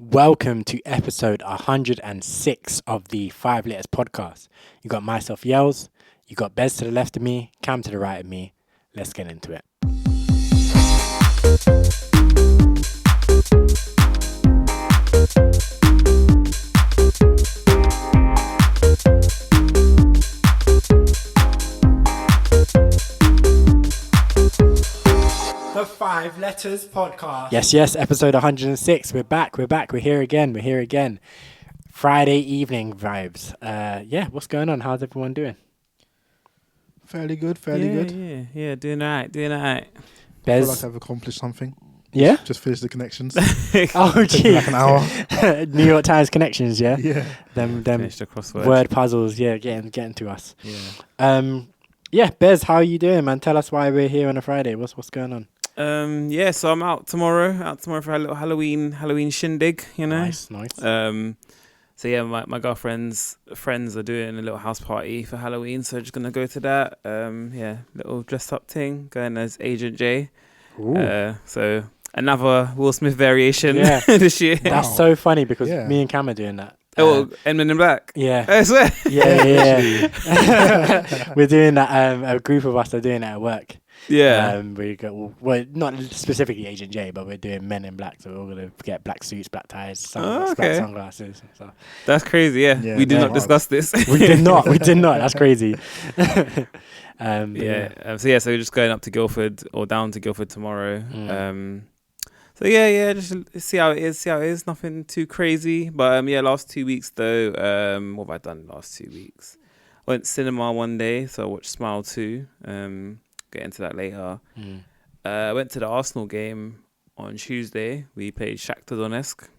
Welcome to episode 106 of the 5 Letters podcast. You got myself, Yells. You got Bez to the left of me, Cam to the right of me. Let's get into it. The 5 Letters podcast. Yes, episode 106. We're back. We're here again. Friday evening vibes. What's going on? How's everyone doing? Fairly good. Yeah, doing all right. I Bez? feel like I've accomplished something. Yeah? Just finished the connections. Oh, gee. Like an hour. New York Times connections, yeah? Yeah. Them Finished the crossword. word puzzles, yeah, getting to us. Yeah. Bez, how are you doing, man? Tell us why we're here on a Friday. What's going on? So I'm out tomorrow for a little Halloween shindig, you know. Nice. So yeah, my girlfriend's friends are doing a little house party for Halloween, so just gonna go to that. Little dressed up thing, going as Agent J. Ooh. So another Will Smith variation Yeah. this year. That's so funny because Yeah. me and Cam are doing that. Men in Black. Yeah. I swear. Yeah. We're doing that. A group of us are doing it at work. Yeah. We go. Well, not specifically Agent J, but we're doing Men in Black. So we're gonna get black suits, black ties, black sunglasses. And stuff. That's crazy. Yeah. We did not discuss this. We did not. That's crazy. So we're just going up to Guildford or down to Guildford tomorrow. Just see how it is. Nothing too crazy. But last 2 weeks though, what have I done last 2 weeks? I went cinema one day, so I watched Smile 2. Get into that later. I went to the Arsenal game on Tuesday. We played Shakhtar Donetsk.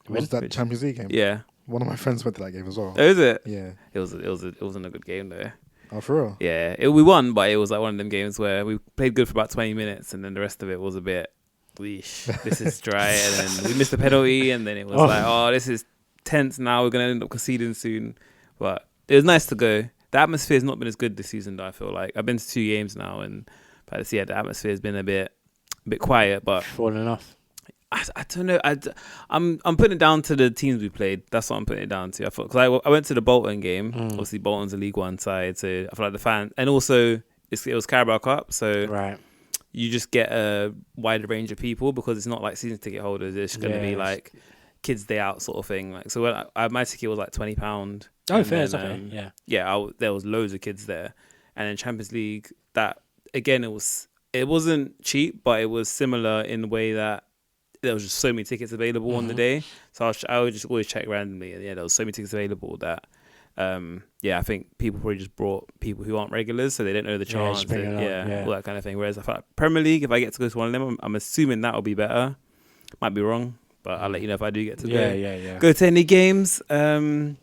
Was that Champions League game? Yeah. One of my friends went to that game as well. Oh, is it? Yeah. It wasn't a good game though. Oh, for real? Yeah, we won, but it was like one of them games where we played good for about 20 minutes, and then the rest of it was a bit, this is dry, and then we missed a penalty, and then it was this is tense now, we're going to end up conceding soon. But it was nice to go. The atmosphere's not been as good this season, though, I feel like. I've been to 2 games now, and the atmosphere's been a bit quiet, but... Falling off. I don't know. I'm putting it down to the teams we played. That's what I'm putting it down to. I thought because I went to the Bolton game. Obviously, Bolton's a League One side, so I feel like the fan, and also it was Carabao Cup, so right. You just get a wider range of people because it's not like season ticket holders. It's going to be like kids' day out sort of thing. Like so, when my ticket was like £20. Oh, fair. Okay. Yeah. There was loads of kids there, and in Champions League, that again it wasn't cheap, but it was similar in the way that. There was just so many tickets available on the day. So I would just always check randomly. And there was so many tickets available that, I think people probably just brought people who aren't regulars, so they don't know the chance. All that kind of thing. Whereas I feel like Premier League, if I get to go to one of them, I'm assuming that will be better. Might be wrong, but I'll let you know if I do get to go to any games. And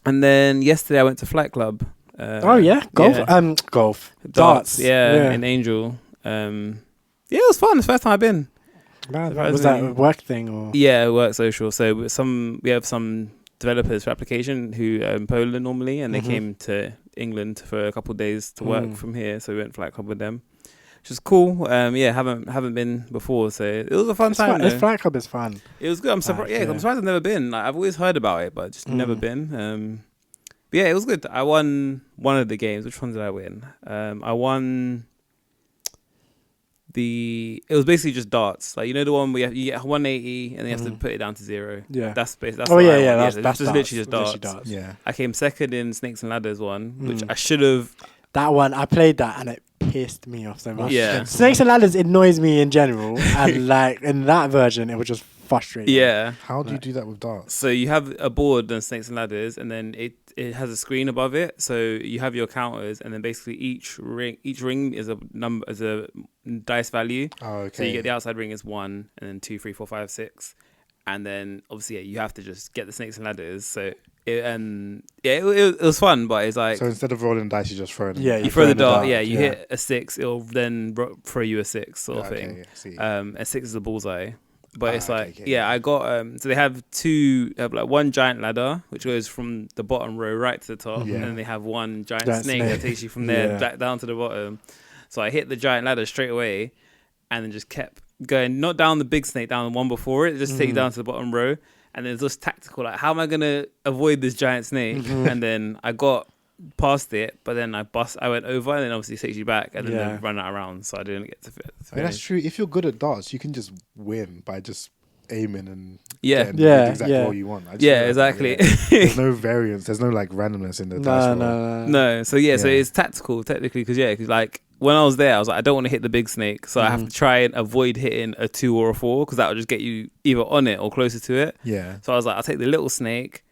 then yesterday I went to Flight Club. Golf? Golf. Darts. In Angel. It was fun. It's the first time I've been. Was that a work thing or? Yeah, work social. So we have some developers for application who are in Poland normally, and they came to England for a couple of days to work from here. So we went Flight Club with them, which is cool. Haven't been before, so it was a fun time. Flight Club is fun. It was good. I'm surprised. I'm surprised I've never been. Like, I've always heard about it, but just never been. It was good. I won one of the games. Which one did I win? I won. It was basically just darts, like the one where you get 180 and then you have to put it down to 0. Yeah, that's that's just literally just darts. Yeah, I came second in Snakes and Ladders one, which I should have. That one I played that and it pissed me off so much. Yeah, Snakes and Ladders annoys me in general, and like in that version it was just frustrating. Yeah. How do you do that with darts? So you have a board on Snakes and Ladders, and then it has a screen above it. So you have your counters, and then basically each ring is a number, as a dice value. Oh, okay. So you get the outside ring is 1, and then 2, 3, 4, 5, 6, and then obviously you have to just get the Snakes and Ladders. So it was fun, but it's like, so instead of rolling dice, you just throw it. Yeah, you throw the dart. You hit a 6, it'll then throw you a 6 sort of thing. A 6 is a bullseye. But it's like, I got, so they have one giant ladder, which goes from the bottom row right to the top. And then they have one giant snake that takes you from there back down to the bottom. So I hit the giant ladder straight away and then just kept going, not down the big snake, down the one before it, just take you down to the bottom row. and then it's just tactical. Like, how am I gonna avoid this giant snake? And then I got past it, but then I went over, and then obviously it takes you back, and then they run out around, so I didn't get to fit. I mean, that's true. If you're good at darts, you can just win by just aiming and Yeah. getting the exact roll you want. Exactly. There's no variance. There's no like randomness in the dice roll. No. So so it's tactical technically, because like when I was there, I was like, I don't want to hit the big snake, so I have to try and avoid hitting a 2 or a 4, because that would just get you either on it or closer to it. Yeah. So I was like, I'll take the little snake,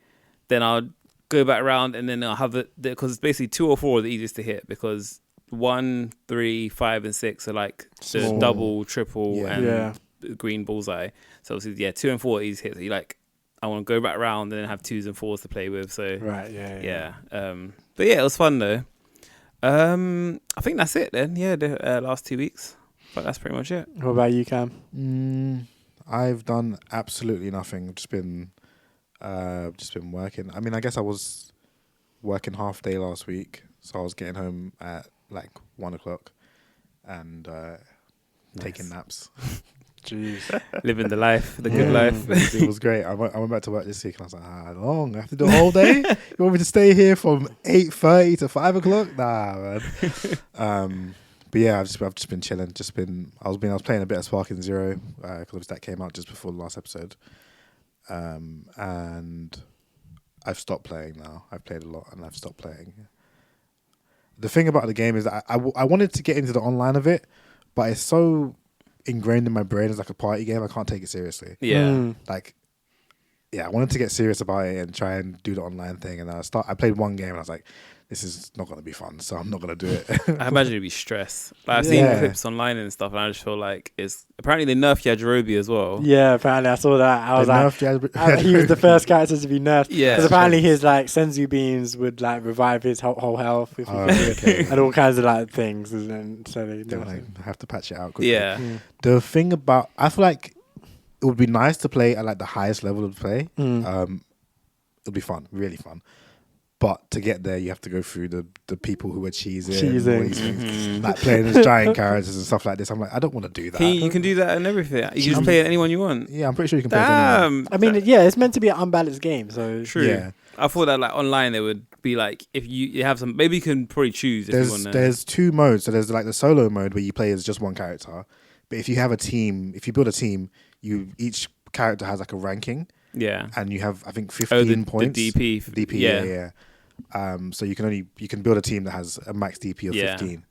then I'll go back around, and then I'll have because it's basically 2 or 4 are the easiest to hit, because 1, 3, 5, and 6 are like the double, triple, and green bullseye. So obviously, 2 and 4 are easy hits. So you like, I want to go back around and then have 2s and 4s to play with. So right, but it was fun though. I think that's it then. Yeah, the last 2 weeks, but that's pretty much it. What about you, Cam? I've done absolutely nothing. Just been working. I mean, I guess I was working half day last week, so I was getting home at like 1 o'clock and taking naps. Jeez. Living the life, the good life. It was great. I went back to work this week and I was like, how long? I have to do a whole day? You want me to stay here from 8:30 to 5 o'clock? Nah, man. But yeah, I've just been chilling. I was playing a bit of Sparking Zero, because that came out just before the last episode. And I've stopped playing now. I've played a lot and I've stopped playing. The thing about the game is that I wanted to get into the online of it, but it's so ingrained in my brain as like a party game. I can't take it seriously. Yeah. I wanted to get serious about it and try and do the online thing. And I played one game and I was like, this is not going to be fun, so I'm not going to do it. I imagine it'd be stress. Like, I've seen clips online and stuff, and I just feel like apparently they nerfed Yajirobe as well. Yeah, apparently I saw that. I was like, he was the first character to be nerfed. Yeah, because apparently his like senzu beans would like revive his whole health, and all kinds of like things. And so they have to patch it out quickly. Yeah. The thing about, I feel like it would be nice to play at like the highest level of play. It'll be fun, really fun. But to get there, you have to go through the people who are cheesing. Like playing as giant characters and stuff like this. I'm like, I don't want to do that. You can do that and everything. You can just play anyone you want. Yeah, I'm pretty sure you can play anyone. I mean, it's meant to be an unbalanced game, so true. Yeah. I thought that like online it would be like, if you have some, maybe you can probably choose if you want to. There's 2 modes. So there's like the solo mode where you play as just one character. But if you have a team, if you build a team, each character has like a ranking. Yeah. And you have, I think, 15 points. The DP. Yeah. So you can build a team that has a max DP of 15.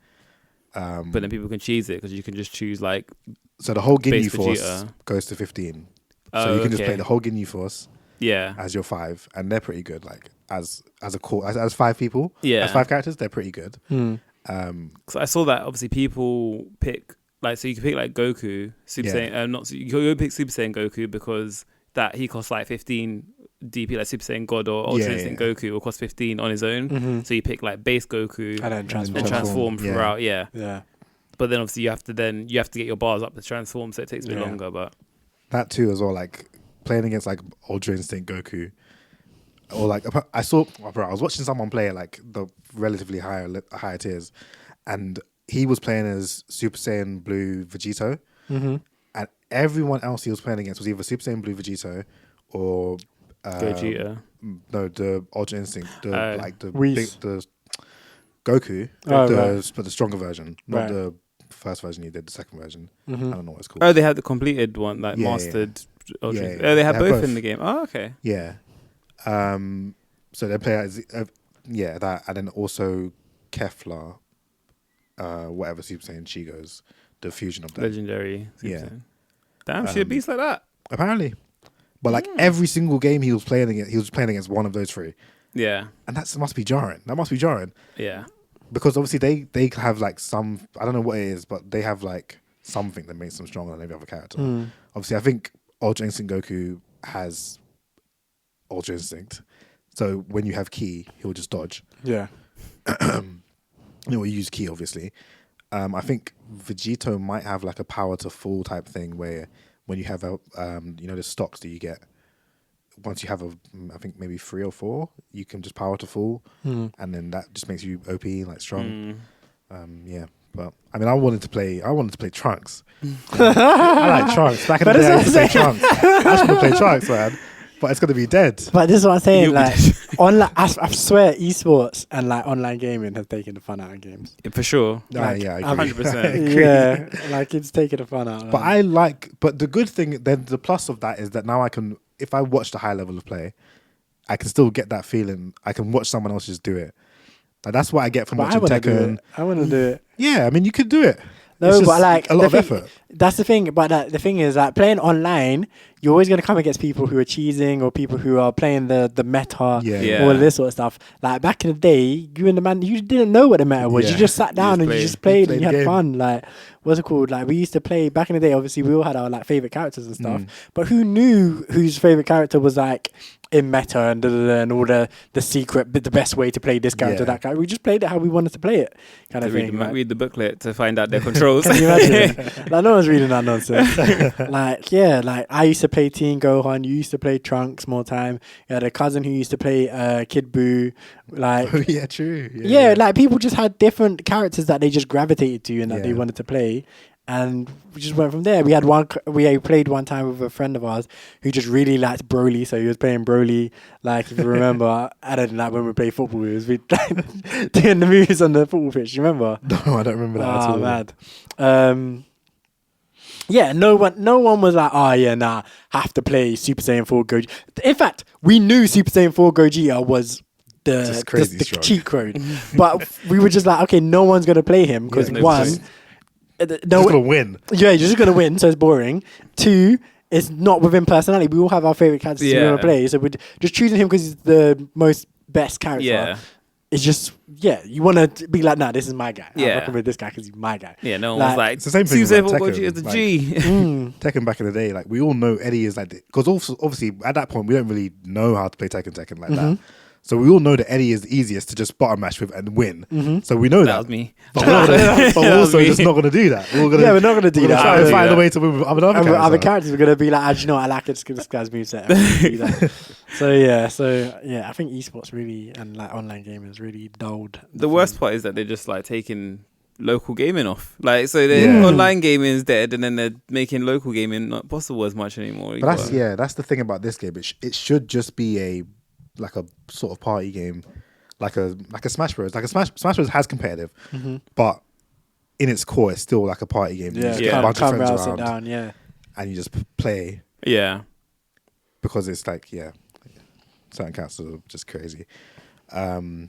But then people can cheese it because you can just choose like. So the whole Ginyu Force goes to 15. So you can just play the whole Ginyu Force. Yeah. As your 5, and they're pretty good. Like as a core, as 5 people. Yeah. As 5 characters, they're pretty good. So I saw that obviously people pick so you can pick like Goku Super Saiyan. You can pick Super Saiyan Goku because that he costs like 15 DP, like Super Saiyan God or Ultra Instinct Goku will cost 15 on his own. So you pick like base Goku and then transform throughout. Yeah. But then obviously you have to get your bars up to transform, so it takes a bit longer. But that too as well, like playing against like Ultra Instinct Goku, or like I was watching someone play at like the relatively higher tiers, and he was playing as Super Saiyan Blue Vegito, and everyone else he was playing against was either Super Saiyan Blue Vegito or Gogeta. No, the Ultra Instinct, the Goku, but the stronger version, not the first version he did, the second version. I don't know what it's called. Oh, they had the completed one, like mastered. Oh, they had both in the game. Oh, okay. Yeah. So they play as that, and then also Kefla, whatever Super Saiyan she goes, the fusion of them. Legendary. Super Saiyan. Damn, she a beast like that. Apparently. But like every single game he was playing against one of those 3. Yeah. And that must be jarring. Yeah. Because obviously they have like some, I don't know what it is, but they have like something that makes them stronger than every other character. Obviously, I think Ultra Instinct Goku has Ultra Instinct. So when you have Ki, he'll just dodge. Yeah. You use Ki, obviously. I think Vegito might have like a power to full type thing where when you have the stocks that you get, once you have I think maybe 3 or 4, you can just power to full, and then that just makes you OP, like strong. But I mean, I wanted to play Trunks. I like Trunks. Back in the day, I used to play Trunks. I should have played Trunks, man. but it's gonna be dead. But this is what I'm saying. Like online, I swear, esports and like online gaming has taken the fun out of games. For sure. Like, yeah, I agree. 100%. Yeah, like it's taking the fun out. But but the good thing, then the plus of that is that now I can, if I watch the high level of play, I can still get that feeling. I can watch someone else just do it. Like, that's what I get from watching Tekken. I want to do it. Yeah, I mean, you could do it. No, but like a lot of effort. That's the thing. But the thing is, like, playing online, you're always going to come against people who are cheesing or people who are playing the meta, all of this sort of stuff. Like back in the day, you and the man, you didn't know what the meta was. You just sat down and you just played and you had fun. Like, what's it called? Like, we used to play back in the day. Obviously, we all had our like favorite characters and stuff. But who knew whose favorite character was like in meta and and all the secret, the best way to play this character, that character. We just played it how we wanted to play it, kind of thing. Read the booklet to find out their controls. Can you imagine? Like, no one's reading that nonsense. Like, yeah, like I used to play Teen Gohan. You used to play Trunks more time. You had a cousin who used to play Kid Buu. Like, oh, yeah, true. Yeah, like people just had different characters that they just gravitated to and that they wanted to play. And we just went from there. We played one time with a friend of ours who just really liked Broly, so he was playing Broly. Like, if you remember, I don't know, when we played football, we was doing the moves on the football pitch. You remember? No, I don't remember that at all. Mad. Yeah, no one was like, have to play Super Saiyan 4 Gogeta. In fact, we knew Super Saiyan 4 Gogeta was the cheat code, but we were just like, okay, no one's gonna play him because just gonna win. Yeah, you're just gonna win, so it's boring. 2, it's not within personality. We all have our favorite characters we want to play, so we're just choosing him because he's the best character. Yeah. It's just, you want to be like, nah, this is my guy. I'm rocking with this guy because he's my guy. Yeah, no one's like, it's the same thing with Tekken. It's a G. Tekken back in the day, like, we all know Eddie is like, because obviously at that point we don't really know how to play Tekken like that. So we all know that Eddie is the easiest to just bottom match with and win. So we know that. That was me. But we're also just not going to do that. We're not going to do that. Try and find a way to win with other characters. We're going to be like, you know what, I like this guy's moveset. So I think esports really and like online gaming has really dulled. The worst part is that they're just like taking local gaming off. Like, so online gaming is dead, and then they're making local gaming not possible as much anymore. But that's the thing about this game. It should just be a sort of party game, like a Smash Bros. Like a Smash Bros has competitive, but in its core, it's still like a party game. Yeah, you get a bunch of friends around, down, and you just play. Yeah, because it's like certain characters are just crazy. But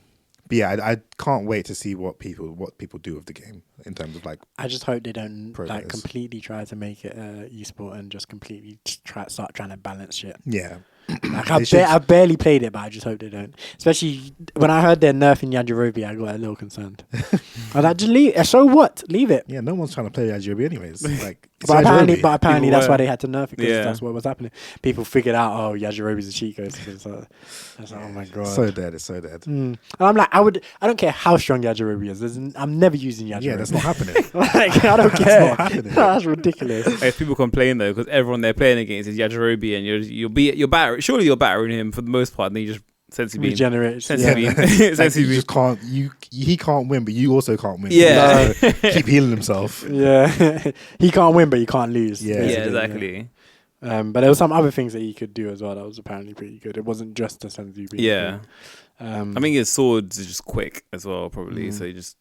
yeah, I can't wait to see what people do with the game in terms of like. I just hope they don't like completely try to make it esport and just completely start trying to balance shit. Yeah. Like I barely played it, but I just hope they don't. Especially when I heard they're nerfing Yajirobe, I got a little concerned. I was like, just leave it. So what? Leave it. Yeah, no one's trying to play Yajirobe anyways. Like, but apparently that's why they had to nerf it, because that's what was happening. People figured out, Yajirobe is a cheat code. So I was like, oh my god, it's so dead. And I'm like, I don't care how strong Yajirobe is. I'm never using Yajirobe. Yeah, that's not happening. Like, I don't care. That's not happening. That's ridiculous. If people complain though, because everyone they're playing against is Yajirobe, and you're battering. Surely you're battering him for the most part, and then you just Sensi beam. Regenerates. Sensi beam. Sensi beam. Just can't. He can't win, but you also can't win. Yeah. So keep healing himself. Yeah. He can't win, but he can't lose. Yeah, exactly. Yeah. But there were some other things that he could do as well that was apparently pretty good. It wasn't just a Sensi beam. Yeah. I think his swords are just quick as well, probably. So he just.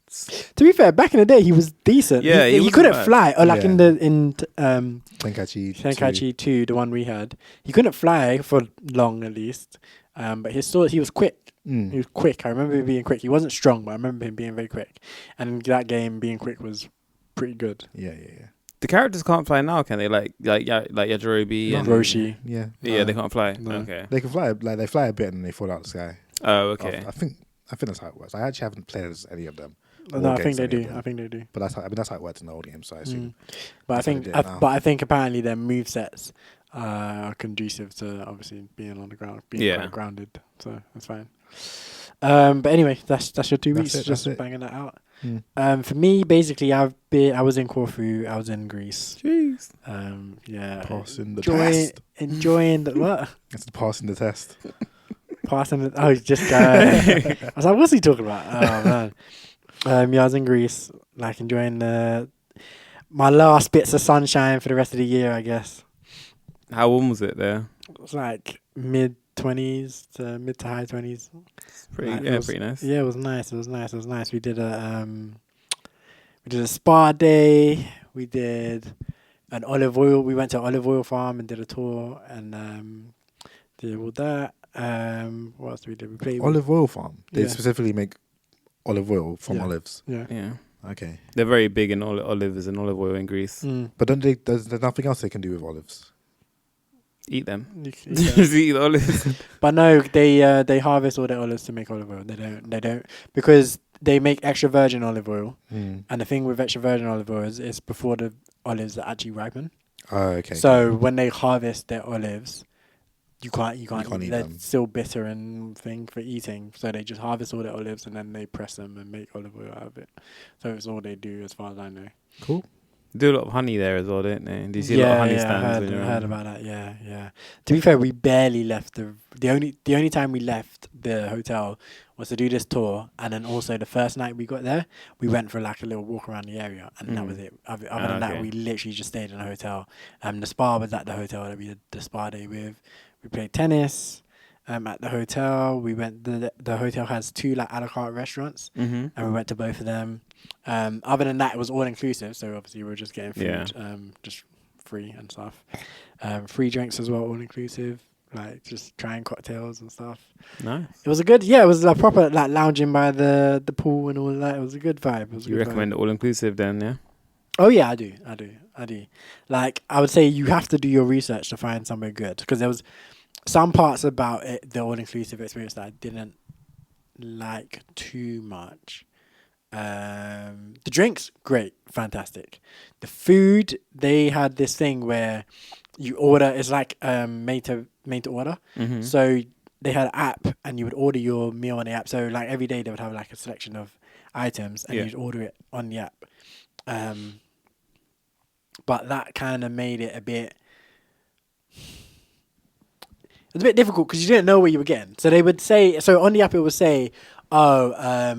To be fair, back in the day, he was decent. Yeah, he couldn't fly. Or like in Tenkaichi 2, the one we had, he couldn't fly for long at least. But his sword, he was quick. He was quick. I remember him being quick. He wasn't strong, but I remember him being very quick. And in that game, being quick was pretty good. Yeah. The characters can't fly now, can they? Like Yajirobe and Roshi. Yeah. Yeah, they can't fly. No. Okay. They can fly. Like, they fly a bit and they fall out of the sky. Oh, okay. I think that's how it works. I actually haven't played as any of them. No, I think they do. But that's how it works in the old games. So I assume. But I think apparently their movesets are conducive to obviously being on the ground, being quite grounded. So that's fine. But anyway, that's your 2 weeks. Just banging that out. For me, basically, I was in Corfu. I was in Greece. Jeez. Passing the test. Enjoying the what? It's the passing the test. Just I was like, what's he talking about? Oh man. I was in Greece, like enjoying my last bits of sunshine for the rest of the year, I guess. How warm was it there? It was like mid-20s to mid to high 20s. Pretty nice. Yeah, it was nice. We did a spa day. We did an olive oil. We went to an olive oil farm and did a tour and did all that. What else did we do? We played Olive oil farm. They Yeah. specifically make olive oil from Yeah. olives. Yeah. Yeah. Okay. They're very big in olives and olive oil in Greece. But don't they? There's nothing else they can do with olives. Eat them. You Just eat the olives. But no, they harvest all their olives to make olive oil. They don't because they make extra virgin olive oil. And the thing with extra virgin olive oil is it's before the olives are actually ripen. Oh, okay. So when they harvest their olives, you can't eat they're them. still bitter and thing for eating. So they just harvest all their olives and then they press them and make olive oil out of it. So it's all they do as far as I know. Cool. Do a lot of honey there as well, don't they? Do you see a lot of honey stands? I heard about that. Yeah. To be fair, we barely left the only time we left the hotel was to do this tour, and then also the first night we got there, we went for like a little walk around the area, and that was it. Other than that, we literally just stayed in a hotel. The spa was at the hotel that we did the spa day with. We played tennis. At the hotel, we went. The hotel has 2 like a la carte restaurants, and we went to both of them. Other than that, it was all inclusive. So obviously, we were just getting food, just free and stuff. Free drinks as well, all inclusive. Like just trying cocktails and stuff. Nice. It was a good. Yeah, it was like proper like lounging by the pool and all that. It was a good vibe. You recommend all inclusive then, yeah? Oh yeah, I do. Like I would say, you have to do your research to find somewhere good because there was some parts about it, the all-inclusive experience, that I didn't like too much. The drinks, great, fantastic. The food, they had this thing where you order, it's like made to order. So they had an app and you would order your meal on the app. So like every day they would have like a selection of items and you'd order it on the app. But that kind of made it a bit... It was a bit difficult because you didn't know what you were getting. So they would say, so on the app it would say, for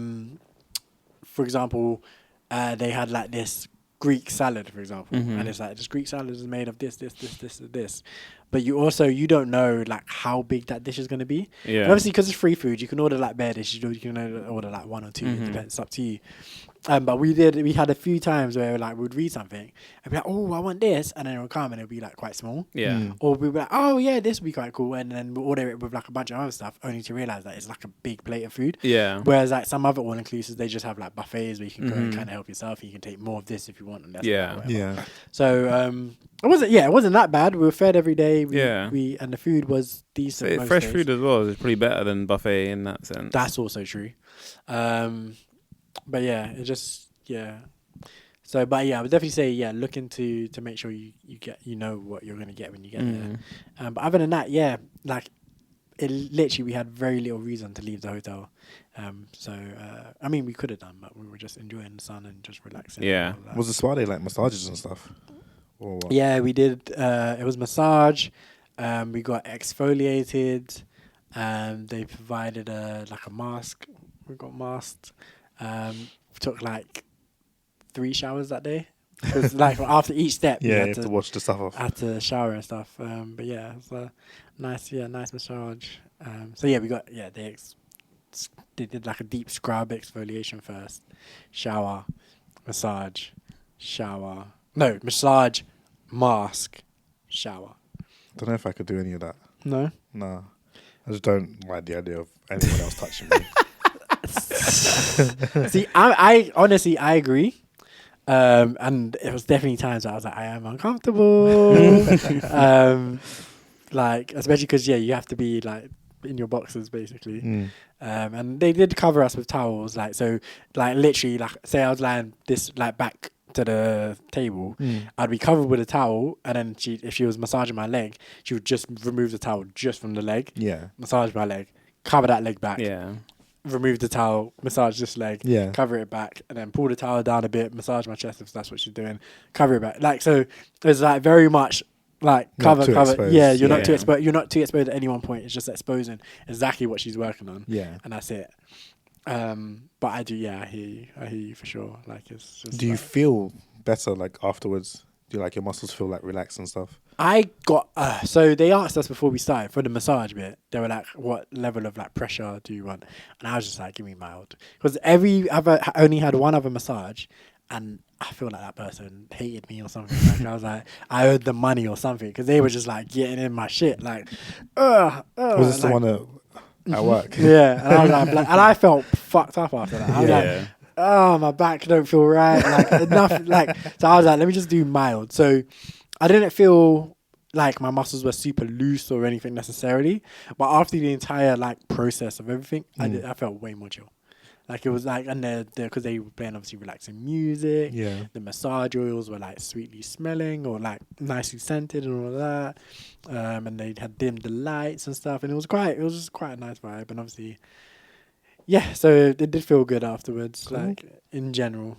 example, they had like this Greek salad, for example, and it's like this Greek salad is made of this, and this. But you don't know like how big that dish is going to be. Yeah. And obviously, because it's free food, you can order like bare dishes. You can order like 1 or 2. It depends. It's up to you. But we had a few times where like we'd read something and be like, oh, I want this, and then it would come and it would be like quite small. Yeah. Or we'd be like, oh yeah, this would be quite cool, and then we'll order it with like a bunch of other stuff, only to realize that it's like a big plate of food. Yeah. Whereas like some other all-inclusives, they just have like buffets where you can go and kind of help yourself. And you can take more of this if you want. And Yeah. So it wasn't that bad. We were fed every day. We and the food was decent. So fresh food as well is probably better than buffet in that sense. That's also true. But yeah, it just So, but yeah, I would definitely say look into to make sure you get what you're gonna get when you get there. But other than that, like it literally we had very little reason to leave the hotel. I mean we could have done, but we were just enjoying the sun and just relaxing. Yeah. Was the spa day like massages and stuff? Or what? Yeah, we did. It was massage. We got exfoliated. They provided like a mask. We got masked. Took like 3 showers that day. Because like after each step, you have to wash the stuff off. Had to shower and stuff. But yeah, it was a nice massage. So yeah, we got they did like a deep scrub exfoliation first, shower, massage, shower. No, massage, mask, shower. Don't know if I could do any of that. No. Nah, I just don't like the idea of anyone else touching me. See, I honestly agree. And it was definitely times where I was like, I am uncomfortable. Like, especially because you have to be like in your boxes basically. And they did cover us with towels, like so, like literally, like say I was lying this like back to the table, I'd be covered with a towel, and then if she was massaging my leg, she would just remove the towel just from the leg, massage my leg, cover that leg back, remove the towel, massage this leg, cover it back, and then pull the towel down a bit, massage my chest if that's what she's doing, cover it back. Like so, it's like very much like cover. Exposed. Yeah, you're not too exposed. You're not too exposed at any one point. It's just exposing exactly what she's working on. Yeah, and that's it. But I do. Yeah, I hear you for sure. Like it's just. Do you feel better like afterwards? Do you like your muscles feel like relaxed and stuff? I got so they asked us before we started for the massage bit. They were like, "What level of like pressure do you want?" And I was just like, "Give me mild," because only had one other massage, and I feel like that person hated me or something. Like I was like, I owed them money or something because they were just like getting in my shit. Like, was this like, the one at work? Yeah, and I was like, and I felt fucked up after that. I was like, oh, my back don't feel right. Like enough. Like, so I was like, let me just do mild. So I didn't feel like my muscles were super loose or anything necessarily, but after the entire like process of everything, I felt way more chill. Like it was like, and because they were playing obviously relaxing music. Yeah. The massage oils were like sweetly smelling or like nicely scented and all of that. And they had dimmed the lights and stuff, and it was just quite a nice vibe. And obviously, yeah, so it did feel good afterwards, like in general.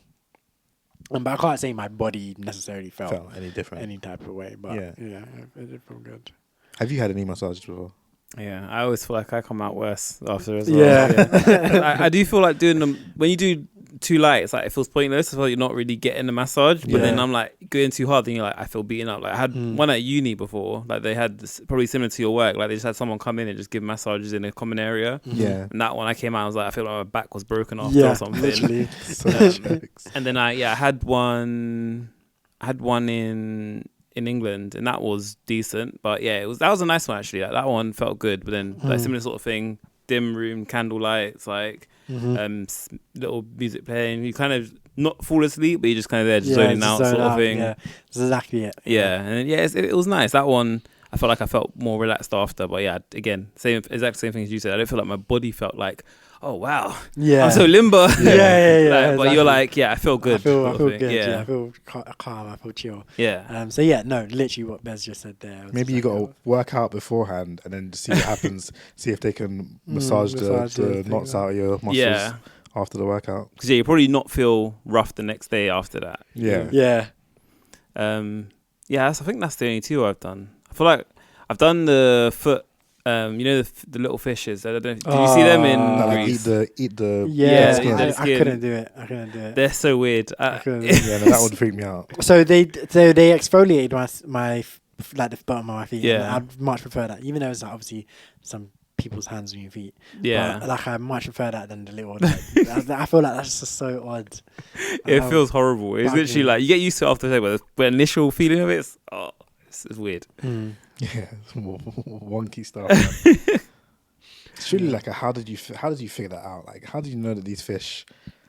But I can't say my body necessarily felt any different, any type of way. But yeah, it did feel good. Have you had any massages before? Yeah, I always feel like I come out worse after as well. Yeah. I do feel like doing them when you do too light. It's like it feels pointless. As well, you're not really getting the massage. But then I'm like going too hard, then you're like, I feel beaten up. Like I had one at uni before. Like they had this, probably similar to your work. Like they just had someone come in and just give massages in a common area. Yeah. And that one I came out, I was like, I feel like my back was broken after or something. Literally. And then I had one in England, and that was decent. But yeah, that was a nice one actually. Like, that one felt good. But then like similar sort of thing, dim room, candle lights, like little music playing. You kind of not fall asleep, but you're just kind of there, just zoning out, sort of thing. Yeah, that's exactly it. Yeah, and then, it was nice. That one, I felt like I felt more relaxed after. But yeah, again, exact same thing as you said. I don't feel like my body felt like, oh wow, I'm so limber. Yeah. Like, but you're like, yeah, I feel good. I feel good. Yeah. Yeah, I feel calm. I feel chill. Yeah. So yeah, no, literally what Bez just said there. Maybe you got to work out beforehand and then see what happens. See if they can massage the knots out of your muscles after the workout. Because you probably not feel rough the next day after that. Yeah. I think that's the only two I've done. I feel like I've done the foot. The little fishes. I don't know. Did you see them in Greece? Eat the skin. the I skin. couldn't do it. They're so weird. That would freak me out. So they exfoliated my like the bottom of my feet. Yeah, I'd much prefer that, even though it's like obviously some people's hands on your feet. Yeah, but, like I much prefer that than the little. Like, I feel like that's just so odd. It feels horrible. It's literally like you get used to it after a day, but the initial feeling of it's weird. Yeah, wonky stuff. Surely, like, how did you figure that out? Like, how did you know that these fish,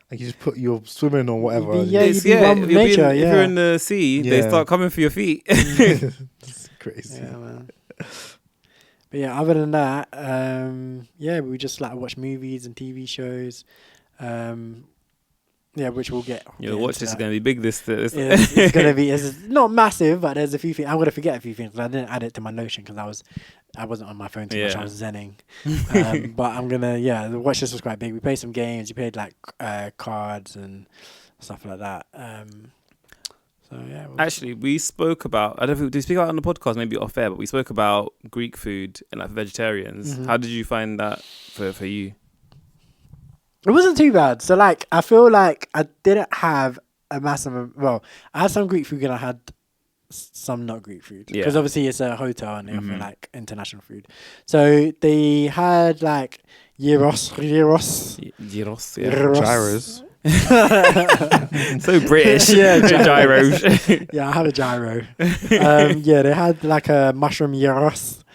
like, you just you're swimming or whatever? If you're in the sea, they start coming for your feet. It's crazy. Yeah, man. But yeah, other than that, we just like watch movies and TV shows. Which we'll get. The Watchlist is going to be big. It's going to be. It's not massive, but there's a few things. I'm going to forget a few things. I didn't add it to my Notion because I wasn't on my phone too much. I was zenning. But I'm gonna. The Watchlist was quite big. We played some games. We played like cards and stuff like that. Actually, we spoke about. I don't know. Did we speak about it on the podcast? Maybe off air, but we spoke about Greek food and like vegetarians. How did you find that for you? It wasn't too bad. So, like, I feel like I didn't have a massive... Well, I had some Greek food and I had some not Greek food. Because obviously it's a hotel and they offer, like, international food. So, they had, like, gyros. Gyros. So British. Gyros. Yeah, I have a gyro. They had, like, a mushroom gyros.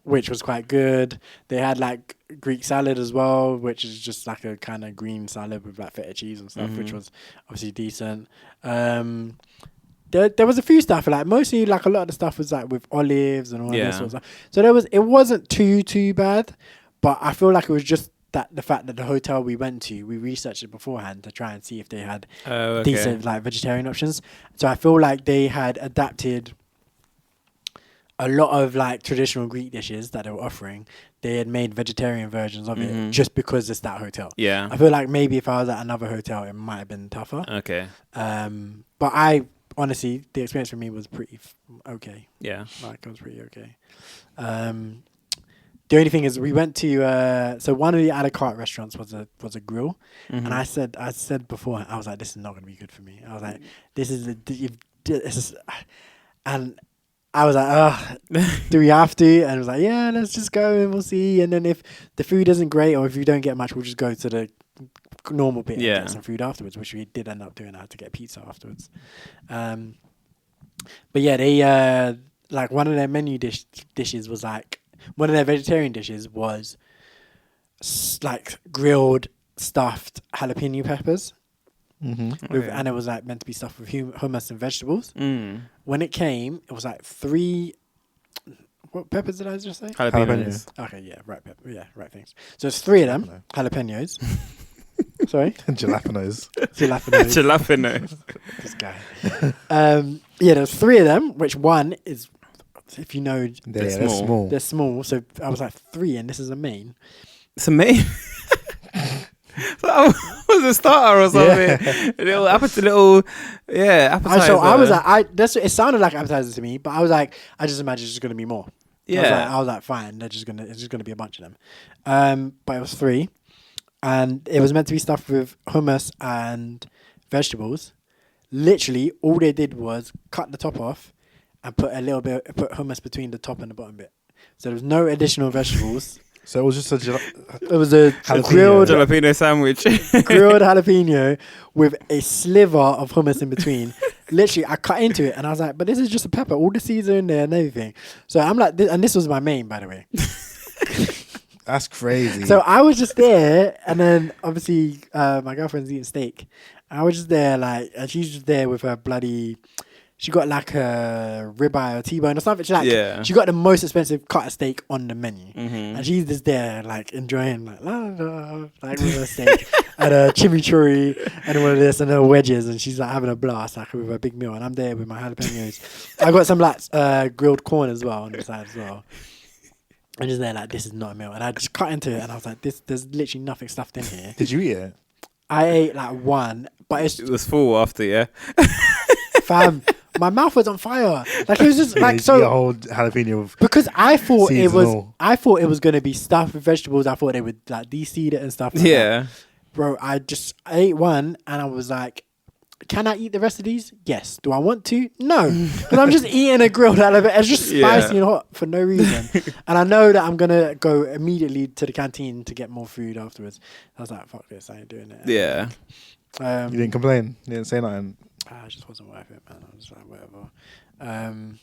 Which was quite good. They had like Greek salad as well, which is just like a kind of green salad with like feta cheese and stuff, which was obviously decent. There was a few stuff, like mostly like a lot of the stuff was like with olives and all this sort of stuff. So it wasn't too bad, but I feel like it was just that the fact that the hotel we went to, we researched it beforehand to try and see if they had decent like vegetarian options. So I feel like they had adapted a lot of like traditional Greek dishes that they were offering. They had made vegetarian versions of it just because it's that hotel. Yeah, I feel like maybe if I was at another hotel, it might have been tougher. Okay. But I honestly, the experience for me was pretty okay. Yeah, like it was pretty okay. The only thing is, we went to so one of the a la carte restaurants was a grill, and I said before, I was like, this is not going to be good for me. I was like, this is And I was like, do we have to? And I was like, yeah, let's just go and we'll see. And then if the food isn't great or if you don't get much, we'll just go to the normal bit and get some food afterwards, which we did end up doing. I had to get pizza afterwards. But yeah, they like one of their menu dishes was like, one of their vegetarian dishes was like grilled stuffed jalapeno peppers. And it was like meant to be stuffed with hummus and vegetables. When it came, it was like 3. What peppers did I just say? Jalapenos. Okay, yeah, right pepper. Yeah, right things. So it's 3 of them jalapenos. Sorry, jalapenos. Jalapenos. This guy. Yeah, there's 3 of them. Which one is, if you know, they're small. They're small. So I was like 3, and this is a main. It's a main. So was a starter or something. Yeah. Little appetizer. So I was like, it sounded like appetizer to me, but I was like, I just imagine it's just gonna be more. Yeah. I was like, fine, it's just gonna be a bunch of them. But it was 3, and it was meant to be stuffed with hummus and vegetables. Literally, all they did was cut the top off and put hummus between the top and the bottom bit. So there was no additional vegetables. So it was just it was a grilled jalapeno sandwich. grilled jalapeno with a sliver of hummus in between. Literally, I cut into it and I was like, but this is just a pepper. All the seeds are in there and everything. So I'm like, and this was my main, by the way. That's crazy. So I was just there, and then obviously my girlfriend's eating steak. I was just there, like, and she's just there with her bloody. She got like a ribeye or T-bone or something. She got the most expensive cut of steak on the menu, and she's just there, like enjoying, like with her steak and a chimichurri and all of this and her wedges, and she's like having a blast, like with a big meal. And I'm there with my jalapenos. I got some like grilled corn as well on the side as well. I'm just there, like, this is not a meal, and I just cut into it, and I was like, there's literally nothing stuffed in here. Did you eat it? I ate like 1, but it was full after, yeah. Fam, my mouth was on fire. Like, it was just like, so the whole jalapeno because I thought it was gonna be stuffed with vegetables. I thought they would like de-seed it and stuff like that. Bro, I ate 1 and I was like, can I eat the rest of these? Yes. Do I want to? No. Because I'm just eating a grilled jalapeno. It's just spicy and hot for no reason. And I know that I'm going to go immediately to the canteen to get more food afterwards. I was like, fuck this, I ain't doing it. Yeah. You didn't complain? You didn't say nothing? It just wasn't worth it, man. I was like, whatever.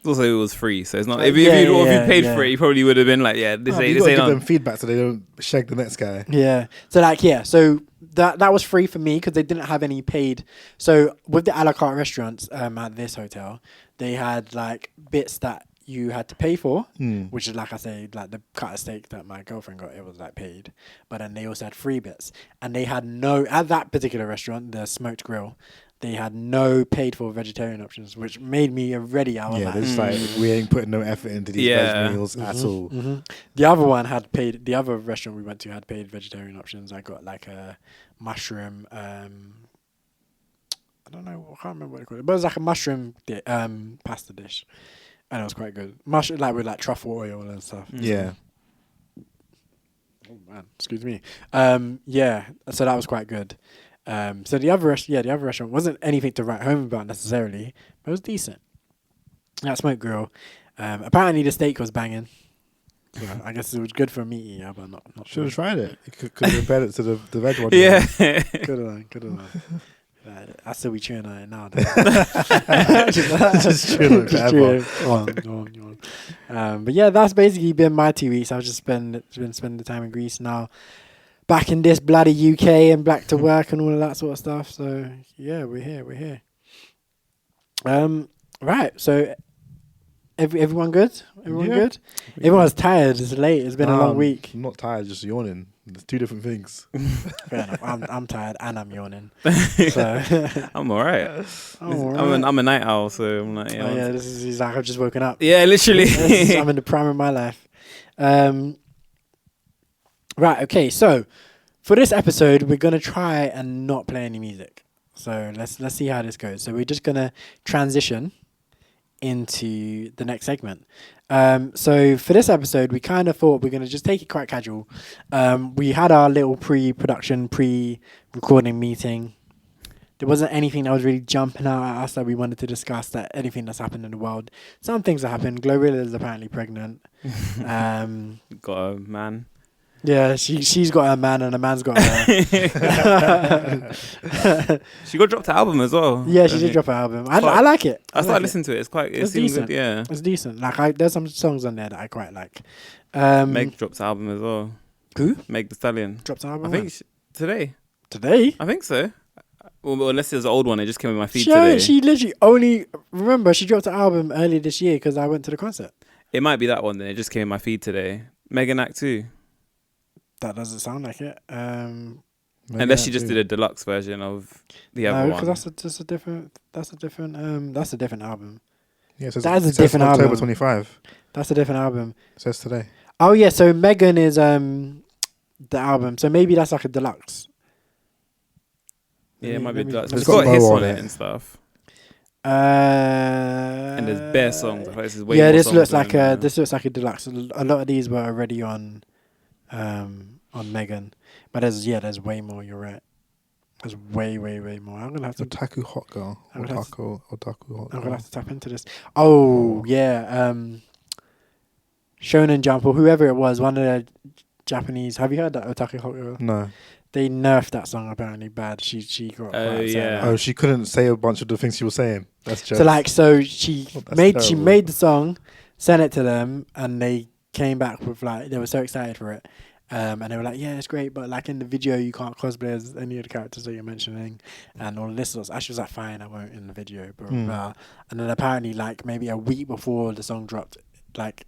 Also, it was free, so it's not. If you paid for it, you probably would have been like, "Yeah, this ain't." You gotta give them feedback so they don't shag the next guy. Yeah. So so that was free for me because they didn't have any paid. So with the a la carte restaurants at this hotel, they had like bits that you had to pay for, which is like I say, like the cut of steak that my girlfriend got, it was like paid. But then they also had free bits, and they had no at that particular restaurant, the Smoked Grill. They had no paid for vegetarian options, which made me ready. I was they're just like, we ain't putting no effort into these veg meals at all. The other one had paid. The other restaurant we went to had paid vegetarian options. I got like a mushroom. I don't know. I can't remember what they called it, but it was like a mushroom pasta dish, and it was quite good. Mushroom, like with like truffle oil and stuff. Yeah. Oh man, excuse me. So that was quite good. So the other restaurant wasn't anything to write home about necessarily, but it was decent. That Smoked Grill. Apparently the steak was banging. So I guess it was good for a meat eater, but not should have tried it. You could have compared it to the veg one. Yeah. Could have done. I still be chewing on it now. Just chewing on it forever. Go on. But yeah, that's basically been my 2 weeks. I've just been spending the time in Greece now. Back in this bloody UK and back to work and all of that sort of stuff. So yeah, we're here. Right. So everyone good? Everyone good? Everyone's tired. It's late. It's been a long week. I'm not tired, just yawning. There's 2 different things. Fair enough. I'm tired and I'm yawning. So I'm alright. I'm a night owl, so I'm like, this is like I've just woken up. Yeah, literally. I'm in the prime of my life. Right, okay, so for this episode, we're going to try and not play any music. So let's see how this goes. So we're just going to transition into the next segment. So for this episode, we kind of thought we're going to just take it quite casual. We had our little pre-production, pre-recording meeting there wasn't anything that was really jumping out at us that we wanted to discuss. That anything that's happened in the world. Some things that happened. Glorilla is apparently pregnant. Got a man. Yeah, she's got a man and a man's got her. She got dropped an album as well. Yeah, she did drop an album. I like it. I started listening to it. It's decent. Good, yeah. It's decent. Like there's some songs on there that I quite like. Meg dropped an album as well. Who? Meg Thee Stallion. Dropped an album? I think today. Today? I think so. Well, unless it was an old one, it just came in my feed today. She literally only... Remember, she dropped an album earlier this year because I went to the concert. It might be that one then. It just came in my feed today. Megan Act 2. That doesn't sound like it. Unless she just did a deluxe version of the other one. No, because that's a different album. Yeah, that is a different album. October 25. That's a different album. It says today. Oh yeah, so Megan is the album. So maybe that's like a deluxe. Yeah, it might be a deluxe. It's It's got got hits Mo on on it it. and stuff. And there's bare songs. I thought this is way yeah, more this songs looks like than, this looks like a deluxe. A lot of these were already on Megan, but there's way more. You're right. There's way more. I'm gonna have to Otaku Hot Girl. Otaku Hot Girl. I'm gonna have to tap into this. Oh yeah, Shonen Jump or whoever it was, one of the Japanese. Have you heard that Otaku Hot Girl? No. They nerfed that song apparently bad. She got quite upset. yeah. Oh, she couldn't say a bunch of the things she was saying. That's just... So she That's she terrible. made the song, sent it to them, and they came back with they were so excited for it. And they were like, yeah, it's great, but like in the video, you can't cosplay as any of the characters that you're mentioning, and all this. She was like, fine, I won't in the video, blah, blah, blah. And then apparently, like maybe a week before the song dropped, like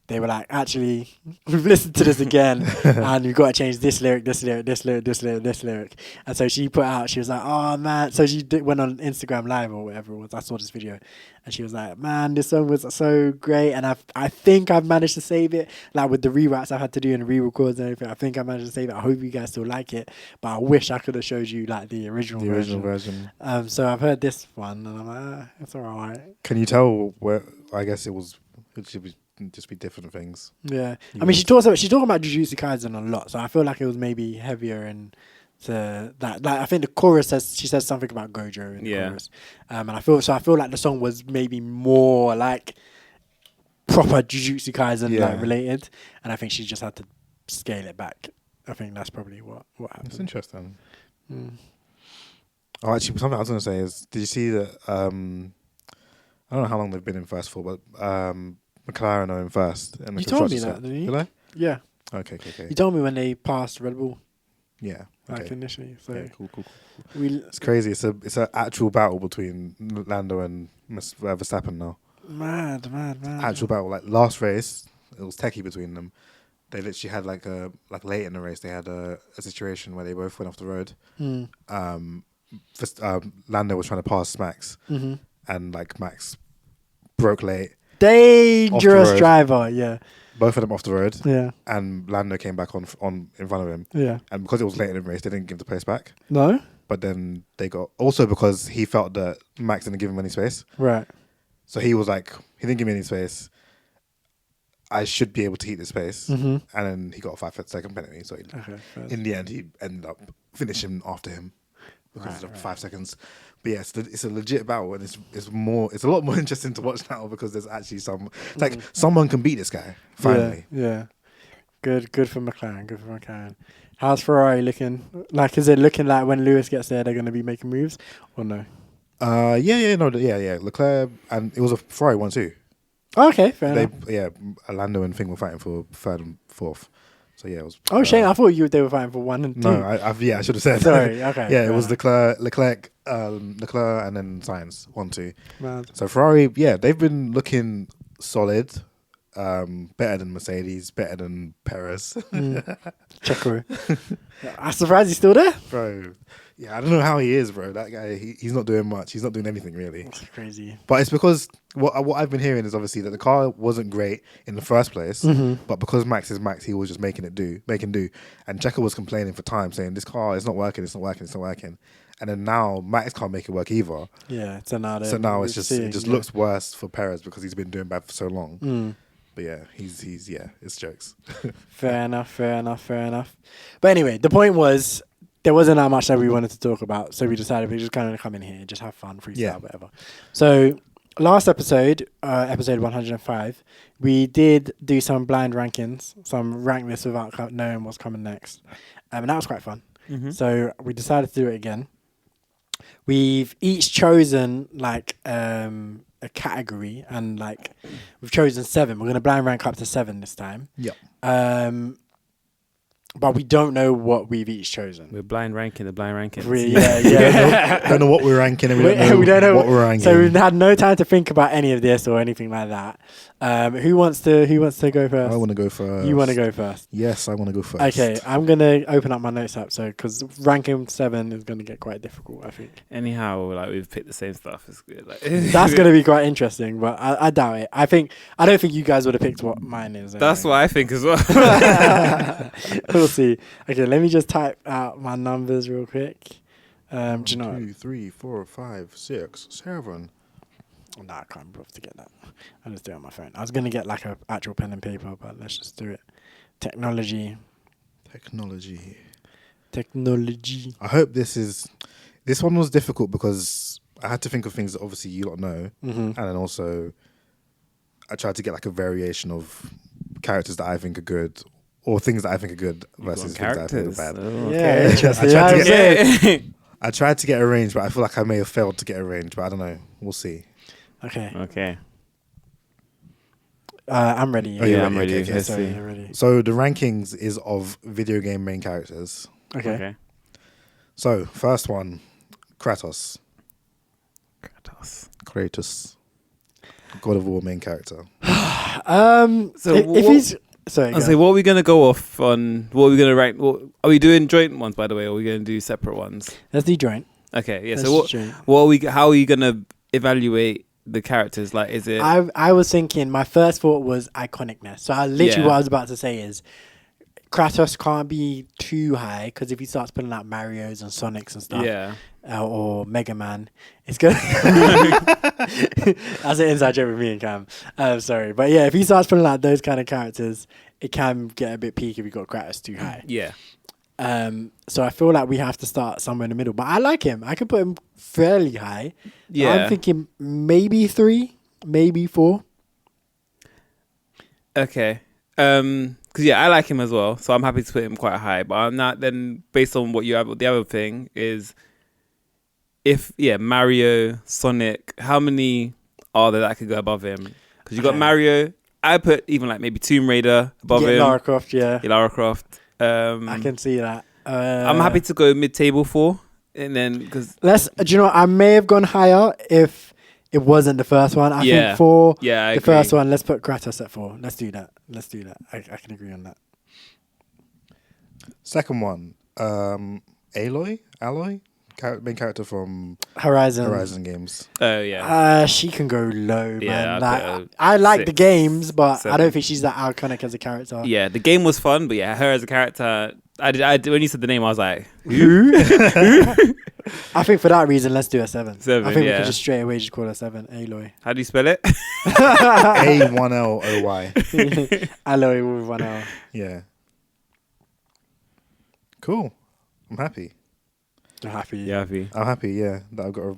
they were like, actually, we've listened to this again, and we've got to change this lyric, this lyric, this lyric, this lyric, this lyric. And so she put out, she was like, oh man. So she went on Instagram Live or whatever it was. I saw this video, and she was like, man, this song was so great, and I think I've managed to save it. Like with the rewrites I had to do and the re-records and everything, I think I managed to save it. I hope you guys still like it, but I wish I could have showed you like the original version. So I've heard this one, and I'm like, it's alright. Can you tell where? I guess it should just be different things. Yeah, I mean, she's talking about Jujutsu Kaisen a lot, so I feel like it was maybe heavier and that. Like I think the chorus she says something about Gojo in the chorus, and I feel like the song was maybe more like proper Jujutsu Kaisen like related, and I think she just had to scale it back. I think that's probably what happened. That's interesting. Oh, actually, something I was going to say is, did you see that? I don't know how long they've been in first for, but McLaren are in first. In the You told me construction that, didn't you? Did I? Yeah. Okay. You told me when they passed Red Bull, Yeah. like Okay. initially. So Yeah, cool. it's It's crazy. It's an actual battle between Lando and Verstappen now. mad. Actual battle. Like last race, it was techie between them. They literally had like late in the race, they had a situation where they both went off the road. Lando was trying to pass Max, and like Max broke late. Dangerous road. driver, yeah. Both of them off the road, Yeah. and Lando came back on in front of him. Yeah. And because it was late in the race, they didn't give the place back. No? But then they got also because he felt that Max didn't give him any space. Right. So he was like, he didn't give me any space. I should be able to heat the space. And then he got a 5-second penalty. So in the end, he ended up finishing after him because of 5 seconds. But yeah, it's a legit battle, and it's a lot more interesting to watch now because there's actually someone can beat this guy finally. Yeah. Good for McLaren. How's Ferrari looking? Like, is it looking like when Lewis gets there, they're going to be making moves, or no? Yeah. Leclerc, and it was a Ferrari one too. Oh, okay, fair enough. Yeah, Lando and Thing were fighting for third and fourth. So yeah, it was. Oh, shame! I thought they were fighting for 1 and 2. No, I should have said. Sorry. Okay. Yeah, it was Leclerc, and then Sainz 1-2. Mad. So Ferrari, yeah, they've been looking solid, better than Mercedes, better than Perez. Checo. I'm surprised he's still there. Bro, yeah, I don't know how he is, bro. That guy, he's not doing much. He's not doing anything really. That's crazy. But it's because what I've been hearing is obviously that the car wasn't great in the first place, but because Max is Max, he was just making do. And Checo was complaining for time, saying this car is not working. And then now Max can't make it work either. Yeah, so now it just looks worse for Perez because he's been doing bad for so long. But yeah, he's it's jokes. Fair enough. But anyway, the point was there wasn't that much that we wanted to talk about, so we decided we just kind of come in here, just have fun, freestyle, whatever. So last episode, episode 105, we did do some blind rankings, some rank lists without knowing what's coming next, and that was quite fun. So we decided to do it again. We've each chosen like a category, and like we've chosen 7. We're gonna blind rank up to 7 this time. Yep. But we don't know what we've each chosen. We're blind ranking the blind rankings. Don't know what we're ranking, and we don't know what we're ranking. So we've had no time to think about any of this or anything like that. Who wants to go first? I want to go first. You want to go first? Yes, I want to go first. Okay, I'm gonna open up my notes app, so because ranking 7 is gonna get quite difficult, I think. Anyhow, like we've picked the same stuff. It's good. Like, that's gonna be quite interesting, but I doubt it. I don't think you guys would have picked what mine is. That's what I think as well. We'll see. Okay, let me just type out my numbers real quick. Do you know? 2, 3, 4, 5, 6, 7. No, I can't bother to get that. I'll just do it on my phone. I was gonna get like a actual pen and paper, but let's just do it. Technology. I hope this one was difficult because I had to think of things that obviously you don't know, and then also I tried to get like a variation of characters that I think are good, or things that I think are good versus things that I think are bad. Oh, yeah, interesting. I tried to get a range, but I feel like I may have failed to get a range, but I don't know. We'll see. Okay. I'm ready. I'm ready. Okay, Let's sorry, see. I'm ready. So the rankings is of video game main characters. Okay. So first one, Kratos. God of War main character. So if he's sorry, I say, what are we gonna go off on? What are we gonna rank? Are we doing joint ones, by the way, or are we gonna do separate ones? let's do joint. Okay, yeah. Let's So do joint. what are we? How are you gonna evaluate the characters? Like, is it? I was thinking. My first thought was iconicness. So what I was about to say is, Kratos can't be too high because if he starts putting out Marios and Sonics and stuff, or Mega Man, it's gonna. That's an inside joke with me and Cam. Sorry, but yeah, if he starts putting out those kind of characters, it can get a bit peak if you got Kratos too high. Yeah. So I feel like we have to start somewhere in the middle. But I like him. I could put him fairly high. Yeah. I'm thinking maybe 3, maybe 4. Okay. Because I like him as well, so I'm happy to put him quite high. But I'm not. Then based on what you have, the other thing is, if Mario, Sonic, how many are there that could go above him? Because you got Mario. I put even like maybe Tomb Raider above him. Lara Croft, Lara Croft. I can see that. I'm happy to go mid-table 4, and then because do you know? I may have gone higher if it wasn't the first one. I think 4. Yeah, I the agree. first one. Let's put Kratos at 4. Let's do that. I can agree on that. Second one, Aloy, main character from Horizon games. Oh yeah. She can go low, Yeah, man. Like, I like 6, the games, but 7. I don't think she's that iconic as a character. Yeah, the game was fun, but her as a character, I did when you said the name, I was like, Who? I think for that reason, let's do a 7. 7, I think we yeah. can just straight away just call her 7. Aloy. How do you spell it? A1LOY. Aloy with 1 L. Yeah. Cool. I'm happy. I'm happy. Yeah, I'm happy. Yeah, that I've got.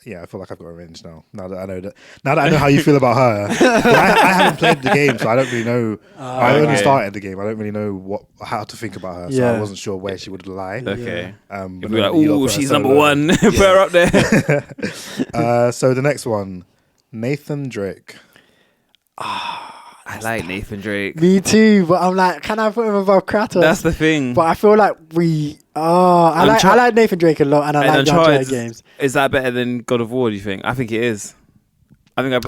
I feel like I've got a range now. Now that I know how you feel about her. But I haven't played the game, so I don't really know. I only started the game. I don't really know how to think about her. So I wasn't sure where she would lie. Okay. But If we're like, ooh, she's number 1. Put her up there. So the next one, Nathan Drake. I like Nathan Drake. Me too, but I'm like, can I put him above Kratos? That's the thing. But I feel like I like Nathan Drake a lot, and I like the Uncharted games. Is that better than God of War? Do you think? I think it is. I think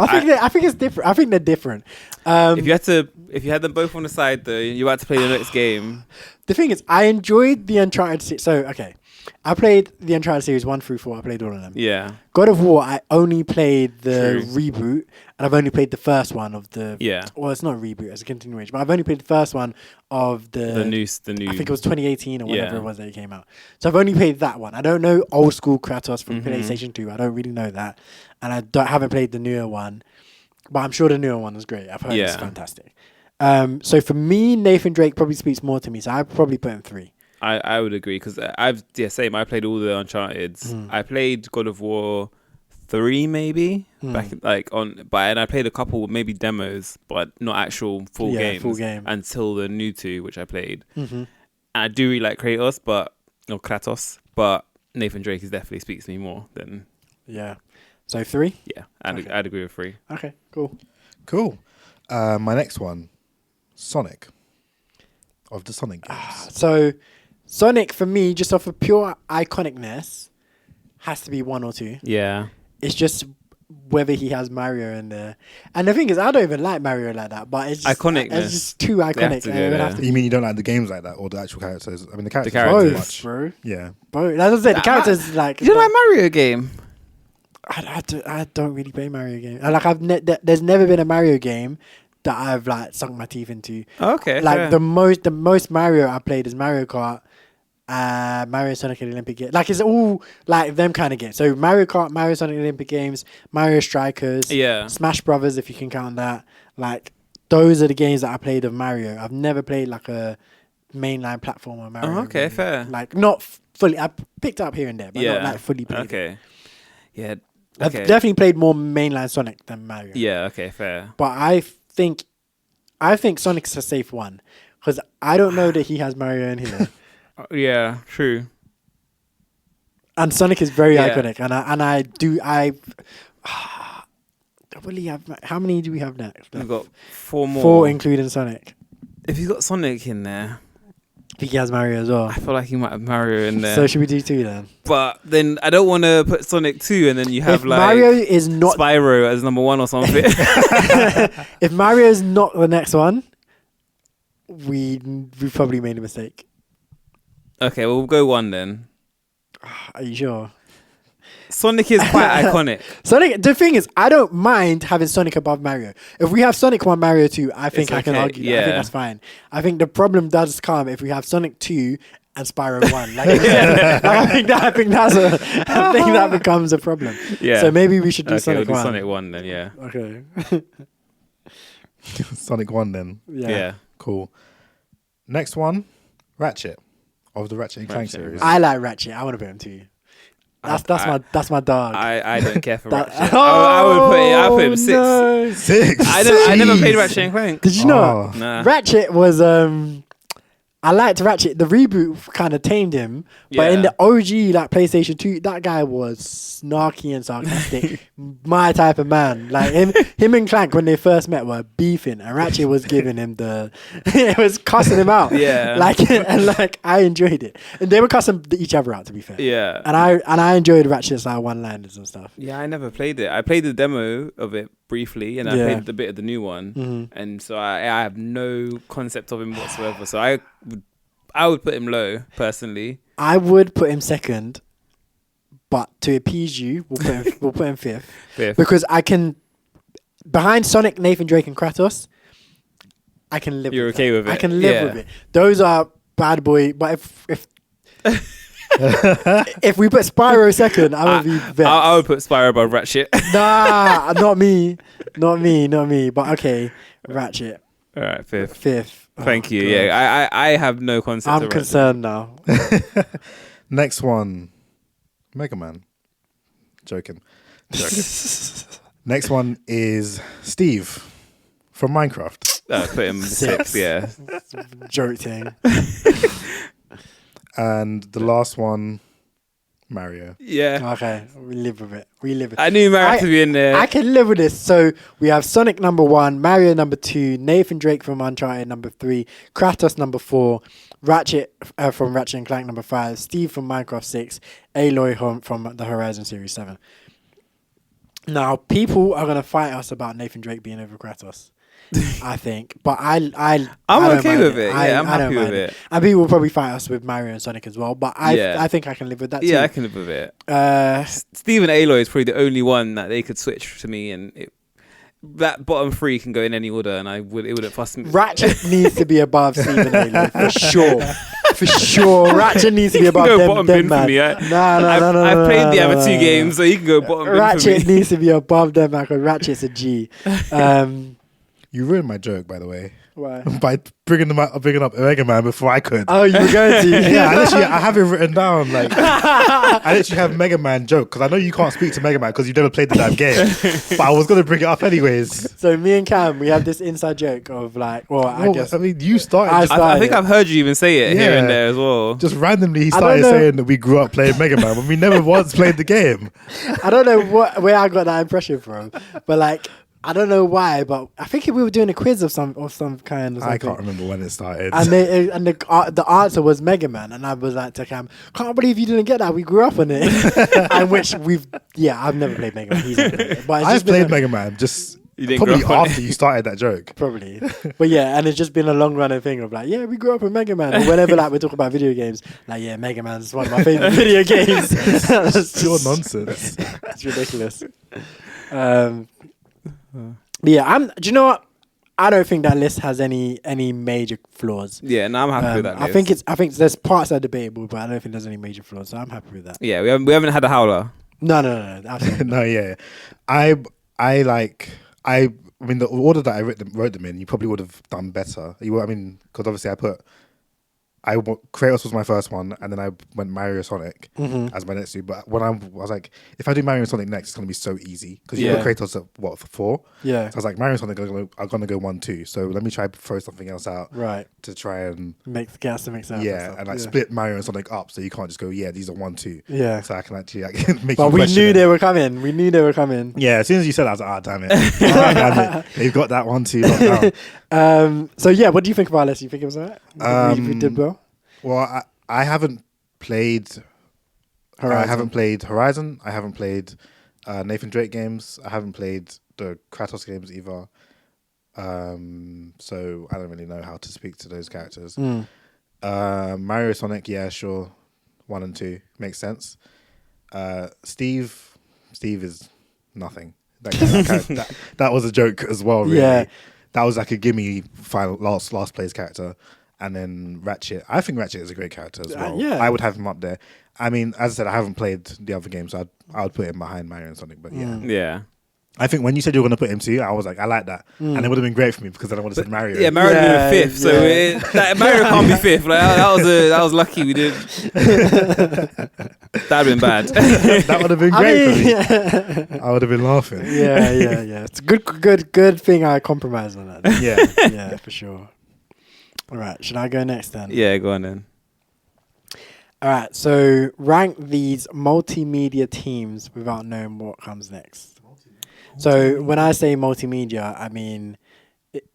it's different. I think they're different. If you had them both on the side though, you had to play the next game. The thing is, I enjoyed the Uncharted series. So okay, I played the Uncharted series 1 through 4. I played all of them. Yeah. God of War, I only played the reboot, and I've only played the first one of the. Yeah. Well, it's not a reboot; it's a continuation. But I've only played the first one of the new. I think it was 2018 or whatever it was that it came out. So I've only played that one. I don't know old school Kratos from PlayStation 2. I don't really know that, and haven't played the newer one. But I'm sure the newer one is great. I've heard it's fantastic. So for me, Nathan Drake probably speaks more to me. So I'd probably put him 3. I would agree because same. I played all the Uncharted's. I played God of War 3 maybe back and I played a couple maybe demos, but not actual full games until the new 2, which I played. And I do really like Kratos, Kratos, but Nathan Drake definitely speaks to me more than. Yeah. So 3? Yeah, I'd agree with 3. Okay, cool. My next one, Sonic. Of the Sonic games. So Sonic for me, just off of pure iconicness, has to be 1 or 2. Yeah. It's just whether he has Mario in there. And the thing is, I don't even like Mario like that, but it's just iconicness. It's just too iconic. You mean you don't like the games like that or the actual characters? I mean, the characters. Both, bro. Yeah. Both. As I said, the characters like. You don't like Mario game? I don't really play Mario games. There's never been a Mario game that I've like sunk my teeth into. Okay. Like the most Mario I played is Mario Kart, Mario Sonic and Olympic Games. Like it's all like them kind of games. So Mario Kart, Mario Sonic Olympic Games, Mario Strikers, Smash Brothers if you can count that. Like those are the games that I played of Mario. I've never played like a mainline platformer Mario. Oh, okay, game. fair. Like not fully. I picked up here and there, but not like fully played. Okay. Yeah. I've definitely played more mainline Sonic than Mario. Yeah. Okay. Fair. But I think Sonic's a safe one because I don't know that he has Mario in here. Yeah. True. And Sonic is very iconic, and I really have. How many do we have next? We've got 4 more. 4 including Sonic. If you got Sonic in there, I think he has Mario as well. I feel like he might have Mario in there. So should we do 2 then? But then I don't want to put Sonic 2 and then you have Mario is not Spyro as number 1 or something. If Mario is not the next one, we probably made a mistake. Okay, well, we'll go 1 then. Are you sure? Sonic is quite iconic. Sonic. The thing is, I don't mind having Sonic above Mario. If we have Sonic 1, Mario 2, I think I can argue. Yeah. I think that's fine. I think the problem does come if we have Sonic 2 and Spyro 1. I think that becomes a problem. Yeah. So maybe we should do Sonic 1. Sonic 1 then, yeah. Okay. Sonic 1 then. Yeah. Cool. Next one, Ratchet. Of the Ratchet and Clank series. I like Ratchet. I want to put him 2. That's my dog. I don't care for Ratchet. I would put him 6. No. 6. I never played Ratchet and Clank. Did you know? Nah. Ratchet was I liked Ratchet. The reboot kind of tamed him, but in the OG like PlayStation 2, that guy was snarky and sarcastic. My type of man. Like him and Clank when they first met were beefing, and Ratchet was giving him it was cussing him out. Yeah. Like I enjoyed it, and they were cussing each other out. To be fair. Yeah. And I enjoyed Ratchet's like one-liners and stuff. Yeah, I never played it. I played the demo of it briefly, and I played the bit of the new one, and so I have no concept of him whatsoever. So I would put him low personally. I would put him second, but to appease you, we'll put him fifth. Because I can behind Sonic, Nathan Drake, and Kratos, I can live. You're with okay that. with it. I can live with it. Those are bad boy. But if if we put Spyro second, I would be vexed. I would put Spyro above Ratchet. Nah, not me. But okay, Ratchet. All right, fifth. Thank you. God. Yeah, I have no concept. I'm concerned now. Next one, Mega Man. Joking. Next one is Steve from Minecraft. Put him 6. Yeah. Joking. And the last one, Mario. Yeah. Okay, we live with it. I knew Mario had to be in there. I can live with this. So we have Sonic number 1, Mario number 2, Nathan Drake from Uncharted number 3, Kratos number 4, Ratchet from Ratchet and Clank number 5, Steve from Minecraft 6, Aloy from the Horizon series 7. Now people are gonna fight us about Nathan Drake being over Kratos. I think, but I'm okay with it. Yeah, I'm happy with it. And people will probably fight us with Mario and Sonic as well. But I think I can live with that. Yeah, too. I can live with it. Steve and Aloy is probably the only one that they could switch to me, and that bottom 3 can go in any order, and it wouldn't fuss me. Ratchet needs to be above Steve and Aloy for sure. For sure, Ratchet needs to be above them man. For me, No. I've played the other 2 games, so you can go bottom bin for me. Ratchet needs to be above them because Ratchet's a G. You ruined my joke, by the way. Why? By bringing up Mega Man before I could. Oh, you were going to? Yeah, I have it written down. Like, I literally have Mega Man joke because I know you can't speak to Mega Man because you've never played the damn game. But I was gonna bring it up anyways. So me and Cam, we have this inside joke of like, I guess. I mean, you started. I think I've heard you even say it here and there as well. Just randomly, he started saying that we grew up playing Mega Man when we never once played the game. I don't know where I got that impression from, but like. I don't know why, but I think we were doing a quiz of some kind. Or something. I can't remember when it started. And the answer was Mega Man, and I was like to Cam, can't believe you didn't get that. We grew up on it, and which I've never played Mega Man. He's never played it, but I've played Mega Man just probably after you started that joke. Probably, but yeah, and it's just been a long running thing of like, we grew up with Mega Man, or whenever like we talk about video games, like Mega Man's one of my favorite video games. It's pure nonsense. It's ridiculous. Do you know what? I don't think that list has any major flaws. Yeah, no, I'm happy with that list. I think there's parts that are debatable, but I don't think there's any major flaws, so I'm happy with that. Yeah, we haven't had a howler. No, absolutely. No, yeah. I mean, the order that I wrote them in, you probably would have done better. Because obviously Kratos was my first one, and then I went Mario Sonic as my next two. But when I was like, if I do Mario Sonic next, it's gonna be so easy because you got Kratos at 4. Yeah. So I was like, Mario Sonic are gonna go 1, 2. So let me try to throw something else out. Right. To try and make gas to mix out. Yeah, and split Mario and Sonic up so you can't just go, these are 1, 2. Yeah. So I can actually make. But we knew they were coming. Yeah. As soon as you said that, I was like, damn it. Damn it. They've got that 1, 2 locked down. So yeah, what do you think about this? You think it was alright? We did well. Well, I haven't played Horizon. I haven't played Horizon. I haven't played Nathan Drake games. I haven't played the Kratos games either. So I don't really know how to speak to those characters. Mario Sonic, yeah, sure. 1 and 2 makes sense. Steve is nothing. That was a joke as well. Really. Yeah. That was like a gimme final last place character. And then Ratchet. I think Ratchet is a great character as well. I would have him up there. I mean, as I said, I haven't played the other games, so I would put him behind Mario and Sonic. But yeah. I think when you said you were going to put him 2, I was like, I like that. And it would have been great for me because then I would have said Mario. Yeah, Mario would have been 5th. So Mario can't be 5th. Like, that was lucky we did. That'd have been bad. That would have been great for me. Yeah. I would have been laughing. Yeah. It's a good thing I compromised on that. Yeah, for sure. All right, should I go next then? Yeah, go on then. All right, so rank these multimedia teams without knowing what comes next. So when I say multimedia, I mean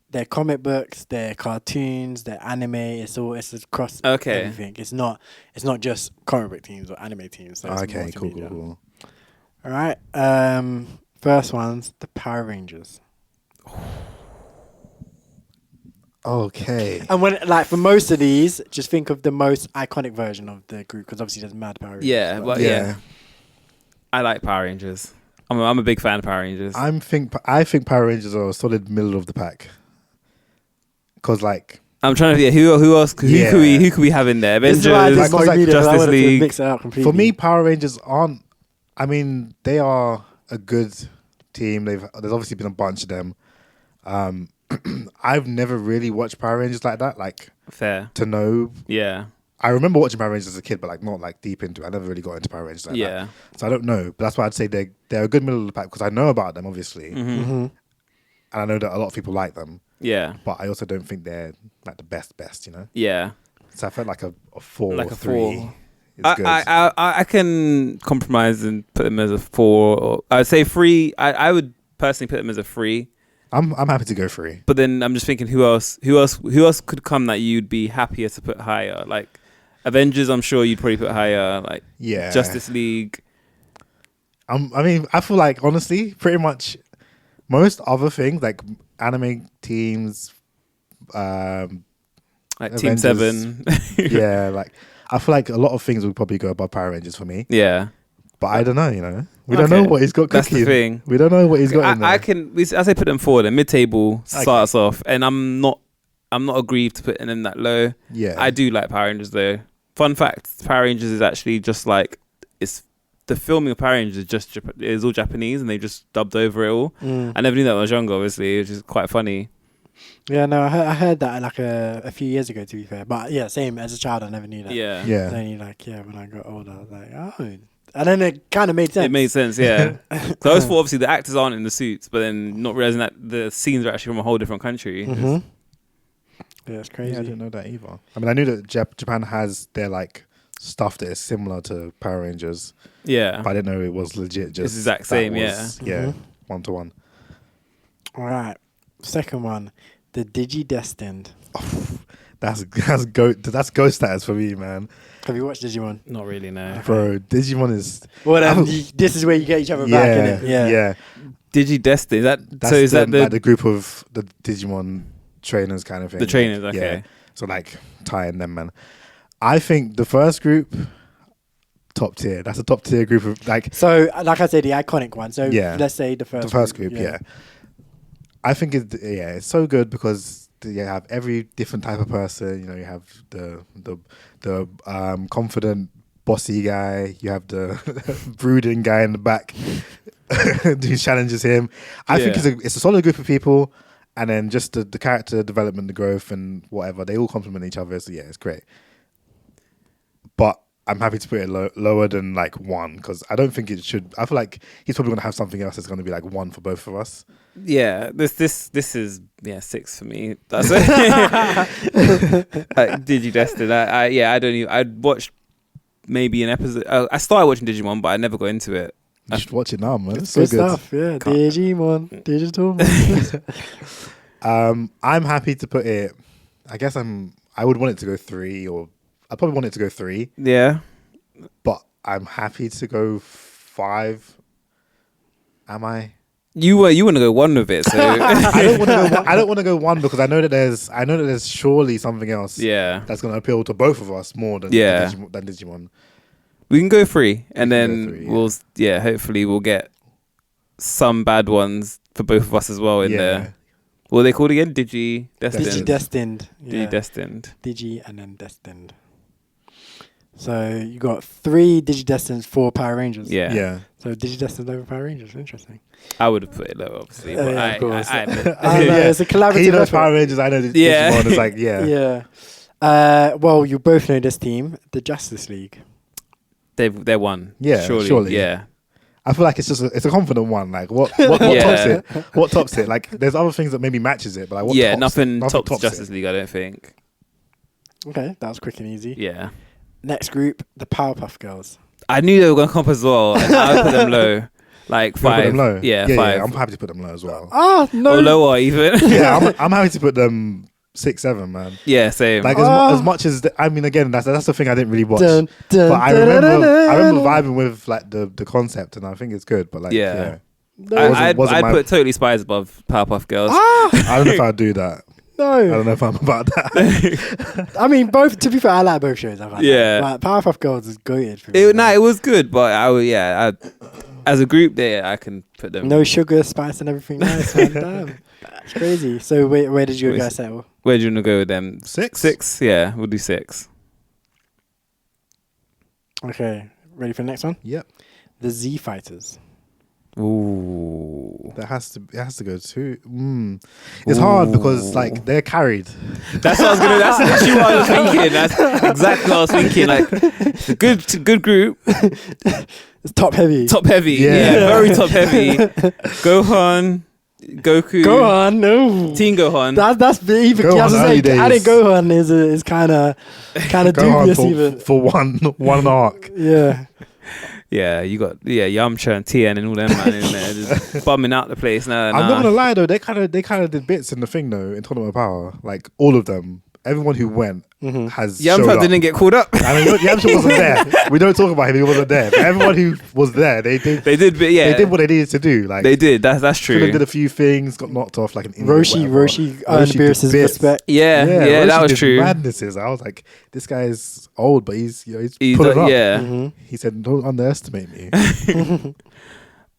they're comic books, they're cartoons, they're anime. It's across everything. It's not just comic book teams or anime teams. So okay, cool. All right, first one's the Power Rangers. Okay. And when for most of these, just think of the most iconic version of the group because obviously there's mad Power Rangers. Yeah, I like Power Rangers. I'm a big fan of Power Rangers. I think Power Rangers are a solid middle of the pack. Cause I'm trying to who else could we have in there? Avengers, Justice League. Mix it out completely. For me, Power Rangers aren't. I mean, they are a good team. There's obviously been a bunch of them. I've never really watched Power Rangers like that. Fair to know. Yeah. I remember watching Power Rangers as a kid, but not deep into it. I never really got into Power Rangers like that. So I don't know. But that's why I'd say they're a good middle of the pack because I know about them, obviously. Mm-hmm. And I know that a lot of people like them. Yeah. But I also don't think they're the best, you know? Yeah. So I felt like a 4 or 3. 4. I can compromise and put them as a 4. I'd say 3. I would personally put them as a 3. I'm happy to go 3. But then I'm just thinking who else could come that you'd be happier to put higher? Avengers, I'm sure you'd probably put higher. Justice League. I mean, I feel like honestly, pretty much most other things anime teams, Team 7. Yeah, I feel like a lot of things would probably go above Power Rangers for me. Yeah. But I don't know, you know. We don't know what he's got cooking. That's the thing. We don't know what he's got in there. I say put them forward. And mid-table starts off. And I'm not aggrieved to putting them that low. Yeah. I do like Power Rangers though. Fun fact, Power Rangers is actually just it's the filming of Power Rangers is all Japanese and they just dubbed over it all. I never knew that when I was younger, obviously, which is quite funny. Yeah, no, I heard that like a few years ago, to be fair. But yeah, same. As a child, I never knew that. Yeah. Yeah. Only like, when I got older, I was like, oh. And then it kind of made sense. It made sense, yeah. So I was thought, obviously, the actors aren't in the suits, but then not realizing that the scenes are actually from a whole different country. Mm-hmm. Yeah, it's crazy. Yeah, I didn't know that either. I mean, I knew that Japan has their like stuff that is similar to Power Rangers. Yeah. But I didn't know it was legit. Just it's the exact same, yeah. Mm-hmm. 1-to-1. All right. Second one, the Digi-Destined. That's ghost status for me, man. Have you watched Digimon? Not really, no. Bro, Digimon is... Well, this is where you get each other back, innit? Yeah. Digi-Destined, Is that the group of the Digimon trainers kind of thing? The trainers, okay. Yeah. So like tying them, man. I think the first group, top tier. That's a top tier group of like... So, like I said, the iconic one. So let's say the first group, yeah. I think it's so good because you have every different type of person. You know, you have the confident, bossy guy. You have the brooding guy in the back who challenges him. I think it's a solid group of people, and then just the character development, the growth, and whatever. They all complement each other. So yeah, it's great. But I'm happy to put it lower than like 1 because I don't think it should. I feel like he's probably going to have something else that's going to be like 1 for both of us. Yeah, this is 6 for me. That's it. Digi-Destined. I don't even. I'd watched maybe an episode. I started watching Digimon, but I never got into it. You should watch it now, man. It's so good stuff. Yeah, Digimon, digital. I'm happy to put it. I guess I would want it to go 3, or I'd probably want it to go 3. Yeah, but I'm happy to go 5. Am I? You want to go 1 with it, so I don't want to go 1 because I know that there's surely something else. Yeah, that's going to appeal to both of us more than Digimon. We can go 3, and then we'll hopefully we'll get some bad ones for both of us as well in there. What are they called again? Digi-Destined. Yeah. Digi-Destined. Digi and then Destined. So you got 3 Digi-Destins for Power Rangers. Yeah. So Digi-Destined over Power Rangers. Interesting. I would have put it low, obviously. But of course. I it's a collaborative He knows effort. Power Rangers. I know Digimon. It's like, Yeah. Well, you both know this team, the Justice League. They're 1. Yeah, surely. Yeah. I feel like it's a confident 1. Like what tops it? What tops it? Like there's other things that maybe matches it, but like what nothing tops Justice League, I don't think. Okay, that was quick and easy. Yeah. Next group, the Powerpuff Girls. I knew they were going to come up as well, and I would put them low. Like 5. Put them low? Yeah, 5. Yeah, I'm happy to put them low as well. No. Or lower even. Yeah, I'm happy to put them 6, 7, man. Yeah, same. Like as much as I mean, again, that's the thing I didn't really watch. But I remember vibing with like the concept, and I think it's good. But like, I'd put Totally Spies above Powerpuff Girls. I don't know if I'd do that. No, I don't know if I'm about that. I mean, both. To be fair, I like both shows. But Powerpuff Girls is goated for me. It was good, but as a group, I can put them. No sugar, spice, and everything nice. Man. Damn, it's crazy. So where did you guys settle? Where do you want to go with them? 6? 6, yeah, we'll do 6. Okay, ready for the next one? Yep. The Z Fighters. Ooh, it has to go 2. It's hard because like they're carried. That's actually what I was thinking. That's exactly what I was thinking. Like it's a good group. It's top heavy. Yeah, very top heavy. Gohan, Goku. No. Teen Gohan. That's even. I was saying, adding Gohan is kind of dubious even for one arc. Yeah. Yeah, you got Yamcha and Tien and all them man in there just bumming out the place. I'm not gonna lie though, they kind of did bits in the thing though in Tournament of Power. Like all of them, everyone who went has Yamcha didn't get called up. I mean, Yamcha wasn't there. We don't talk about him; he wasn't there. But everyone who was there, they did. They did what they needed to do. Like they did. That's true. Did a few things, got knocked off like an Roshi earned Beerus's respect. Yeah, that was true. Madnesses. I was like, this guy is old, but he's put it up. Yeah. He said, "Don't underestimate me."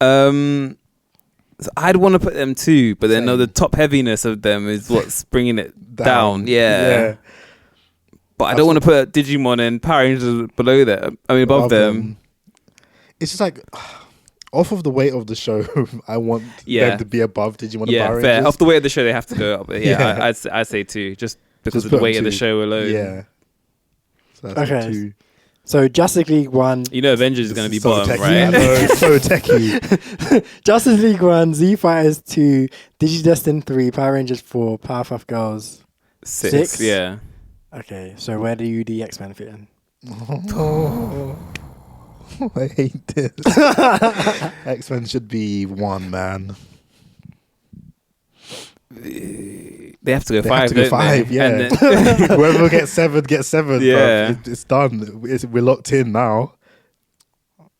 So I'd want to put them 2, but then the top heaviness of them is what's bringing it down. Yeah. But I don't want to put Digimon and Power Rangers below them. I mean, above them. It's just like Off of the weight of the show, I want them to be above Digimon and Power Rangers. Fair. Off the weight of the show, they have to go up. Yeah, I'd say 2, just because of the weight of the show alone. Yeah. So okay. 2. So Justice League 1. You know Avengers is going to be so bottom, techie, right? I know, so techie. Justice League 1, Z Fighters 2, Digidestin 3, Power Rangers 4, Powerpuff Girls 6. Yeah. Okay, so where do you the X-Men fit in? I hate this. X-Men should be 1, man. They have to go They 5. have to go 5, yeah. And then Whoever gets 7, gets 7. Yeah. It's done. We're locked in now.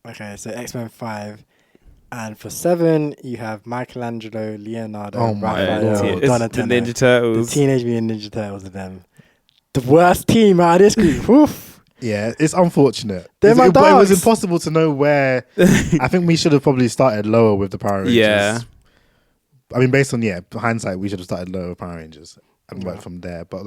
Okay, so X-Men 5. And for 7, you have Michelangelo, Leonardo, Oh my Raphael, Lord. Donatello. The Ninja Turtles. The Teenage Mutant Ninja Turtles of them. The worst team out of this group. Oof. Yeah, it's unfortunate. They're my It was dogs. impossible to know where. I think we should have probably started lower with the Power Rangers. Yeah. I mean, based on hindsight, we should have started lower with Power Rangers and worked from there. But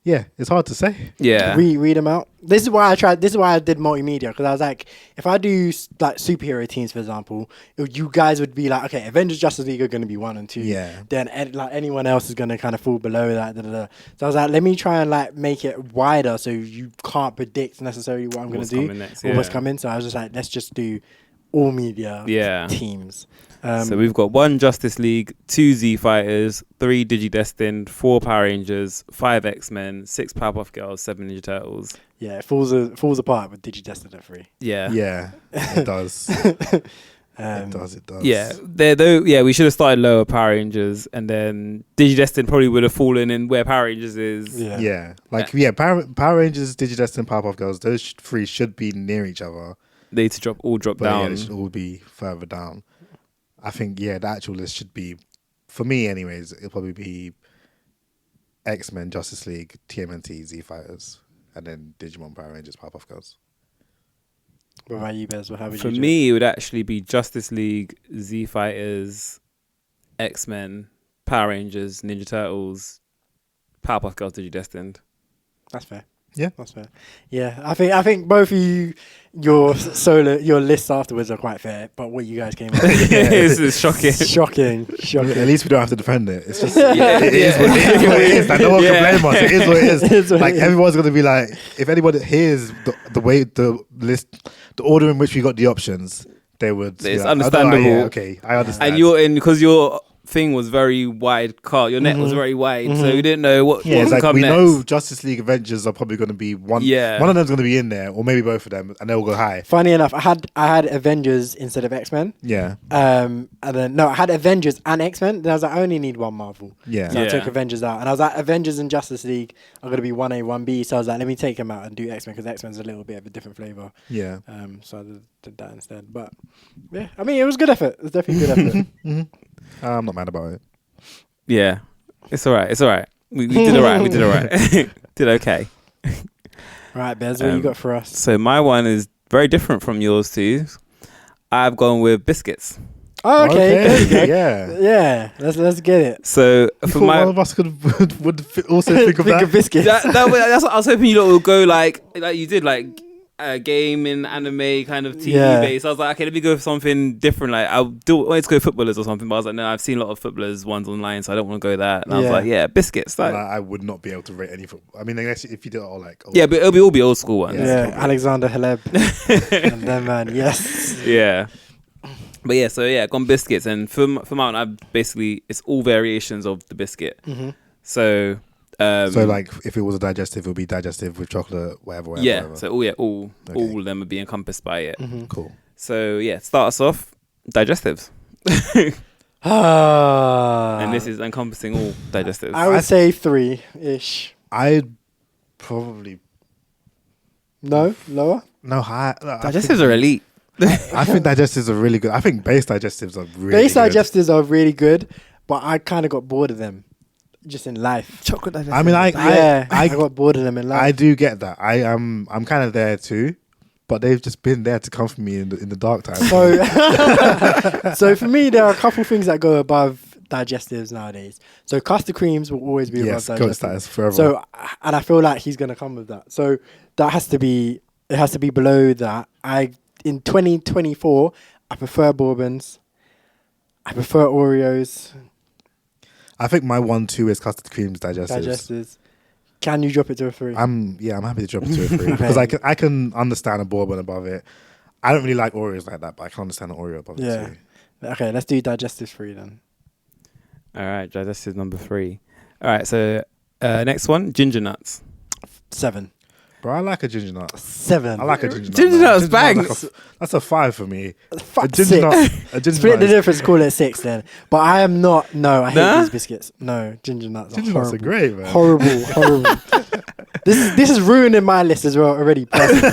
it's hard to say. Yeah. Read them out. This is why I tried. This is why I did multimedia, because I was like, if I do like superhero teams, for example, you guys would be like, okay, Avengers, Justice League are going to be 1 and 2. Yeah. Then like anyone else is going to kind of fall below that. Da, da, da. So I was like, let me try and like make it wider so you can't predict necessarily what I'm going to do next, or what's coming. So I was just like, let's just do all media teams. So we've got 1 Justice League, 2 Z Fighters, 3 Digidestined, 4 Power Rangers, 5 X-Men, 6 Powerpuff Girls, 7 Ninja Turtles. Yeah, it falls apart with Digidestined at 3. Yeah. Yeah, it does. It does. Yeah, we should have started lower Power Rangers, and then Digidestined probably would have fallen in where Power Rangers is. Yeah. Power Rangers, Digidestined, Powerpuff Girls, those 3 should be near each other. They need to drop down. Yeah, they should all be further down. I think, the actual list should be, for me anyways, it'll probably be X-Men, Justice League, TMNT, Z Fighters, and then Digimon, Power Rangers, Powerpuff Girls. What about you, Bez? How would For you do me, it would actually be Justice League, Z Fighters, X-Men, Power Rangers, Ninja Turtles, Powerpuff Girls, Digidestined. That's fair. Yeah, that's fair. Yeah, I think both of you, your lists afterwards are quite fair, but what you guys came up with, This is shocking. shocking. At least we don't have to defend it. It's just it is what it is. Like, no one can blame us. It is what it is. Like everyone's gonna be like, if anybody hears the way the list, the order in which we got the options, they would. It's like, understandable. Okay, I understand. And because your thing was very wide, your net was very wide, so we didn't know what it's like come we next. know Justice League Avengers are probably going to be one. Yeah. One of them's going to be in there, or maybe both of them, and they'll go high. Funny enough, I had Avengers instead of X-Men. Yeah. And then I had Avengers and X-Men. Then I was like, I only need 1 Marvel. Yeah. So I took Avengers out, and I was like, Avengers and Justice League are going to be 1A, 1B. So I was like, let me take them out and do X-Men, because X-Men's a little bit of a different flavor. Yeah. So I did that instead. But yeah, I mean, it was good effort. It was definitely good effort. I'm not mad about it. Yeah, it's all right. We did all right. Did okay. Right, Bez, what you got for us? So my one is very different from yours too. I've gone with Biscuits. Oh, okay. Yeah. Let's get it. So for one of us would also think of that. Biscuits. That's what I was hoping you lot would go like you did, like a game in anime kind of TV base. I was like, okay, let me go for something different. Like I wanted to go footballers or something, but I was like, no, I've seen a lot of footballers ones online, so I don't want to go that. And I was like, Biscuits. Like, I would not be able to rate any football. I mean, unless if you did it all like but it'll be old school ones. Yeah, Alexander Haleb. And then man, yes. Yeah. But yeah, so gone Biscuits, and for mine, I basically it's all variations of the biscuit. Mm-hmm. So like if it was a digestive, it would be digestive with chocolate, whatever. Yeah. So all of them would be encompassed by it. Mm-hmm. Cool. So start us off digestives. And this is encompassing all digestives. I would say 3-ish. I'd probably No, lower. no high. Digestives are elite. I think digestives are really good. I think base digestives are really Base good. digestives are really good, but I kind of got bored of them just in life. Chocolate digestives. I mean, I got bored of them in life. I do get that. I'm kind of there too, but they've just been there to comfort me in the dark times. So for me, there are a couple things that go above digestives nowadays. So custard creams will always be above yes, digestives. goat status forever. So, and I feel like he's gonna come with that. So that has to be below that. In 2024, I prefer bourbons. I prefer Oreos. I think my 1-2 is custard creams digestives. Can you drop it to a 3? I'm happy to drop it to a 3 because I can understand a bourbon above it. I don't really like Oreos like that, but I can understand an Oreo above it too. Okay, let's do digestives 3 then. All right, digestives number 3. All right, so next one, ginger nuts. 7. Bro, I like a ginger nut. 7. I like a ginger nut. Ginger nuts, bang. That's a 5 for me. Fuck, A ginger 6. nut. A ginger Split nut the is- difference, call it 6 then. But I am not. No, I hate Nah? these biscuits. No, ginger nuts. Ginger are nuts are great, man. Horrible. This is ruining my list as well already. Personally.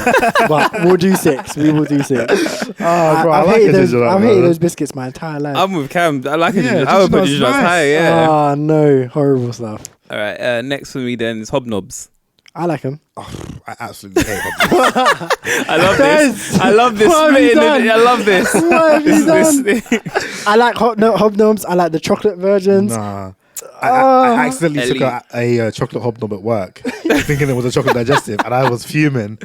But we'll do 6. We will do 6. Oh, bro, I I've like a hated ginger nut. I've bro. hated those biscuits my entire life. I'm with Cam. I like a Yeah, ginger. I would ginger put nuts ginger nuts nice. high. Yeah. Oh no, horrible stuff. All right. Next for me then is hobnobs. I like them. I absolutely hate hot I love this. Guys, I love this. what have you done? I love this. What have you done? This- I like hobnobs. I like the chocolate versions. Nah. I accidentally took a chocolate hobnob at work, thinking it was a chocolate digestive, and I was fuming.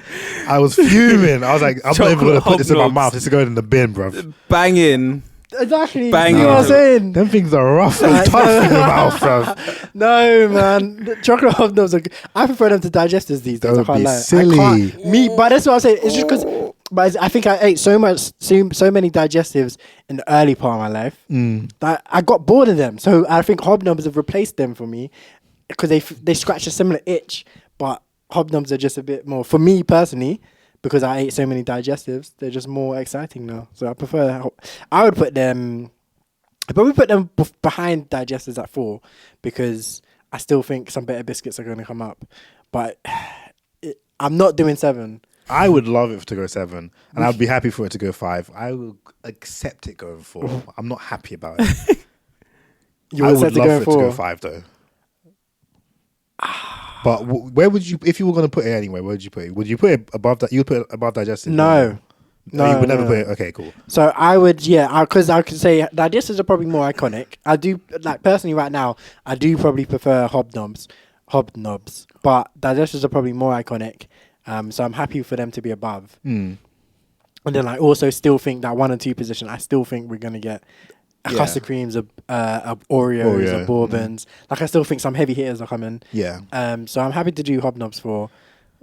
I was like, I'm not even going to put this in my Chocolate mouth. This is going in the bin, bro. Banging. Exactly. Bang You know what I'm it. saying? Them things are rough and Like, tough in your mouth, bro. No, man. The chocolate hobnobs are good. I prefer them to digestives these days. That I would can't be lie. silly. I can't, but that's what I'm saying. It's just because. But I think I ate so many digestives in the early part of my life that I got bored of them. So I think hobnobs have replaced them for me because they scratch a similar itch. But hobnobs are just a bit more, for me personally, because I ate so many digestives, they're just more exciting now. So I prefer. I would put them. I'd probably put them behind digestives at 4 because I still think some better biscuits are going to come up. But I'm not doing 7. I would love it to go 7, and I'd be happy for it to go 5. I will accept it going 4. I'm not happy about it. You I would would to love go for it to go 4. 5 though. But where would you, if you were going to put it anyway, where would you put it? Would you put it above that? You put it above digestive? No. No, you would never no. put it. Okay, cool. So I would, because I could say digestives are probably more iconic. I do, like personally right now, I do probably prefer hobnobs, but digestives are probably more iconic. So I'm happy for them to be above. And then I also still think that 1 and 2 position, I still think we're going to get custard creams, Oreos, bourbons. Like I still think some heavy hitters are coming. Yeah. So I'm happy to do hobnobs 4.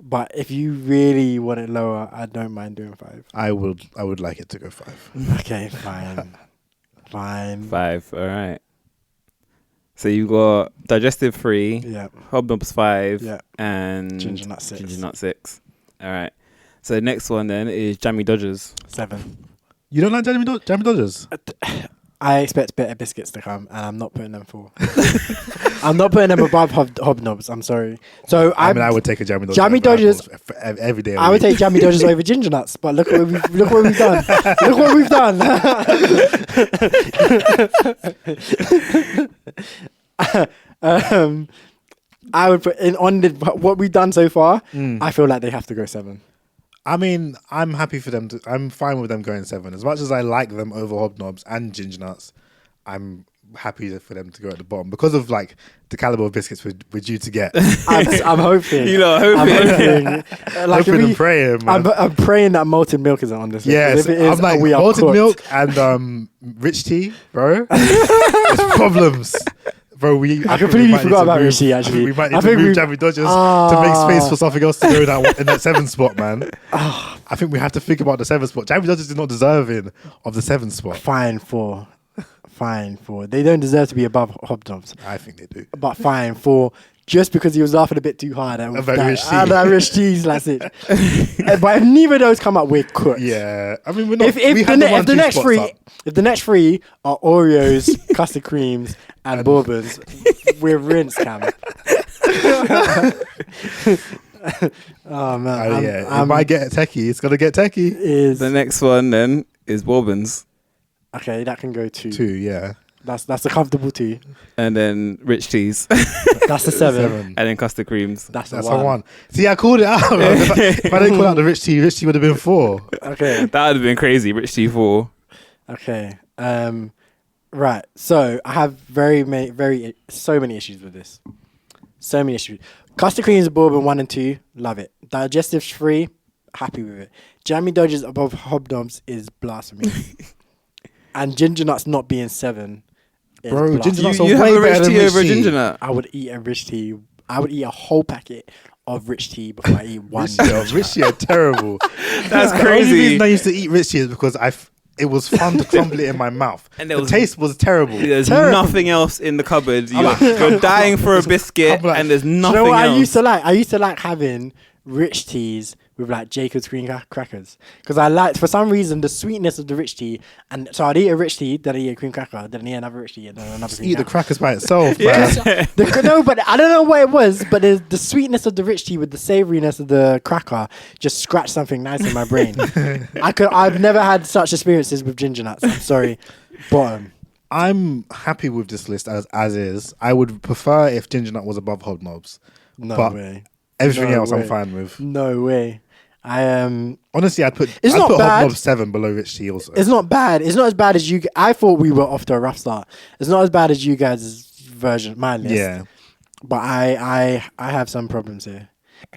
But if you really want it lower, I don't mind doing 5. I would like it to go 5. Okay, fine. 5. All right. So you got digestive 3, Yeah. hobnobs 5, Yeah. and Ginger nut 6. Ginger nut 6. All right. So the next one then is jammy dodgers. 7. You don't like jammy Dodgers? I expect better biscuits to come, and I'm not putting them 4. I'm not putting them above hobnobs. I'm sorry. So I mean, I would take a jammy Dodger. Jammy Dodgers every day. I would take jammy dodgers over ginger nuts, but look what we've done. Look what we've done. I would put in on what we've done so far. I feel like they have to go 7. I mean, I'm happy for them to. I'm fine with them going 7. As much as I like them over hobnobs and ginger nuts, I'm happy for them to go at the bottom because of like the caliber of biscuits we're due to get. I'm hoping. You know, hoping. I'm hoping. Like Hoping and praying, man. I'm praying that malted milk isn't on this. Yes, If it is, I'm like we are malted cooked. milk and rich tea, bro. It's problems, bro. I completely forgot about rich tea, actually. We might need I to think move we- jammy Dodgers to make space for something else to go in that 7 spot, man. I think we have to think about the 7 spot. Jammy Dodgers is not deserving of the 7 spot. Fine 4. They don't deserve to be above hobnobs. I think they do. But fine 4. Just because he was laughing a bit too hard at About rich tea. that rich teas, that's it. But if neither of those come up, we're cooked. Yeah, I mean, we're not. If we had the the next 3, up. if the next 3 are Oreos, custard creams, and bourbons, we're rinsed, Cam. Oh man, it might get techie. It's gonna get techie. The next one then is bourbons. Okay, that can go 2. 2, yeah. That's a comfortable 2. And then rich teas. That's a 7. And then custard creams. That's a a 1. 1. See, I called it out. If I didn't call out the rich tea would have been 4. Okay. That would have been crazy. Rich tea 4. Okay. Right. So I have so many issues with this. So many issues. Custard creams and bourbon 1 and 2, love it. Digestives 3, happy with it. Jammy Dodgers above hobnobs is blasphemy. And ginger nuts not being 7. Bro, ginger nuts You are have way a better rich than tea rich over a tea. ginger nut. I would eat a rich tea. I would eat a whole packet of rich tea before I eat one. Rich tea are terrible. That's The only crazy. reason I used to eat rich tea is because it was fun to crumble it in my mouth. And the taste was terrible. There's Terrible. nothing else in the cupboard. You're dying for a biscuit, like- and there's Do you nothing know what else. I used to like? I used to like having rich teas with like Jacob's cream crackers because I liked, for some reason, the sweetness of the rich tea. And so I'd eat a rich tea, then I'd eat a cream cracker, then I'd eat another rich tea, and then another Just cream eat the cracker. crackers by itself, Yeah. man. No, but I don't know what it was, but the sweetness of the rich tea with the savouriness of the cracker just scratched something nice in my brain. I've never had such experiences with ginger nuts. I'm sorry. Bottom. I'm happy with this list as is. I would prefer if ginger nut was above hobnobs. No But way. Everything No else way. I'm fine with. No way. Honestly, I'd put It's not bad. hobnobs 7 below rich tea also. It's not bad. It's not as bad as you. I thought we were off to a rough start. It's not as bad as you guys' version, my list. Yeah. But I have some problems here.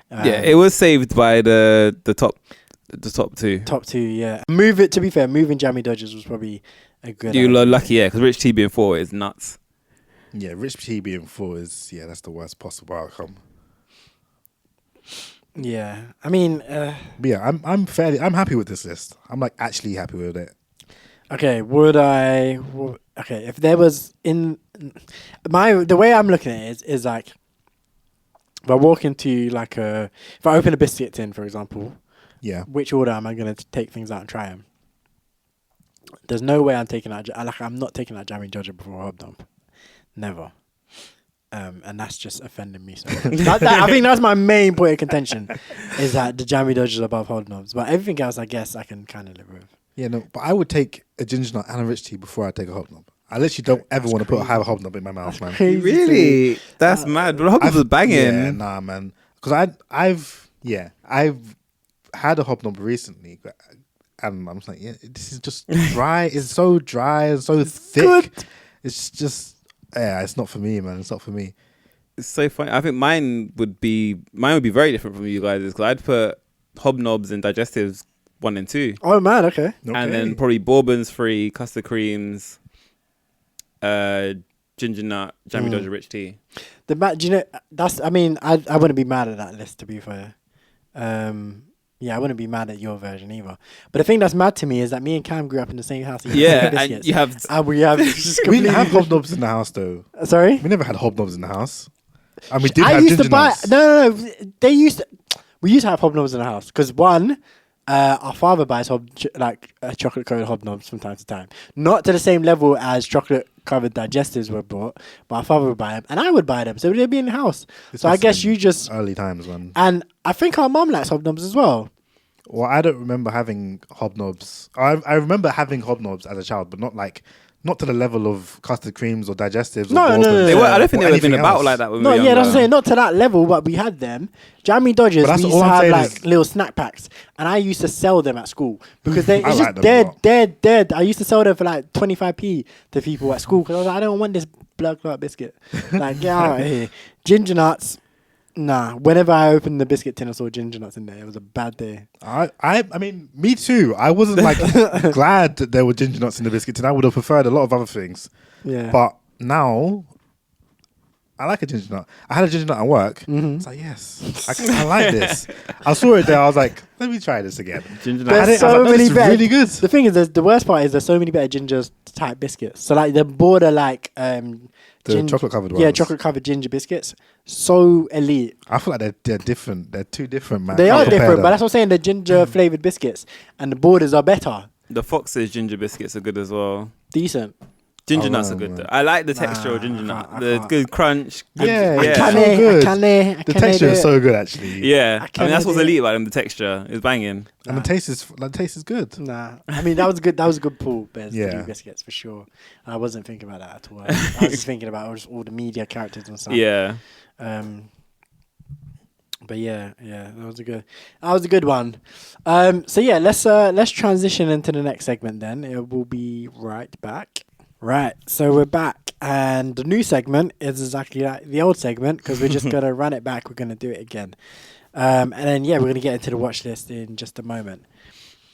Yeah, it was saved by the top two. Top 2. Yeah. Move it. To be fair, moving Jammy Dodgers was probably a good. You idea. were lucky, yeah, because Rich T being 4 is nuts. Yeah, rich tea being 4 is, that's the worst possible outcome. Yeah. I mean. But yeah, I'm happy with this list. I'm like actually happy with it. Okay. Okay. If there was the way I'm looking at it is like, if I walk into like if I open a biscuit tin, for example. Yeah. Which order am I going to take things out and try them? There's no way I'm taking out. I'm not taking out Jammy Dodger before Hobnob. Never. And that's just offending me. So I think that's my main point of contention, is that the Jammy Dodgers are above Hobnobs. But everything else, I guess, I can kind of live with. Yeah, no, but I would take a ginger nut and a rich tea before I take a hobnob. I literally don't ever want to have a hobnob in my mouth, man. Crazy to me. Really? That's mad. But Hobnobs was banging. Yeah, nah, man. Because I've had a hobnob recently, and I'm just like, yeah, this is just dry. It's so dry and so thick. Good. It's just, it's not for me, man. It's not for me. It's so funny. I think mine would be very different from you guys, because I'd put Hobnobs and digestives 1 and 2. Oh man, okay. And then probably bourbons 3, custard creams, ginger nut, Jammy Dodger rich tea. Do you know? I mean, I wouldn't be mad at that list, to be fair. Yeah, I wouldn't be mad at your version either. But the thing that's mad to me is that me and Cam grew up in the same house. Yeah, and you have. And we have just We didn't completely have hobnobs in the house, though. Sorry? We never had hobnobs in the house. And we did I have used to ginger buy. nuts. No. They used to. We used to have hobnobs in the house because our father buys chocolate covered hobnobs from time to time. Not to the same level as chocolate covered digestives were bought, but our father would buy them and I would buy them, so they'd be in the house. So I guess you just early times, man. and I think our mum likes hobnobs as well. Well, I don't remember having hobnobs. I remember having hobnobs as a child, but not to the level of custard creams or digestives. No, or no, no, They no. were, I don't think or they would have been anything about else. like that when we No, were yeah, younger. that's what I'm saying. Not to that level, but we had them. Jammy Dodgers, But that's we used all to I'm have saying like is- little snack packs, and I used to sell them at school because they I it's like just them a dead. I used to sell them for like 25p to people at school because I was like, I don't want this blood clot biscuit. Like, get out of here. Ginger nuts, nah. Whenever I opened the biscuit tin, I saw ginger nuts in there. It was a bad day. I mean, me too. I wasn't like glad that there were ginger nuts in the biscuit tin. I would have preferred a lot of other things. Yeah, But now, I like a ginger nut. I had a ginger nut at work. Mm-hmm. It's like, yes, I like this. I saw it there. I was like, let me try this again. Ginger There's nut. I so was like, many this is better. really good. The thing is, the worst part is there's so many better ginger type biscuits. So like the border like The chocolate covered ones. Yeah, chocolate covered ginger biscuits. So elite. I feel like they're different. They're too different, man. They Can't are compare different, but them. that's what I'm saying. The ginger flavored biscuits and the borders are better. The Fox's ginger biscuits are good as well. Decent. Ginger Oh, nuts no, are good. man. Though. I like the texture Nah, of ginger I nut. can't- I The can't. good crunch. Good, Yeah, yeah. it's Can so they? good. Can they? The texture is so good, actually. Yeah, I can mean that's I what's do it? elite about them. The texture is banging. And the taste is good. Nah, I mean that was good. That was a good pull, Bez. Yeah. To do biscuits for sure. I wasn't thinking about that at all. I was just thinking about just all the media characters and stuff. Yeah, But yeah, that was a good one. So yeah, let's transition into the next segment then. It will be right back. Right, so we're back, and the new segment is exactly like the old segment because we're just gonna run it back. We're gonna do it again, and then we're gonna get into the watch list in just a moment.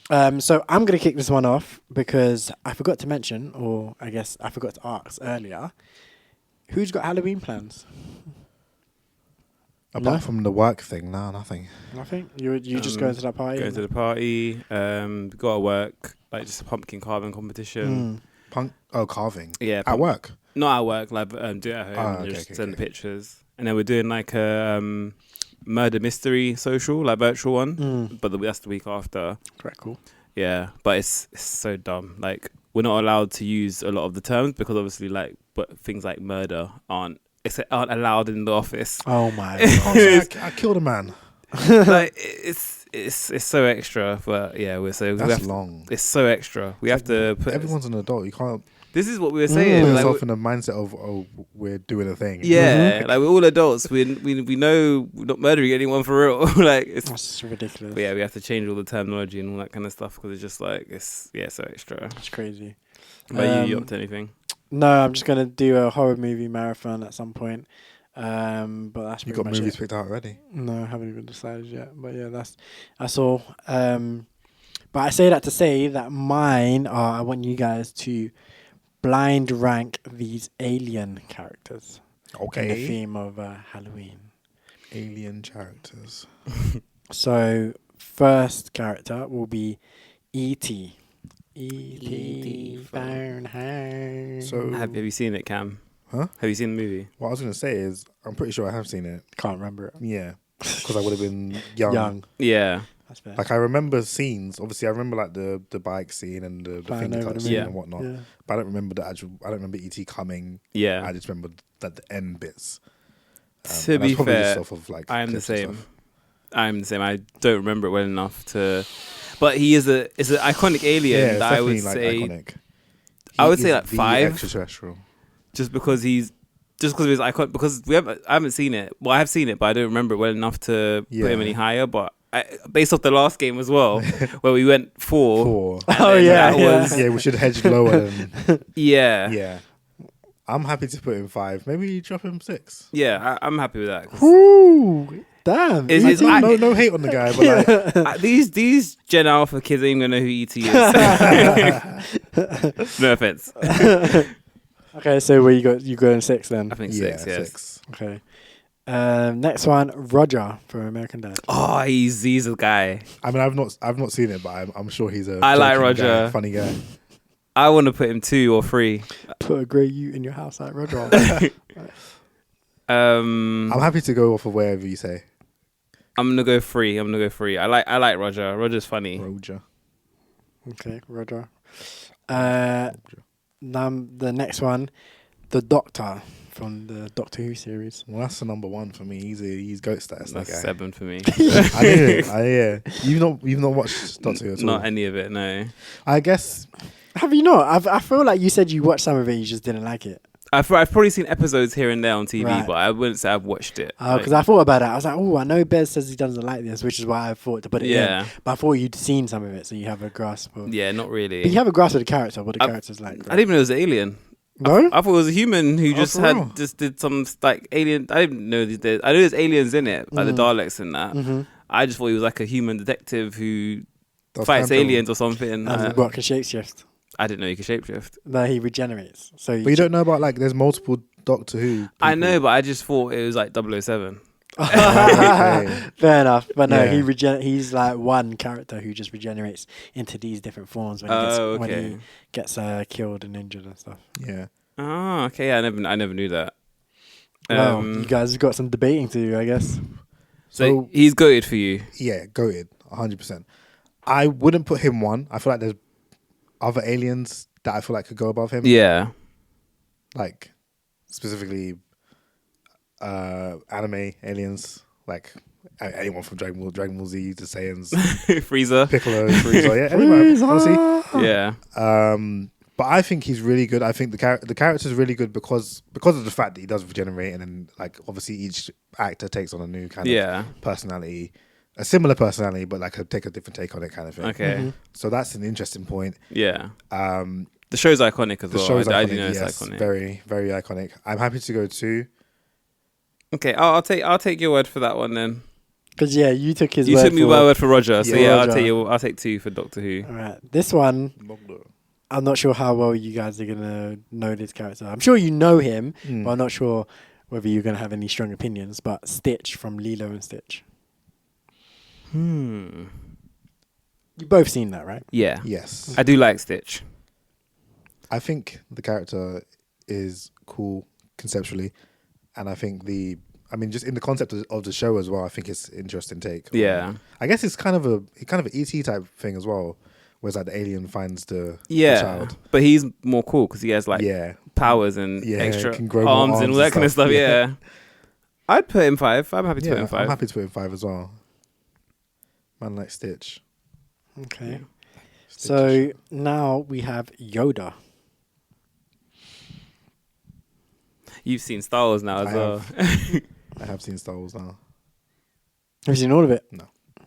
So I'm gonna kick this one off because I forgot to mention, or I guess I forgot to ask earlier. Who's got Halloween plans? Apart from the work thing, nothing. Nothing. You just going to that party? Going to the party. Got to work, like just a pumpkin carving competition. Carving. Yeah. At work. Not at work. Like do it at home. Just send the pictures, and then we're doing like a murder mystery social, like virtual one. But that's the week after. Quite cool. Yeah, but it's so dumb. Like we're not allowed to use a lot of the terms because obviously, like, but things like murder aren't allowed in the office. Oh my god! I killed a man. Like it's so extra, but yeah, that's long. It's so extra. We have to put. Everyone's an adult. You can't. This is what we were saying. Put like, yourself in a mindset of we're doing a thing. Yeah, like we're all adults. We know we're not murdering anyone for real. Like that's ridiculous. But yeah, we have to change all the terminology and all that kind of stuff because it's just like it's so extra. It's crazy. But you up to anything? No, I'm just gonna do a horror movie marathon at some point. But that's you got movies picked out already? No, I haven't even decided yet. But yeah, that's all. But I say that to say that mine are. I want you guys to blind rank these alien characters. Okay. In the theme of Halloween. Alien characters. So first character will be E.T. E.T. Fahrenheit. So have you seen it, Cam? Huh? Have you seen the movie? What I was going to say is, I'm pretty sure I have seen it. Can't remember it. Yeah, because I would have been young. Yeah. That's fair. Like I remember scenes. Obviously, I remember like the bike scene and the finger touch scene and whatnot. Yeah. But I don't remember the actual. I don't remember ET coming. Yeah. I just remember that the end bits. To be fair, I am the same. I'm the same. I don't remember it well enough to. But it's an iconic alien that I would say. Iconic. I would say like 5. Extraterrestrial. Just because of his icon. Because I haven't seen it. Well, I have seen it, but I don't remember it well enough to put him any higher. But based off the last game as well, where we went 4. Oh yeah, we should hedge lower. Than, yeah. I'm happy to put him 5. Maybe you drop him 6. Yeah, I'm happy with that. Ooh, damn. No hate on the guy, but like these Gen Alpha kids ain't gonna know who ET is. No offense. Okay, so where you go in 6 then? I think 6. Yes. 6. Okay. Next one, Roger from American Dad. Oh, he's a guy. I mean, I've not seen it, but I'm sure he's I like Roger, guy, funny guy. I want to put him 2 or 3. Put a grey ute in your house like Roger. I'm happy to go off of wherever you say. I'm gonna go 3. I like Roger. Roger's funny. Roger. Okay, Roger. Now the next one, the Doctor from the Doctor Who series. Well, that's the number 1 for me. He's goat status. That's that guy. 7 for me. I knew it. You've not watched Doctor Who at all? Not any of it. No. I guess. Have you not? I feel like you said you watched some of it, you just didn't like it. I've probably seen episodes here and there on TV, right. but I wouldn't say I've watched it. Oh, because I thought about it. I was like, oh, I know Bez says he doesn't like this, which is why I thought to put it in. But I thought you'd seen some of it, so you have a grasp of. Yeah, not really. But you have a grasp of the character, what the character's like. I didn't even know it was an alien. No? I thought it was a human who just did some like alien. I didn't know these. I know there's aliens in it, like the Daleks and that. Mm-hmm. I just thought he was like a human detective who fights aliens or something. And what can shapeshift? I didn't know he could shapeshift. No, he regenerates. So, but you don't know about like there's multiple Doctor Who. People. I know, but I just thought it was like 007. Fair enough, but no, he's like one character who just regenerates into these different forms when he gets killed and injured and stuff. Yeah. Oh, okay. I never knew that. Well, you guys have got some debating to do, I guess. So he's goated for you. Yeah, goated, 100%. I wouldn't put him 1. I feel like there's other aliens that I feel like could go above him. Yeah. Like specifically anime aliens, like anyone from Dragon Ball Z to Saiyans, Frieza, Piccolo, Frieza, yeah, anyone, honestly. Yeah. But I think he's really good. I think the character's really good because of the fact that he does regenerate, and then like obviously each actor takes on a new kind of personality, a similar personality, but like take a different take on it, kind of thing. Okay. Mm-hmm. So that's an interesting point. Yeah. The show's iconic as well. The show's iconic. I do know it's iconic. Very, very iconic. I'm happy to go 2. Okay, I'll take your word for that one then. Because you took his You word took me for... by word for Roger. So Yeah, I'll take 2 for Doctor Who. All right. This one, I'm not sure how well you guys are going to know this character. I'm sure you know him, but I'm not sure whether you're going to have any strong opinions. But Stitch from Lilo and Stitch. You've both seen that, right? Yeah. Yes. I do like Stitch. I think the character is cool conceptually, and I think just in the concept of the show as well, I think it's an interesting take. Yeah. I guess it's kind of a ET type thing as well, whereas like the alien finds the child. But he's more cool because he has like powers and extra can grow arms more and all that kind of stuff. Yeah. I'd put him 5. I'm happy to put him 5. I'm happy to put him 5 as well. Man like Stitch. Okay. Yeah. So now we have Yoda. You've seen Star Wars now as well. I have seen Star Wars now. Have you seen all of it? No.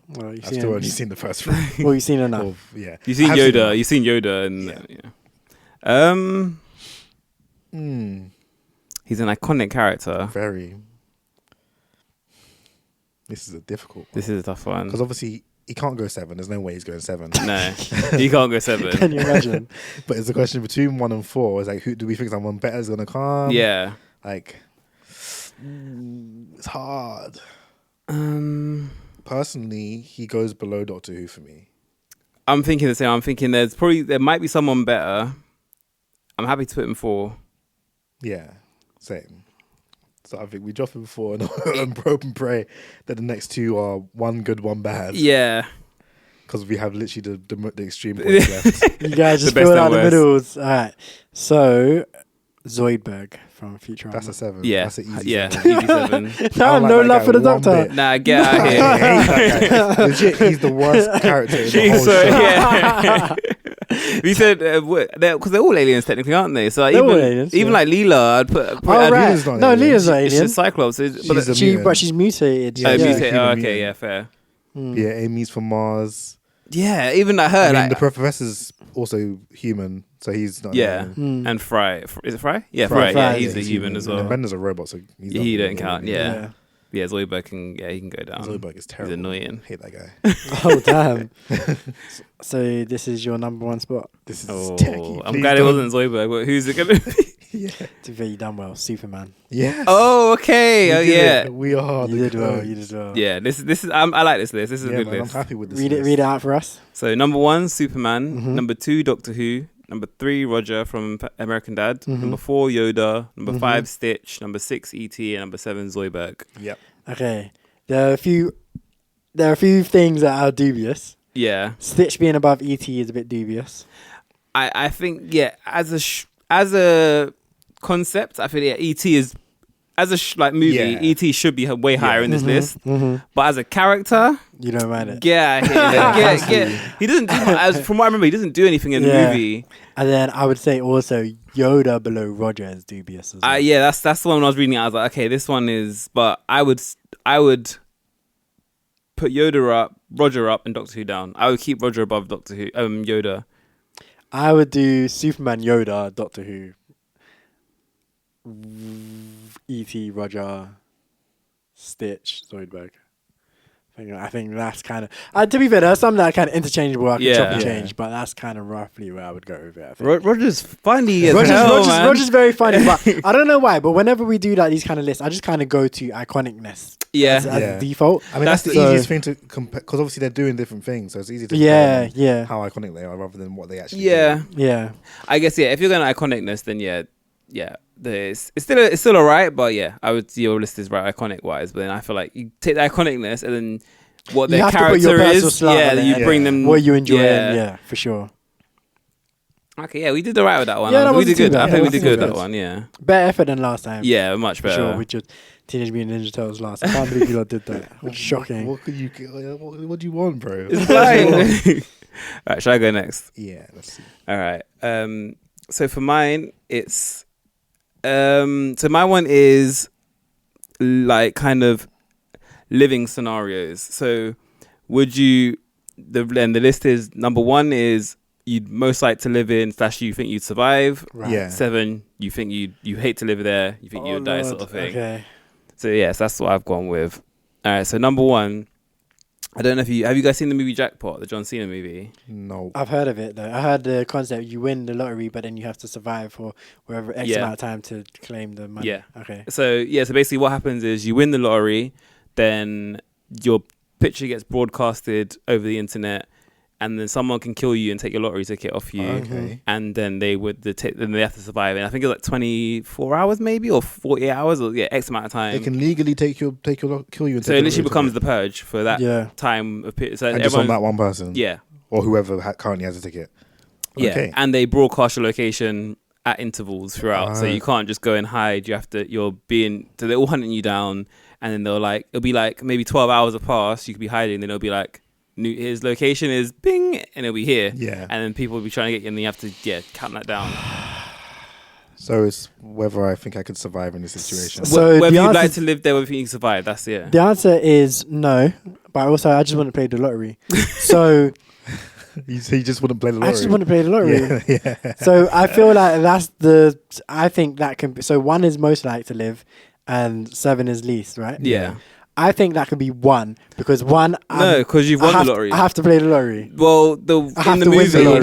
Well, I've still only seen the first 3. Well, you've seen enough. Yeah. You've seen Yoda. You've seen Yoda. And he's an iconic character. Very. This is a difficult one. This is a tough one. Because obviously he can't go 7. There's no way he's going 7. No, he can't go 7. Can you imagine? But it's a question between 1 and 4. It's like, who do we think someone better is going to come? Yeah. Like, it's hard. Personally, he goes below Doctor Who for me. I'm thinking the same. I'm thinking there might be someone better. I'm happy to put him 4. Yeah, same. So I think we drop him 4 and hope and pray that the next 2 are one good, one bad. Yeah. Because we have literally the extreme points left. You guys just fill out the middles. All right. So, Zoidberg from Futurama. That's a 7. Yeah. That's an easy yeah. 7. Easy 7. No love for the Doctor. Nah, get out of here. I hate that guy. Legit, he's the worst character in the whole show. Yeah. We said because they're all aliens technically, aren't they? So like, even like Leela, I'd put. Right. Leela's not No, an alien. Leela's not alien. It's just Cyclops. But she's mutated. Yeah, mutated. human Okay, mutant. yeah, fair. Yeah, Amy's from Mars. Yeah, even like her. I mean, like, the professor's also human, so he's not. And Fry. Is it Fry? Yeah, Fry. Fry. Yeah, he's a human as well. And Bender's a robot, so he don't count. Yeah. Yeah, Zoidberg he can go down. Zoidberg is terrible. He's annoying. Hate that guy. Oh damn! So this is your number 1 spot. This is tacky. I'm glad it wasn't Zoidberg. But who's it gonna be? To be done well, Superman. Yes. Oh, okay. We did yeah. it. We are. You did well. You did well. Yeah. This is. I like this list. This is a good list. I'm happy with this. Read it out for us. So number 1, Superman. Number 2, Doctor Who. Number 3, Roger from American Dad. Number 4, Yoda. Number 5, Stitch. Number 6, E.T. And number 7, Zoidberg. Yep. Okay. There are a few things that are dubious. Yeah. Stitch being above E.T. is a bit dubious. I think as a concept, I feel E.T. is as a movie. E.T. should be way higher in this list. But as a character, you don't mind it. Get. He doesn't do much, from what I remember. He doesn't do anything in the movie. And then I would say also Yoda below Roger is dubious as well. Yeah, that's the one when I was reading it. I was like, okay, this one is. But I would put Yoda up, Roger up, and Doctor Who down. I would keep Roger above Doctor Who. Yoda. I would do Superman, Yoda, Doctor Who, E.T., Roger, Stitch, Zoidberg. I think that's kind of... to be fair, there's some that are kind of interchangeable. I can chop and change, but that's kind of roughly where I would go with it. I think. Roger's funny as hell, man. Roger's very funny, but I don't know why, but whenever we do like these kind of lists, I just kind of go to iconicness as default. I mean, that's the easiest thing to compare, because obviously they're doing different things, so it's easy to compare how iconic they are rather than what they actually do. Yeah. I guess, if you're going to iconicness, then it's still alright, but I would see your list is right iconic wise. But then I feel like you take the iconicness and then what their character is, you bring them what you enjoy, for sure. Okay, we did alright with that one. Yeah, we did good. I think we did good with that one. Yeah, better effort than last time. Yeah, much better. For sure, with just Teenage Mutant Ninja Turtles last. I can't believe you lot did that. Shocking. What could you? What do you want, bro? It's fine. Alright, shall I go next? Yeah, let's see. All right. So for mine, it's so my one is like kind of living scenarios. So would you the list is number 1 is you'd most like to live in / you think you'd survive. Right. Yeah. 7, you think you hate to live there, you think you would die, sort of thing. Okay. So yes, that's what I've gone with. All right, so number 1, I don't know if have you guys seen the movie Jackpot, the John Cena movie? No. I've heard of it though. I heard the concept. You win the lottery, but then you have to survive for wherever X amount of time to claim the money. Yeah. Okay. So basically what happens is you win the lottery, then your picture gets broadcasted over the internet, and then someone can kill you and take your lottery ticket off you. Okay. And then they have to survive. And I think it's like 24 hours maybe, or 48 hours, or X amount of time. They can legally kill you and so it literally becomes the purge for that time of period. So and just on that one person. Yeah. Or whoever currently has a ticket. Yeah. Okay. And they broadcast your location at intervals throughout. So you can't just go and hide. You have to. So they're all hunting you down, and then it'll be like maybe 12 hours have passed. You could be hiding. Then it'll be like, his location is bing, and it'll be here. Yeah. And then people will be trying to get you, and then you have to count that down. So it's whether I think I could survive in this situation. So whether you'd like to live there, whether you can survive. That's it. The answer is no, but also I just want to play the lottery. So You just wouldn't play the lottery. I just want to play the lottery. Yeah. So I feel like I think that can be, so 1 is most likely to live and 7 is least, right? Yeah. I think that could be 1 because 1. No, because you've won the lottery. I have to play the lottery. Well, in the movie, So you're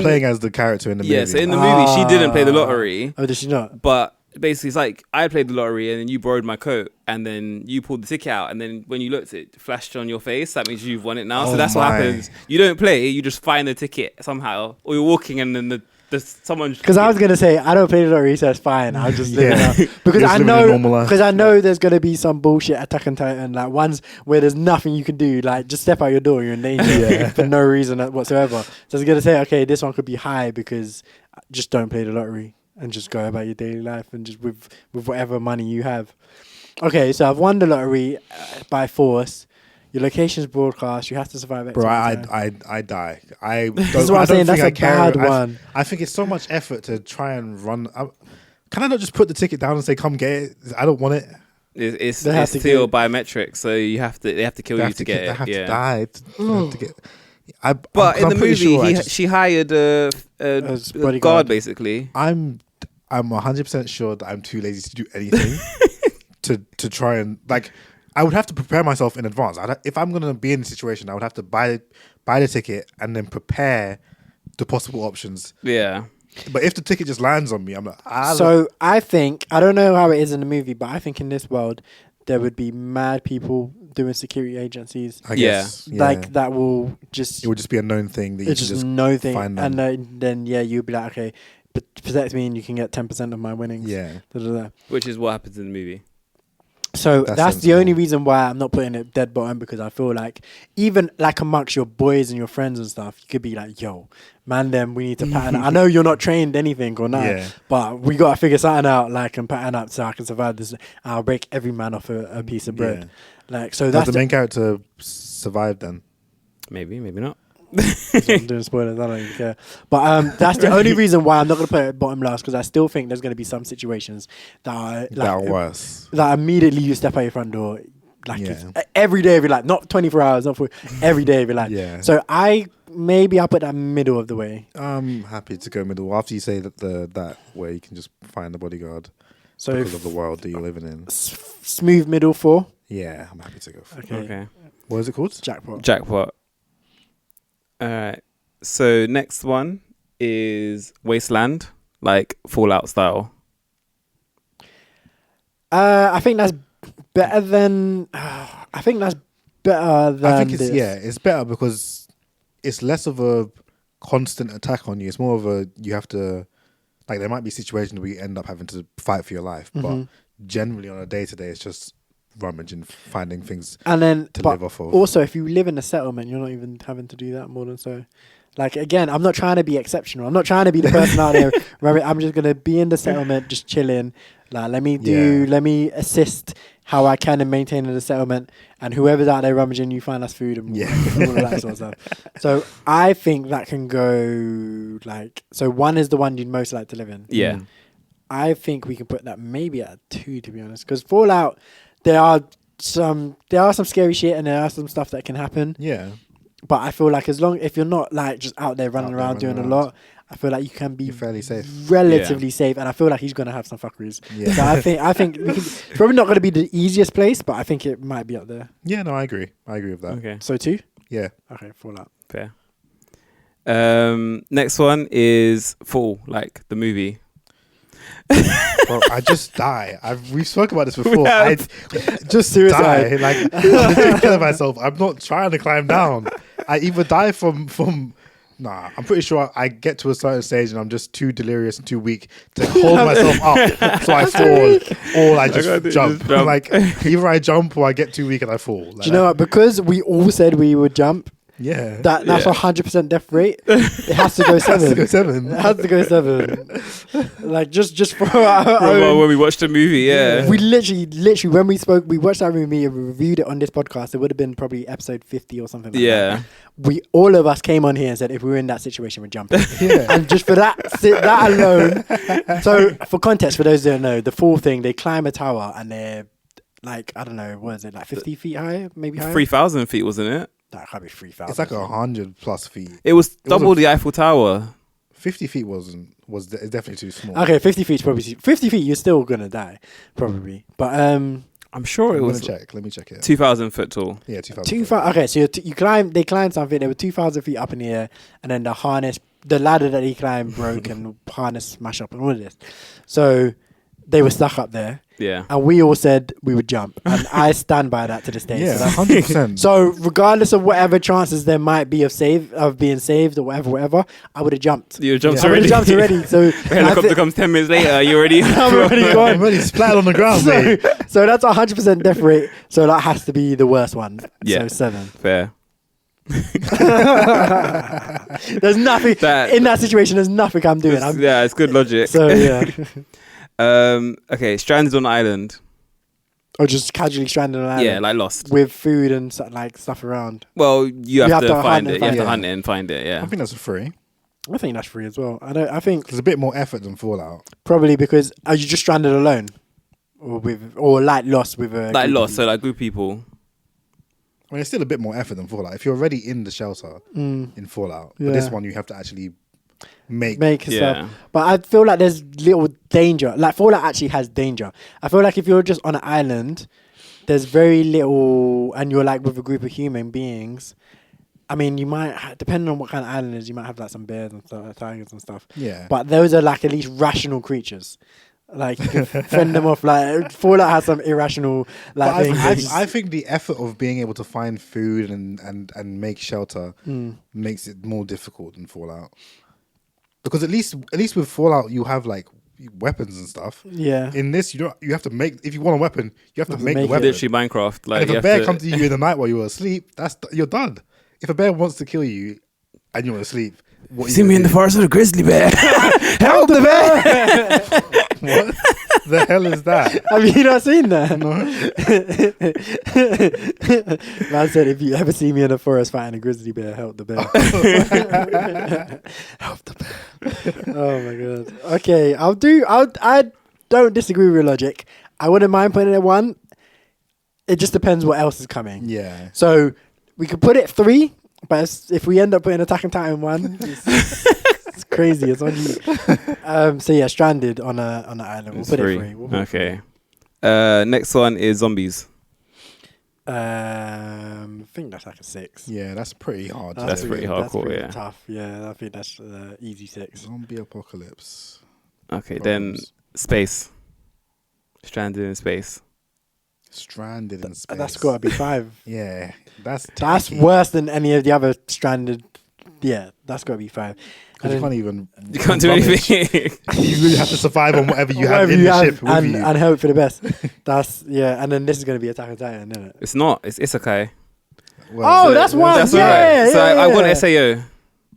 playing as the character in the movie. Yeah, so in the movie, she didn't play the lottery. Oh, did she not? But basically, it's like I played the lottery, and then you borrowed my coat, and then you pulled the ticket out, and then when you looked, it flashed on your face. That means you've won it now. So that's what happens. You don't play. You just find the ticket somehow, or you're walking, and then someone. Because I was gonna say I don't play the lottery, so it's fine. I'll just live it out. Because I know there's gonna be some bullshit Attack on Titan, like ones where there's nothing you can do. Like just step out your door, you're in danger for no reason whatsoever. So I was gonna say, okay, this one could be high because just don't play the lottery and just go about your daily life and just with whatever money you have. Okay, so I've won the lottery by force. Your location's broadcast. You have to survive it. Bro, I die. This is what I'm saying. That's a bad one. I think it's so much effort to try and run. Can I not just put the ticket down and say, "Come get it"? I don't want it. It's still biometric, so they have to kill you to get it. They have to die. To get. But in the movie, she hired a guard basically. I'm 100% sure that I'm too lazy to do anything to try and like. I would have to prepare myself in advance. If I'm going to be in a situation, I would have to buy the ticket and then prepare the possible options. Yeah. But if the ticket just lands on me, I'm like, I think, I don't know how it is in the movie, but I think in this world, there would be mad people doing security agencies. I guess. Yeah. Like that will just... It would just be a known thing that you can just known thing. Find them. And then you'd be like, okay, protect me and you can get 10% of my winnings. Yeah. Which is what happens in the movie. So that's the only reason why I'm not putting it dead bottom, because I feel like even like amongst your boys and your friends and stuff, you could be like, yo, man, we need to pattern up. I know you're not trained anything or nothing, but we got to figure something out, like, and pattern up so I can survive this. I'll break every man off a piece of bread. Yeah. Like, so that's the main character survived then? Maybe not. I'm doing spoilers, I don't even care. But that's the only reason why I'm not going to put it bottom last, because I still think there's going to be some situations that are worse. That immediately you step out your front door, like every day of your life, not 24 hours, not for every day of your life. Yeah. So I'll put that middle of the way. I'm happy to go middle. After you say that way, you can just find the bodyguard. So because of the world that you're living in. Smooth middle 4. Yeah, I'm happy to go for Okay. What is it called? Jackpot. Alright, so next one is Wasteland, like Fallout style. I think that's better than. I think it's better because it's less of a constant attack on you. It's more of you have to, like, there might be situations where you end up having to fight for your life, but generally on a day-to-day, it's just rummaging, finding things to live off of. Also, if you live in a settlement, you're not even having to do that more than so. Like, again, I'm not trying to be exceptional. I'm not trying to be the person out there. I'm just going to be in the settlement, just chilling. Like, let me assist how I can in maintaining the settlement. And whoever's out there rummaging, you find us food and all of that sort of stuff. So I think that can go so 1 is the one you'd most like to live in. Yeah. I think we can put that maybe at 2, to be honest. Because Fallout, there are some scary shit and there are some stuff that can happen. Yeah. But I feel like if you're not like just out there running around doing a lot, I feel like you can be You're fairly safe. relatively safe, and I feel like he's gonna have some fuckeries. Yeah. So I think we can, probably not gonna be the easiest place, but I think it might be up there. Yeah, no, I agree with that. Okay, So 2. Yeah. Okay, Fallout. fair. Next one is Fall, like the movie. Bro, I just die. We've spoken about this before. I have. just Suicide. die. Like, I take care of myself. I'm not trying to climb down. I either die from. Nah, I'm pretty sure I get to a certain stage and I'm just too delirious and too weak to hold myself up, so I fall, or I just jump. Like either I jump or I get too weak and I fall. Like, Do you know what? Because we all said we would jump. Yeah, That's Yeah. 100% death rate. It has to go 7. Go 7. It has to go 7. Like just for our own. When we watched the movie, yeah. We literally when we spoke, we watched that movie and we reviewed it on this podcast. It would have been probably episode 50 or something like Yeah. that. All of us came on here and said if we were in that situation, we're jumping. Yeah. And just for that alone. So for context, for those who don't know, the Fall thing, they climb a tower and they're like, I don't know, what is it, like 50 feet high, maybe higher? 3,000 feet, wasn't it? That can't be 3,000. It's like 100+ feet. It was double the Eiffel Tower. 50 feet was definitely too small. Okay, 50 feet probably. 50 feet, you're still gonna die, probably. But I'm sure it I'm was gonna check. Let me check it. 2,000 foot tall. Yeah, 2,000. 2,000. Okay, so you climb. They climbed something. They were 2,000 feet up in the air, and then the ladder that he climbed broke, and harness smashed up, and all of this. So they were stuck up there, Yeah. and we all said we would jump, and I stand by that to this day. Yeah, So, 100%. so regardless of whatever chances there might be of being saved or whatever, I would have jumped. You jumped I would already. have jumped already. So The helicopter comes 10 minutes later. You already. I'm already I'm gone. already splattered on the ground, mate. So that's 100% death rate. So that has to be the worst one. Yeah. So 7. Fair. There's nothing in that situation. There's nothing I'm doing. Yeah, it's good logic. So yeah. Okay, stranded on an island. Or just casually stranded on an island. Yeah, like lost. With food and stuff around. Well, you have to find it. You have it. to hunt it and find it. I Yeah. think that's a free. I think that's free as well. I think There's a bit more effort than Fallout. probably because are you just stranded alone, or like lost with a Like group of lost, so like good people. I mean, it's still a bit more effort than Fallout. If you're already in the shelter in Fallout, but this Yeah. one you have to actually make. make Yeah. stuff. But I feel like there's little danger. Like Fallout actually has danger. I feel like if you're just on an island, there's very little, and you're like with a group of human beings. I mean, you might, depending on what kind of island it is, you might have like some bears and stuff, tigers and stuff. Yeah. But those are like at least rational creatures. Like you can fend them off. Like Fallout has some irrational like But things. I think the effort of being able to find food and make shelter makes it more difficult than Fallout. Because at least with Fallout you have like weapons and stuff. Yeah. In this you have to make, if you want a weapon, you have to make the make it. weapon. Literally Minecraft. Like And if you a have bear to- comes to you in the night while you're asleep, you're done. If a bear wants to kill you and you're asleep, what See me in the forest with a grizzly bear. Help the bear. What the hell is that? Have you not seen that? No. Man said, if you ever see me in the forest fighting a grizzly bear, help the bear. Help the bear. Oh my god. Okay, I don't disagree with your logic. I wouldn't mind putting it at 1. It just depends what else is coming. Yeah. So we could put it 3, but if we end up putting Attack on Titan 1, it's crazy. It's on you. So yeah, stranded on an island. We'll put it 3. We'll put it Okay. Next one is zombies. I think that's like a 6. Yeah, that's pretty hard. That's pretty hardcore, pretty yeah. tough. Yeah, I think that's easy 6. Zombie apocalypse. Okay, Problems. then space. Stranded in space. Stranded in space. That's got to be 5. Yeah, that's That's tacky. worse than any of the other stranded. Yeah, that's got to be 5. Because you can't even. You can't do rummage. anything. You really have to survive on whatever you have Whatever in you the have ship with and, you. and hope for the best. That's and then this is going to be Attack on Titan, isn't it? It's not. It's isekai. Well, Oh, that's one. That's Yeah, alright. So yeah, I want yeah. SAO.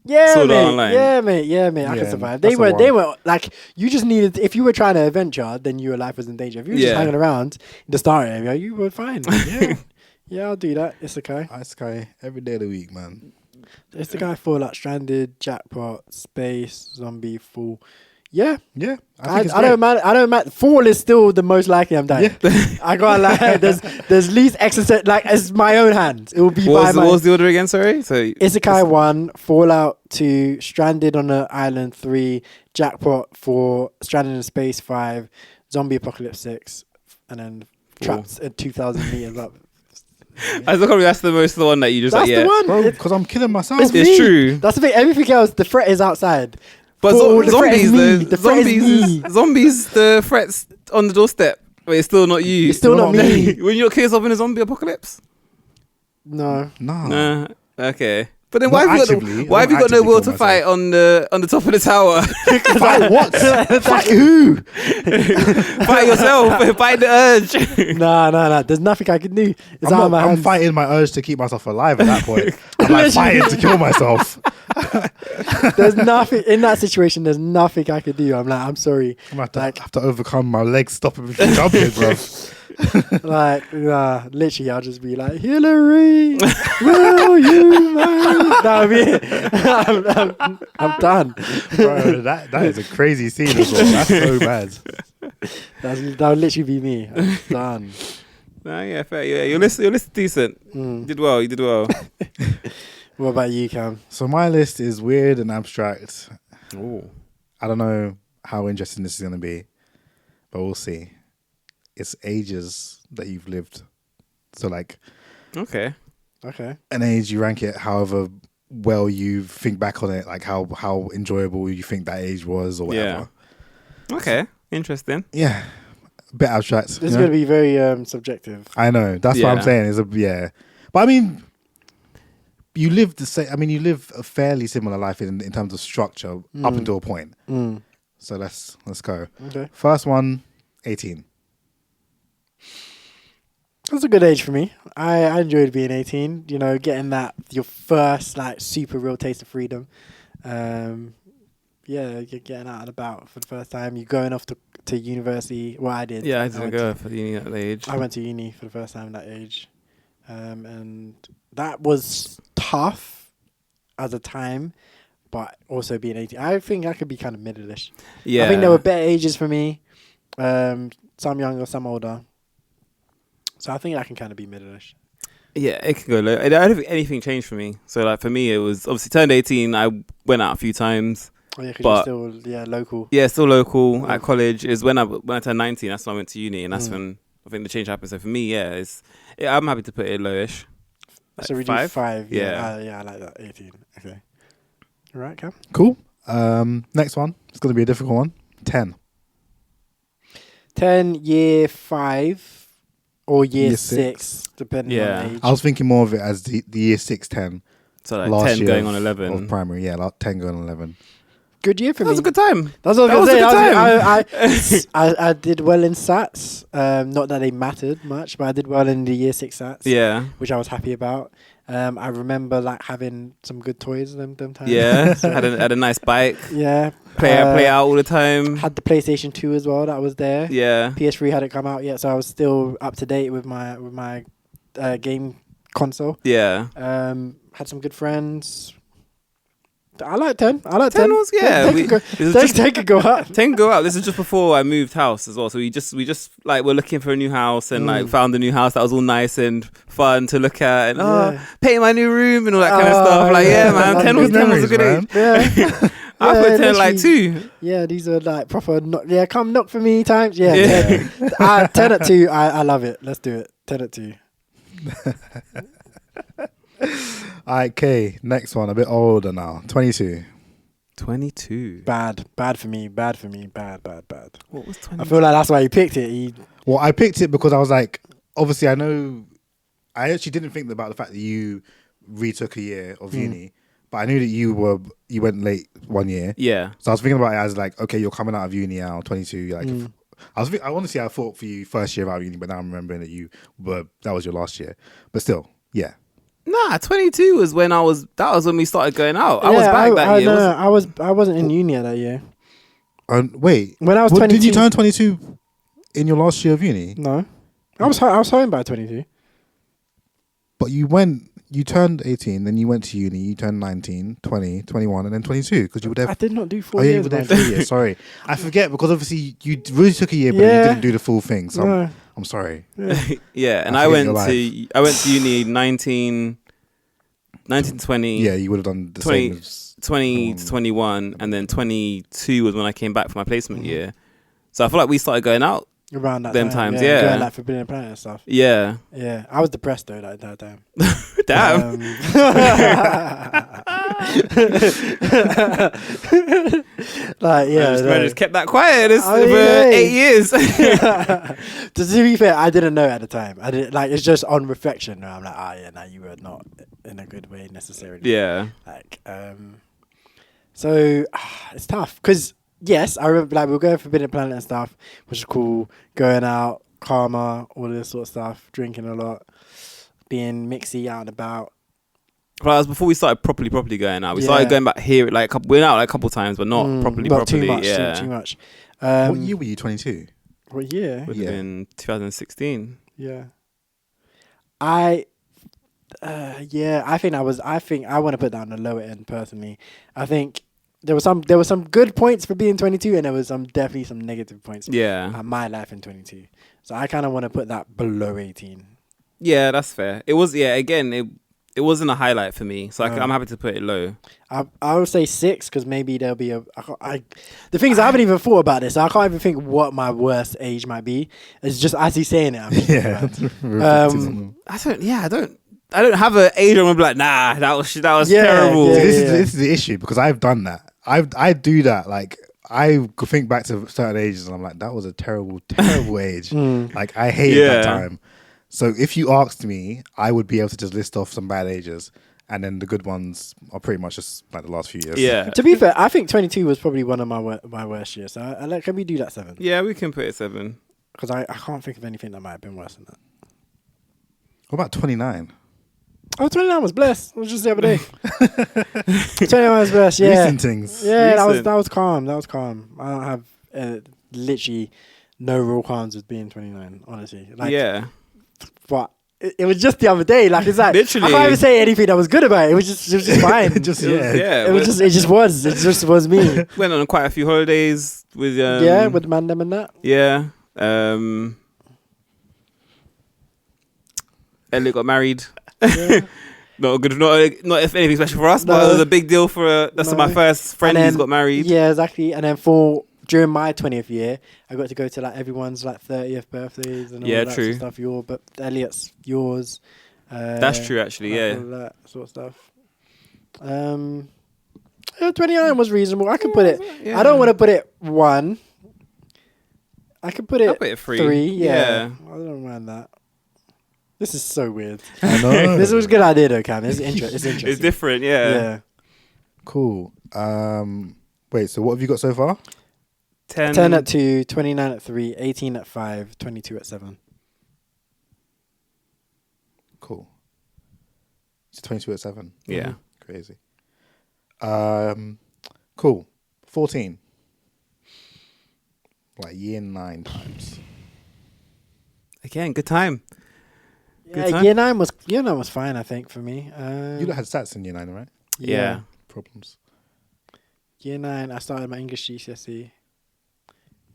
Yeah, Sword Art mate. Online. Yeah, mate. Yeah, mate. I Yeah, can survive. that's They a were like, you just needed, if you were trying to adventure, then your life was in danger. If you were just Yeah. hanging around in the star area, you were fine. Yeah. Yeah, I'll do that. It's okay. Ice Sky every day of the week, man. It's the guy for like stranded, jackpot, space, zombie, full. Yeah. Yeah, I think don't mind. I don't mind. Fall is still the most likely I'm dying. I can't lie. There's least exercise. Like it's my own hands. It will be What was the order again? Sorry. So Isekai 1, Fallout 2, Stranded on an Island 3, Jackpot 4, Stranded in Space 5, Zombie Apocalypse 6, and then Trapped at 2,000 meters up. I was looking, that's the one that you just That's like, yeah. the one. because I'm killing myself. It's true. That's the thing. Everything else, the threat is outside. But zombies, the threats on the doorstep. But it's still not you. It's still not me. When you not kill yourself in a zombie apocalypse? No. Nah. Okay. But then Not why have you got no will to fight on the top of the tower? Fight what? Fight who? Fight yourself. Fight the urge. Nah. There's nothing I can do. It's out of my I'm hands. fighting my urge to keep myself alive at that point. I'm like fighting to kill myself. There's nothing in that situation. There's nothing I can do. I'm like, I'm sorry. I'm have to overcome my legs stopping me from jumping, bro. Literally, I'll just be like, Hillary, will you marry? That'll be it. I'm done. Bro, that is a crazy scene as well. That's so bad. That'll literally be me. I'm done. Nah, yeah, fair. Yeah, your list decent. You did well. What about you, Cam? So my list is weird and abstract. Ooh. I don't know how interesting this is going to be, but we'll see. It's ages that you've lived. So like, okay, an age you rank it however well you think back on it, like how enjoyable you think that age was or whatever. Yeah. Okay, interesting. Yeah, a bit abstract. This is going to be very subjective. I know. That's what I'm saying. But I mean, you live you live a fairly similar life in terms of structure up until a point. So let's go. Okay. First one, 18. That's a good age for me. I enjoyed being 18. You know, getting your first like super real taste of freedom. You're getting out and about for the first time. You're going off to university. Well, I did. Yeah, I didn't go for uni at that age. I went to uni for the first time at that age, and that was tough as a time. But also being 18, I think I could be kind of middle-ish. Yeah, I think there were better ages for me. Some younger, some older. So I think I can kind of be middle-ish. Yeah, it can go low. I don't think anything changed for me. So like for me, it was obviously turned 18. I went out a few times. Oh yeah, because you're still local. Yeah, still local at college. Is when I turned 19. That's when I went to uni, and that's when I think the change happened. So for me, I'm happy to put it lowish. So we do 5. Yeah, I like that. 18. Okay. All right, Cam. Cool. Next one. It's going to be a difficult one. 10. 10, year 5. Or year 6, depending on age. I was thinking more of it as the year 6, 10. So like 10 going on 11. Of primary, like 10 going on 11. Good year for me. That was a good time. That's what I was going to say. I did well in SATs. Not that they mattered much, but I did well in the year 6 SATs. Yeah. Which I was happy about. I remember like having some good toys them times. Yeah. So had a nice bike. Yeah. Play out all the time. Had the PlayStation 2 as well. That was there. Yeah. PS3 hadn't come out yet, so I was still up to date with my game console. Yeah. Had some good friends. I like 10. 10 was 10 could go up. 10 go up. This is just before I moved house as well. So we just like we're looking for a new house and like found a new house that was all nice and fun to look at and painting my new room and all that kind of stuff. Like man, 10 was a good age. Yeah. I put 10 like 2. Yeah, these are like proper. Come knock for me times. Yeah. 10 at 2. I love it. Let's do it. 10 at 2. Alright, K. Next one, a bit older now. 22. 22. Bad for me. Bad. What was 22? I feel like that's why he picked it. Well, I picked it because I was like, obviously, I actually didn't think about the fact that you retook a year of uni, but I knew that you went late 1 year. Yeah. So I was thinking about it as like, okay, you're coming out of uni now, 22. You're like, honestly, I thought for you first year out of uni, but now I'm remembering that that was your last year. But still, yeah. Nah, 22 was when that was when we started going out. I was back that year. No, I wasn't in uni that year. Wait. When I was 22. Did you turn 22 in your last year of uni? No. I was home by 22. But you went you turned 18, then you went to uni, you turned 19, 20, 21, and then 22 because you were there. I did not do 4 Oh, yeah, years. you were there 3 years. Sorry. I forget because obviously you really took a year, but you didn't do the full thing. So No. I'm sorry. Yeah, and I went to uni 19, 20. Yeah, you would have done the 20, same as 20 to 21, and then 22 was when I came back for my placement year. So I feel like we started going out around that them time. times, yeah. Going like Forbidden Planet and stuff. Yeah. Yeah, I was depressed though that time. Damn. Like I just kept that quiet for yeah. 8 years. To be fair, I didn't know at the time. I didn't like. It's just on reflection. I'm like, yeah, you were not in a good way necessarily. Yeah. Like, so it's tough because yes, I remember like we were going Forbidden Planet and stuff, which is cool. Going out, Karma, all this sort of stuff, drinking a lot, being mixy out and about. Well, that was before we started properly going out. We started going back here, like we went out like a couple times, but not properly. Too much. Yeah. Too much. what year were you? 22. What year? Would have been 2016. Yeah. I think I want to put that on the lower end personally. I think there were some good points for being 22, and there was definitely some negative points. Yeah. My life in 22. So I kind of want to put that below 18. Yeah, that's fair. It was again it wasn't a highlight for me, so I'm happy to put it low. I would say 6 because maybe there'll be the thing is I haven't even thought about this. So I can't even think what my worst age might be. It's just as he's saying it. I'm I don't have an age. I'm gonna be like, nah, that was terrible. Yeah, This is the issue because I've done that. I do that. Like I think back to certain ages and I'm like, that was a terrible age. Like I hated that time. So if you asked me, I would be able to just list off some bad ages, and then the good ones are pretty much just like the last few years. Yeah. To be fair, I think 22 was probably one of my worst years. So can we do that 7? Yeah, we can put it 7. Because I can't think of anything that might have been worse than that. What about 29? Oh, 29 was blessed. It was just the other day. 29 was blessed, yeah. Recent things. Yeah, that was calm. That was calm. I don't have literally no real qualms with being 29, honestly. Like, yeah. But it was just the other day. Like, it's like, literally. I can't even say anything that was good about it. It was just fine. It just was me. Went on quite a few holidays with with Mandem and that. Yeah. Elliot got married. Yeah. Not if anything special for us, but it was a big deal for my first friend who's got married. Yeah, exactly. And then during my 20th year, I got to go to like everyone's like 30th birthdays and all that sort of stuff. But Elliot's, yours. That's true, actually. Yeah, all that sort of stuff. 29 was reasonable. I could put it. Yeah. I don't want to put it 1. I could put it. I'll put it 3. 3. Yeah, I don't mind that. This is so weird. I know. This was a good idea though, Cam. It's interesting. It's different. Yeah. Cool. Wait. So what have you got so far? 10 at 2, 29 at 3, 18 at 5, 22 at 7. Cool. It's 22 at 7. Yeah. Crazy. Cool. 14. Like year 9 times. Again, good time. Yeah, year 9 was fine, I think, for me. You had stats in year 9, right? Yeah. Problems. Year 9, I started my English GCSE.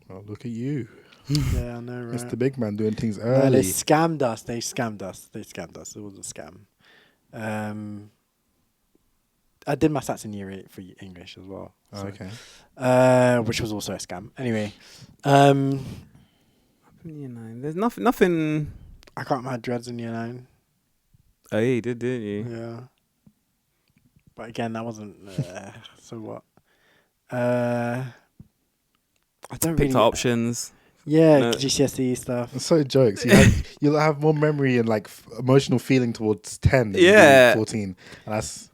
Oh, look at you. Yeah, I know, right? Mr. Big Man doing things early. No, they scammed us. It was a scam. I did my stats in year 8 for English as well. So. Okay. Which was also a scam. Anyway. Year 9. There's nothing. I got my dreads in year 9. Oh, yeah, you did, didn't you? Yeah. But again, that wasn't. So what? I don't picked really. Options. Yeah, no. GCSE stuff. It's so jokes. You'll have more memory and like emotional feeling towards 10 than 14. And that's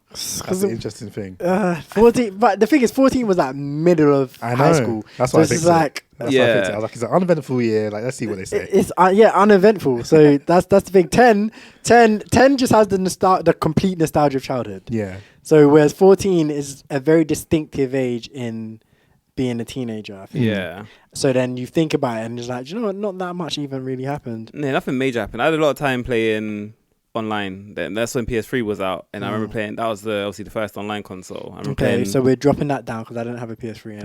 the interesting thing. 14, but the thing is, 14 was like middle of high school. That's what I think. Like, that's what I think. I was like, it's an uneventful year. Like, let's see what they say. It's uneventful. So that's the thing. 10 just has the complete nostalgia of childhood. Yeah. So whereas 14 is a very distinctive age in being a teenager, I think. Yeah. So then you think about it and it's like, you know what? Not that much even really happened. Yeah, nothing major happened. I had a lot of time playing online. Then that's when PS3 was out, and I remember playing. That was obviously the first online console. I remember Okay, playing. so we're dropping that down because I don't have a PS3.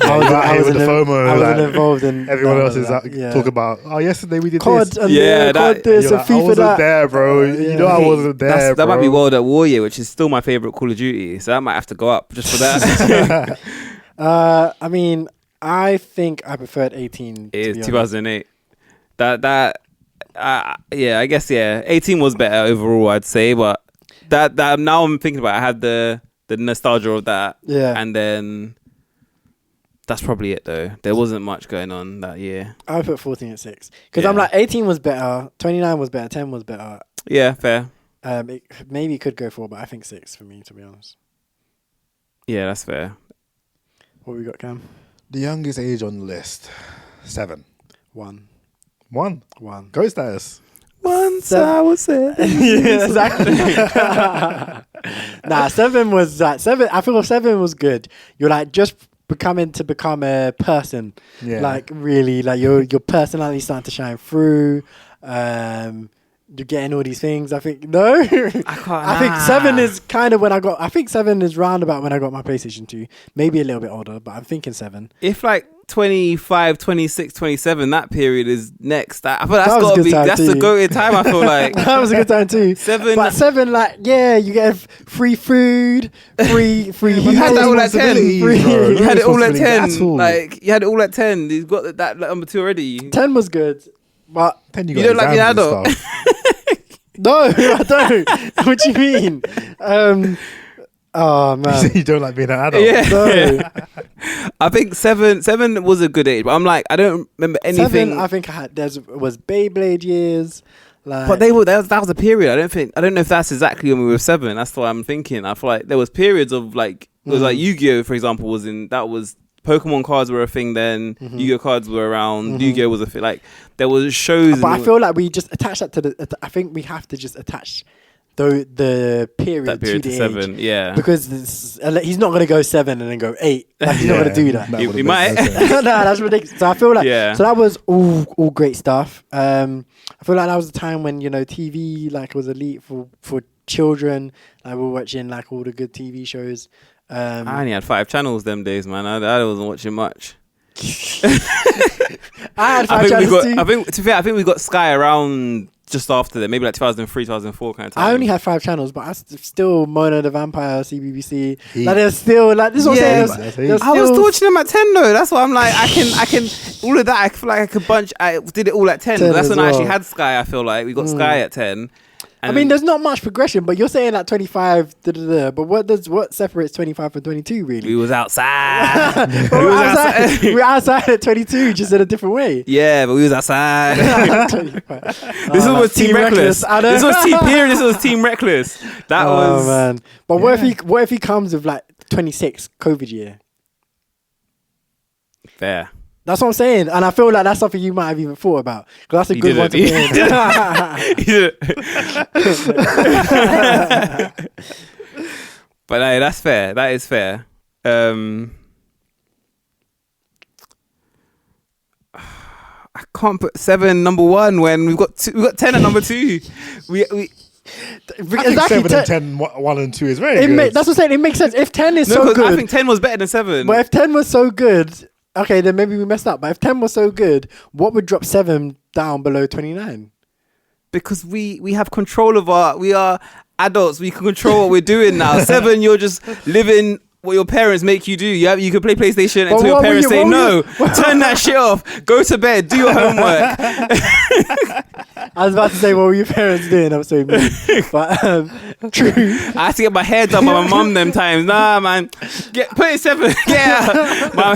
I wasn't involved in. Everyone else is talk about. Oh, yesterday we did COD this. And COD this and like, FIFA. I wasn't there, bro. You know I wasn't there. That might be World at War year, which is still my favorite Call of Duty. So that might have to go up just for that. I mean, I think I preferred 18. It is 2008. Yeah, I guess 18 was better overall, I'd say, but that now I'm thinking about it, I had the nostalgia of that. Yeah. And then that's probably it though. There wasn't much going on that year. I would put 14 at 6. Because I'm like 18 was better, 29 was better, 10 was better. Yeah, fair. Maybe it could go 4, but I think 6 for me, to be honest. Yeah, that's fair. What we got, Cam? The youngest age on the list, 7. 1. 1. Go status. Once I was 7. Yeah, exactly. Nah, 7 was like 7. I feel 7 was good. You're like just become a person. Yeah. Like really, like your personality starting to shine through. You're getting all these things. I think no. I think 7 is kind of when I got. I think 7 is roundabout when I got my PlayStation 2. Maybe a little bit older, but I'm thinking 7. If like 25, 26, 27, that period is next. I feel that's got to be. That's the go-to time. I feel like that was a good time too. 7, but 7, like you get free food, free. You had that all at 10. You had it all at 10. Like you had it all at 10. You've got that number 2 already. 10 was good, but 10 you don't like being adult. No, I don't. What do you mean? Oh man, you don't like being an adult. Yeah. No. I think 7 was a good age, but I'm like I don't remember anything. 7, I think was Beyblade years. Like, but that was a period. I don't know if that's exactly when we were 7. That's what I'm thinking. I feel like there was periods of like it was like Yu-Gi-Oh, for example, was Pokemon cards were a thing then. Yu-Gi-Oh cards were around. Yu-Gi-Oh was a thing. Like there was shows. But I feel like we just attach that to the. I think we have to just attach the period to the 7. age. Yeah, because he's not gonna go 7 and then go 8. Like, he's not gonna do that. He might. No, that's ridiculous. So I feel like so that was all great stuff. I feel like that was the time when TV like was elite for children. Like we were watching like all the good TV shows. I only had 5 channels them days, man. I wasn't watching much. I had 5 channels too. I think we got Sky around just after that, maybe like 2003, 2004 kind of time. I only had 5 channels, but I still Mona the Vampire, CBBC. Like there's still like this. I was watching them at 10 though. That's why I'm like I can all of that. I feel like I could bunch. I did it all at 10. That's when I actually had Sky. I feel like we got Sky at 10. I mean, there's not much progression, but you're saying that 25, but what separates 25 from 22 really? We was outside. We were outside at 22, just in a different way. Yeah, but we was outside. This was Team Reckless. This was Team Reckless. That was. Oh man! But what if he comes with like 26 COVID year? Fair. That's what I'm saying, and I feel like that's something you might have even thought about, because that's a good one to be in. But that's fair. That is fair. I can't put 7 number 1 when we've got 10 at number 2. We I think 7 and 10, 1 and 2 is very good. That's what I'm saying. It makes sense. If 10 is so good, I think 10 was better than 7. But if 10 was so good, okay, then maybe we messed up. But if 10 was so good, what would drop 7 down below 29? Because we have control of we are adults. We can control what we're doing now. 7, you're just living what your parents make you do. You can play PlayStation until your parents say no. Turn that shit off. Go to bed. Do your homework. I was about to say, what were your parents doing? I'm so mean. But true. I had to get my hair done by my mum them times. Nah, man. Put it 7. Yeah. My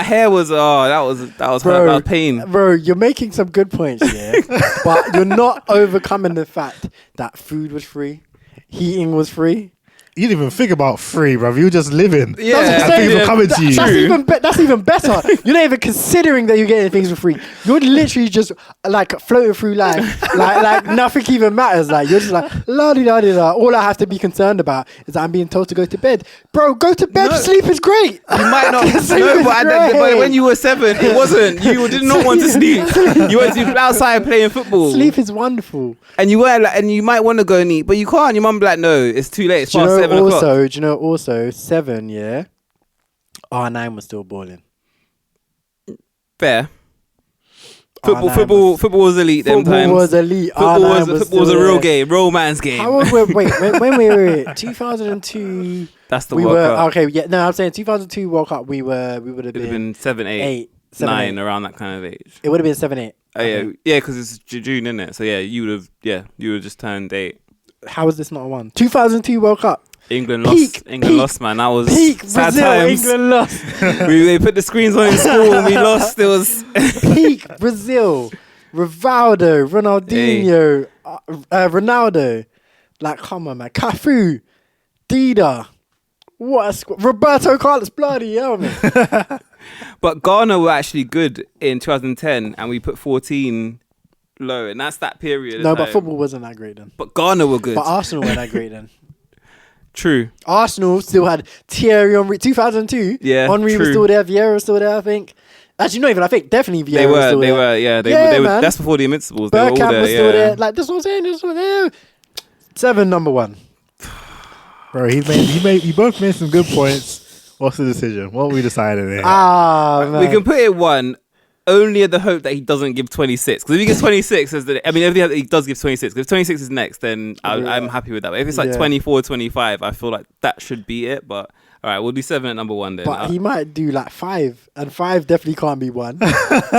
hair was that was pain. Bro, you're making some good points, yeah. But you're not overcoming the fact that food was free, heating was free. You didn't even think about free, bruv. You were just living. Yeah. And things were coming to you. That's even better. You're not even considering that you're getting things for free. You're literally just like floating through life, like nothing even matters. Like you're just like la di da di da. All I have to be concerned about is that I'm being told to go to bed. Bro, go to bed. No. Sleep is great. You might not. Sleep But when you were 7, it wasn't. You did not want to sleep. You went to outside playing football. Sleep is wonderful. And you were like, and you might want to go and eat, but you can't. Your mum be like, no, it's too late. It's past 7 o'clock. Do you know also 7? Yeah, R9 was still balling. Fair. Football was elite. Them times. Football was elite. Football was a real game, romance game. How old were when we were 2002? That's the we World were Cup. okay. Yeah, no, I'm saying 2002 World Cup. We would have been 7, 8, 9, around that kind of age. It would have been 7, 8. Oh yeah, because it's June, isn't it? So yeah, you would have just turned 8. How is this not a 1? 2002 World Cup. England Peak, lost, man. That was peak sad Brazil. times. England lost. we put the screens on in school and we lost. It was Peak Brazil. Rivaldo, Ronaldinho, Ronaldo. Like, come on, man. Cafu, Dida. What a squad. Roberto Carlos, bloody hell, man. But Ghana were actually good in 2010, and we put 14 low, and that's that period. No, but football wasn't that great then. But Ghana were good. But Arsenal weren't that great then. True. Arsenal still had Thierry Henry. 2002. Yeah, Henry was still there. Vieira was still there, I think. Actually, not even I think. Definitely Vieira was still there. They were. That's before the Invincibles. They were all Bergkamp there, was still there. Like, that's what I'm saying. This was there. 7, number 1. Bro, you both made some good points. What's the decision? What are we deciding here? Man. We can put it 1. Only at the hope that he doesn't give 26. Because if he gives 26, everything he does give 26. If 26 is next, then I'm happy with that. But if it's like 24, 25, I feel like that should be it. But all right, we'll do 7 at number 1 then. But he might do like 5, and 5 definitely can't be 1.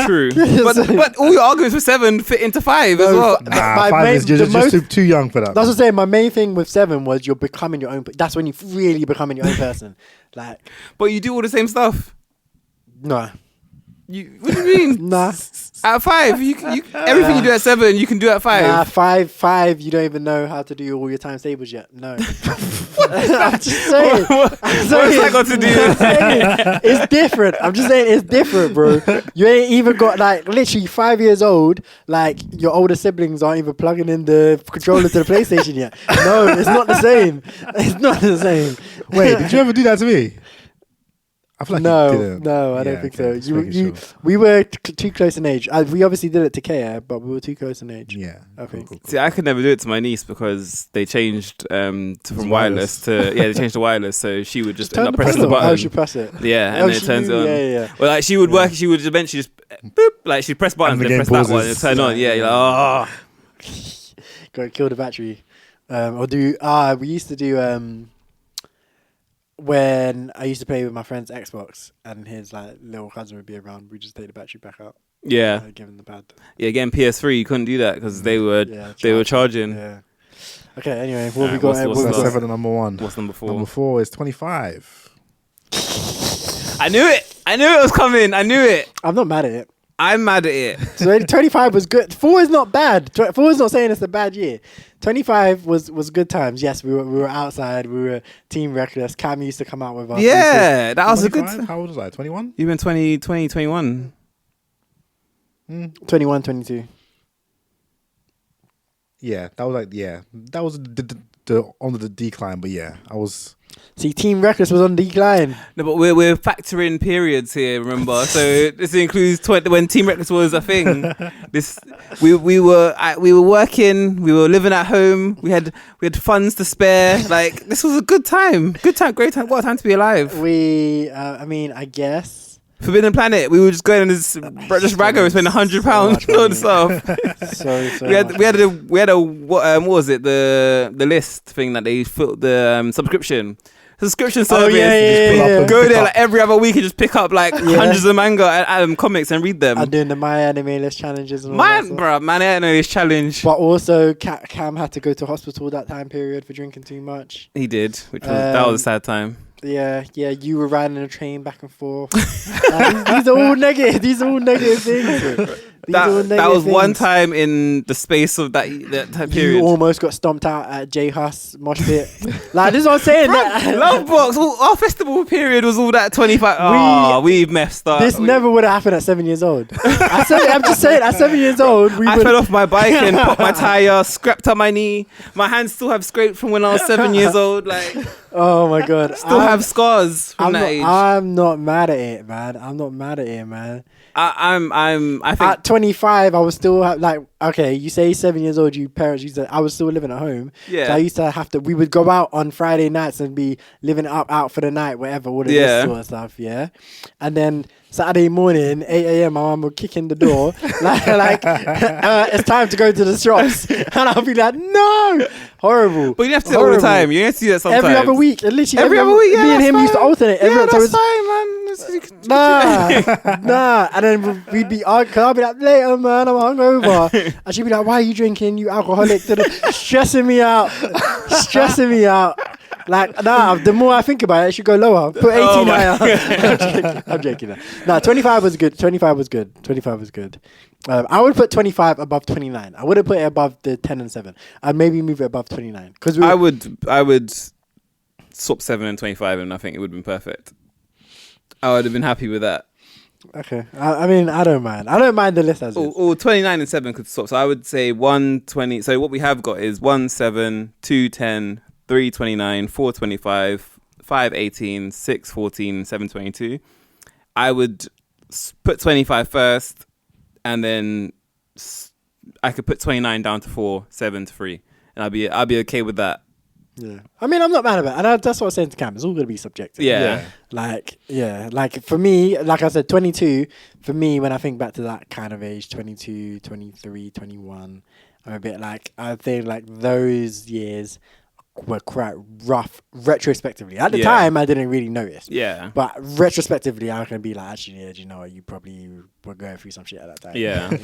True. but all your arguments for 7 fit into 5 as well. Nah, 5 is just too young for that. That's what I'm saying. My main thing with 7 was you're becoming your own. That's when you're really becoming your own person. Like, but you do all the same stuff. No. What do you mean? Nah. At 5, you everything you do at 7, you can do at 5. Nah, 5. You don't even know how to do all your times tables yet. No. I'm just saying. What's that got to do? It's different. I'm just saying it's different, bro. You ain't even got like literally 5 years old. Like your older siblings aren't even plugging in the controller to the PlayStation yet. No, it's not the same. It's not the same. Wait, did you ever do that to me? I feel like you didn't. No, I don't think so. We were too close in age. We obviously did it to Kea, but we were too close in age. Yeah, I think. Cool. See, I could never do it to my niece because they changed from wireless to they changed to wireless, so she would just end up pressing the button. Oh, she press it. Yeah, and then it turns on. Yeah. Well, like she would work. She would eventually just boop, like she'd press buttons and then press that one and turn on. Yeah, you're like, oh. Go kill the battery. We used to do when I used to play with my friend's Xbox and his like little cousin would be around, we just take the battery back out. Yeah. Give him the pad. Yeah, again, PS3, you couldn't do that because they were charging. Yeah. Okay, anyway, what we got? What's 7 and number 1? What's number 4? Number 4 is 25. I knew it. I knew it was coming. I knew it. I'm not mad at it. I'm mad at it. So 25 was good. 4 is not bad. 4 is not saying it's a bad year. 25 was good times. Yes, we were outside. We were Team Reckless. Cam used to come out with us. Yeah, that was a good. How old was I? 21? You've been 20, 21. 21, 22. Yeah, that was that was on the decline. But yeah, I was. See, Team Reckless was on decline. No, but we're factoring periods here. Remember, so this includes when Team Reckless was a thing. We were working. We were living at home. We had funds to spare. Like this was a good time. Great time. What a time to be alive. I guess. Forbidden Planet. We were just going and just raggo and spend £100 on stuff. So we had a what was it, the list thing that they put the subscription service. Go there like every other week and just pick up like hundreds of manga and comics and read them. And doing the My Anime List challenges and all My Anime List challenge. But also Cam had to go to hospital that time period for drinking too much. He did, that was a sad time. Yeah, you were riding a train back and forth. These are all negative. These are all negative things. That was one time in the space of that time period. You almost got stomped out at J Hus mosh pit. Like, this is what I'm saying. Love Box, our festival period was all that 25. We've messed up. This never would have happened at 7 years old. I'm just saying, at 7 years old, I fell off my bike and popped my tire, scraped up my knee. My hands still have scraped from when I was 7 years old. Like, oh my god, still have scars from that age. I'm not mad at it, man. I'm not mad at it, man. I think at 25, I was still like, okay, you say 7 years old, you parents used to, I was still living at home. Yeah. So I used to we would go out on Friday nights and be living out for the night, whatever, all of this sort of stuff, yeah. And then Saturday morning, 8 a.m, my mum would kick in the door, it's time to go to the shops. And I'll be like, no! Horrible. But you have to do it all the time. You have to do that sometimes. Every other week. Literally every other week, me and him used to alternate. That's fine, man. Nah. And then we'd be arguing. I'll be like, later, man, I'm hungover. And she'd be like, why are you drinking, you alcoholic? Stressing me out. Like, nah, the more I think about it should go lower. Put 18 higher. I'm joking. Nah, 25 was good. 25 was good. I would put 25 above 29. I wouldn't put it above the 10 and 7. I'd maybe move it above 29. Because I would swap 7 and 25 and I think it would have been perfect. I would have been happy with that. Okay. I mean, I don't mind. I don't mind the list as is. Or 29 and 7 could swap. So I would say 120. So what we have got is 1 7, 2 10, 3 29, 4 25, 5 18, 6 14, 7 22. I would put 25 first, and then I could put 29 down to 4, 7 to 3, and I'll be okay with that. Yeah, I mean, I'm not mad about it, and that's what I was saying to Cam. It's all going to be subjective. Yeah. Like for me, like I said, 22. For me, when I think back to that kind of age, 22, 23, 21, I'm a bit like, I think like those years were quite rough retrospectively. At the time, I didn't really notice. Yeah. But retrospectively, I can be like, actually, do you know what? You probably were going through some shit at that time. Yeah.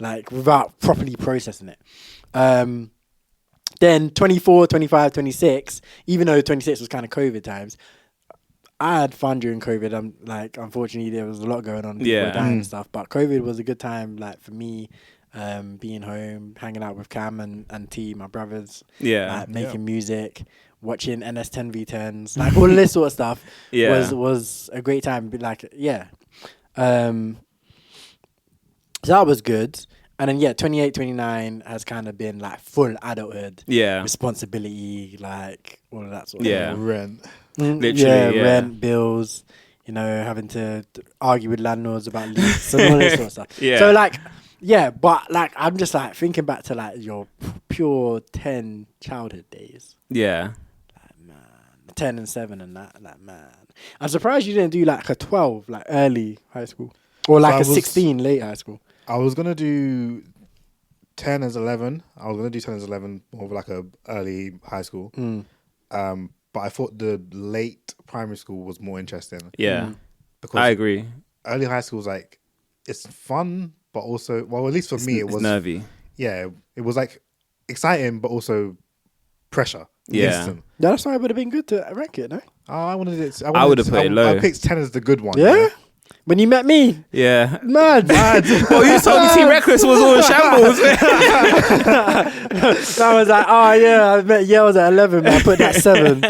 like without properly processing it. Then 24, 25, 26, even though 26 was kind of COVID times, I had fun during COVID. Unfortunately, there was a lot going on. People were dying and stuff. But COVID was a good time, like, for me, being home, hanging out with Cam and T, my brothers. Yeah. Making music, watching NS10 V10s, like, all this sort of stuff was a great time. But, so that was good. And then, 28, 29 has kind of been, like, full adulthood. Yeah. Responsibility, like, all of that sort of thing. Rent. Literally, rent, bills, having to argue with landlords about lease and all this sort of stuff. Yeah. So, but, I'm just, thinking back to, your pure 10 childhood days. Yeah. 10 and 7 and that, man. I'm surprised you didn't do, a 12, early high school. Or, a 16 late high school. I was going to do 10 as 11. I was going to do 10 as 11 more of a early high school. But I thought the late primary school was more interesting. Yeah. Because I agree. Early high school was it's fun, but also, well, at least for me, it was nervy. Yeah. It was exciting, but also pressure. Yeah. Yeah, that's why it would have been good to rank it, no? I wanted it. I would have put it low. I picked 10 as the good one. Yeah? When you met me? Yeah. Mad. Well, you told me Team Reckless was all in shambles. I was like, oh yeah, I met Yells at 11, but I put that 7.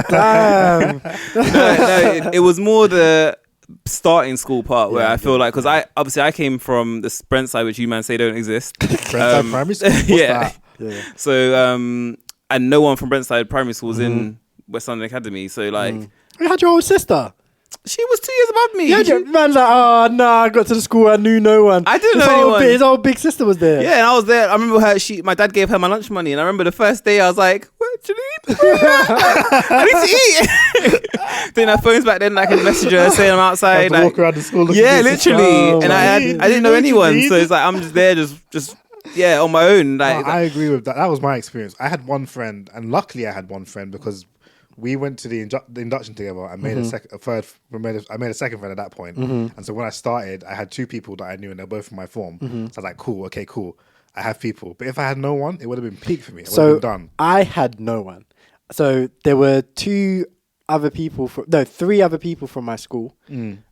Damn. No, it was more the starting school part where I feel because I came from the Brent side, which you man say don't exist. Brentside Primary School? What's that? Yeah. So, and no one from Brentside Primary School was in West London Academy. So, You had your old sister. She was 2 years above me. Yeah, man's like, oh no, I got to the school, I knew no one. I didn't know anyone. His old big sister was there. Yeah, and I was there. I remember my dad gave her my lunch money, and I remember the first day I was like, what do you need? I need to eat. Then our phones back then, I could message her saying I'm outside. Walk around the school. Yeah, literally. And I didn't know anyone, so it's I'm just there, just on my own. I agree with that. That was my experience. I had one friend, and luckily I had one friend because we went to the induction together and made I made a second friend at that point. And so when I started, I had 2 people that I knew and they're both from my form. So I was like, cool. I have people. But if I had no one, it would have been peak for me. It would have been done. I had no one. So there were 2 three other people from my school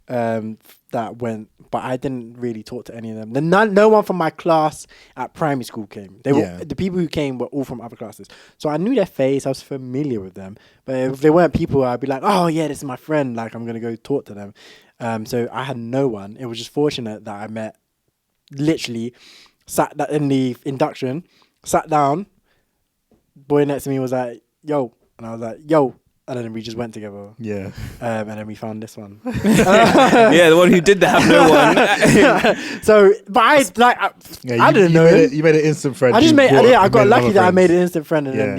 that went, but I didn't really talk to any of them. No one from my class at primary school came. The people who came were all from other classes. So I knew their face, I was familiar with them. But if they weren't people, I'd be like, oh yeah, this is my friend, like I'm going to go talk to them. So I had no one. It was just fortunate that I met, literally, sat in the induction, sat down, boy next to me was like, yo. And I was like, yo. And then we just went together. Yeah. And then we found this one. Yeah, the one who did have no one. So, but I didn't know him. You made an instant friend. I got lucky that I made an instant friend. And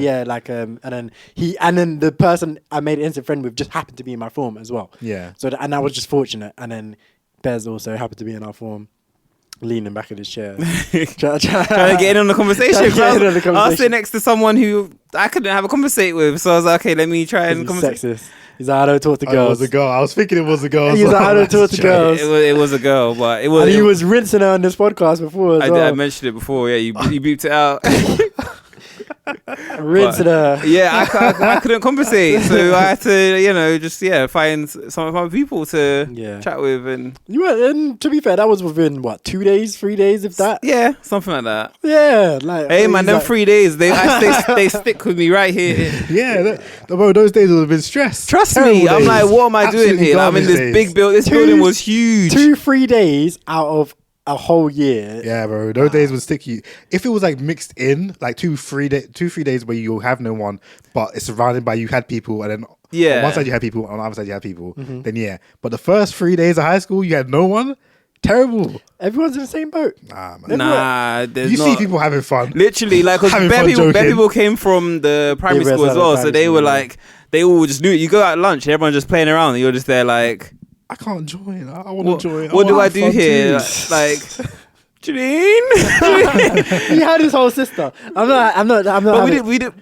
then the person I made an instant friend with just happened to be in my form as well. Yeah. So, and I was just fortunate. And then Bez also happened to be in our form. Leaning back in his chair, trying to get in on the conversation. I was sitting next to someone who I couldn't have a conversation with, so I was like, okay, let me try and conversate. Sexist. He's like, I don't talk to girls. It was a girl. I was thinking it was a girl. He's like, I don't talk to girls. It was a girl, but it was. And he was rinsing her on this podcast before as well. I mentioned it before. Yeah, you beeped it out. Rinsing her. Yeah, I couldn't conversate, so I had to, find some other people to chat with, and to be fair, that was within 2 days, 3 days, if that. Yeah, something like that. Yeah, like hey man, them 3 days they stick with me right here. Yeah, bro, those days would have been stressed. Trust me, I'm like, what am I doing here? I'm in this big building. This building was huge. 2-3 days out of a whole year. Yeah, bro. Those days would stick you. If it was like mixed in, like 2-3 days where you have no one, but it's surrounded by you had people, and then on one side you had people, on the other side you had people. Then yeah. But the first 3 days of high school, you had no one. Terrible. Everyone's in the same boat. Nah, man. You see people having fun. Literally, like, because bare people came from the primary school as well, so they were like, they all just knew it. You go out at lunch, everyone's just playing around, and you're just there like, I can't join. I want to join. What do I do here? Like, Janine. He had his whole sister. I'm not. But we did.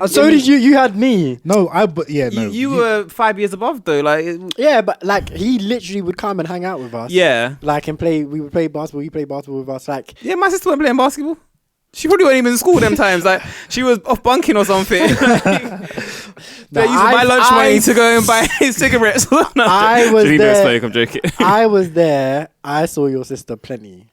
So did you. You had me. No, You were 5 years above though. Like, yeah, but like he literally would come and hang out with us. Yeah. Like and play. We would play basketball. He played basketball with us. Like, yeah, my sister wasn't playing basketball. She probably wasn't even in school them times. Like, she was off bunking or something. They're using my lunch money to go and buy cigarettes. I was there. I'm joking. I was there. I saw your sister plenty.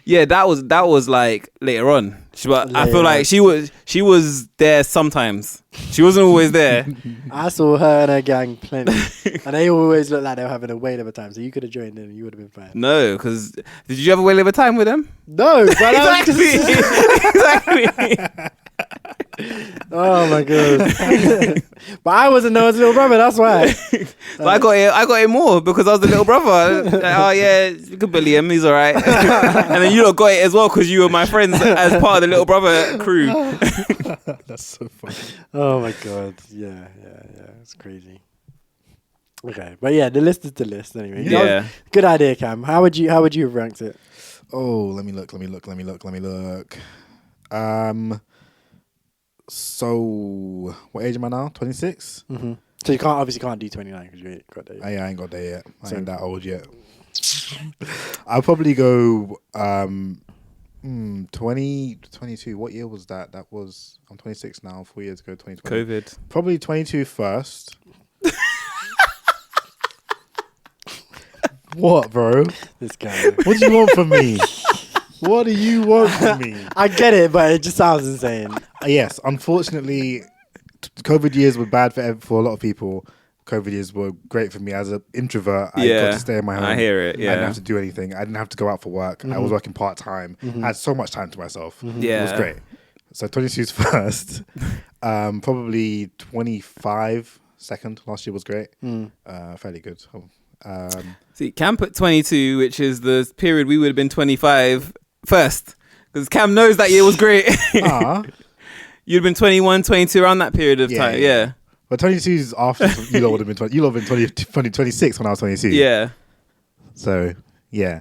Yeah, that was like later on. I feel like she was there sometimes. She wasn't always there. I saw her and her gang plenty, and they always looked like they were having a whale of a time. So you could have joined in, and you would have been fine. No, because did you have a whale of a time with them? No, but exactly. Oh my god! But I wasn't Noah's little brother. That's why. So I got it more because I was the little brother. Like, oh yeah, you could bully him. He's all right. And then you lot got it as well because you were my friends as part of the little brother crew. That's so funny. Oh my god! Yeah. It's crazy. Okay, but yeah, the list is the list anyway. Yeah. Good idea, Cam. How would you have ranked it? Oh, let me look. So, what age am I now? 26? Mm-hmm. So you can't do 29 because you ain't got there yet. I ain't got there yet. I ain't that old yet. I'll probably go 22. What year was that? I'm 26 now, 4 years ago, 2020. COVID. Probably 22 first. What, bro? This guy. What do you want from me? What do you want from me? I get it, but it just sounds insane. Yes, unfortunately, COVID years were bad for a lot of people. COVID years were great for me as an introvert. I got to stay in my home. I hear it. Yeah, I didn't have to do anything. I didn't have to go out for work. I was working part time. I had so much time to myself. Yeah, it was great. So 22's first. Probably 25 second. Last year was great. Fairly good. See, Cam put 22, which is the period we would have been 25 first, because Cam knows that year was great. You'd have been 21, 22 around that period of time. Yeah. But 22 is after you lot would have been 20. You lot have been 26 when I was 22. Yeah. So yeah.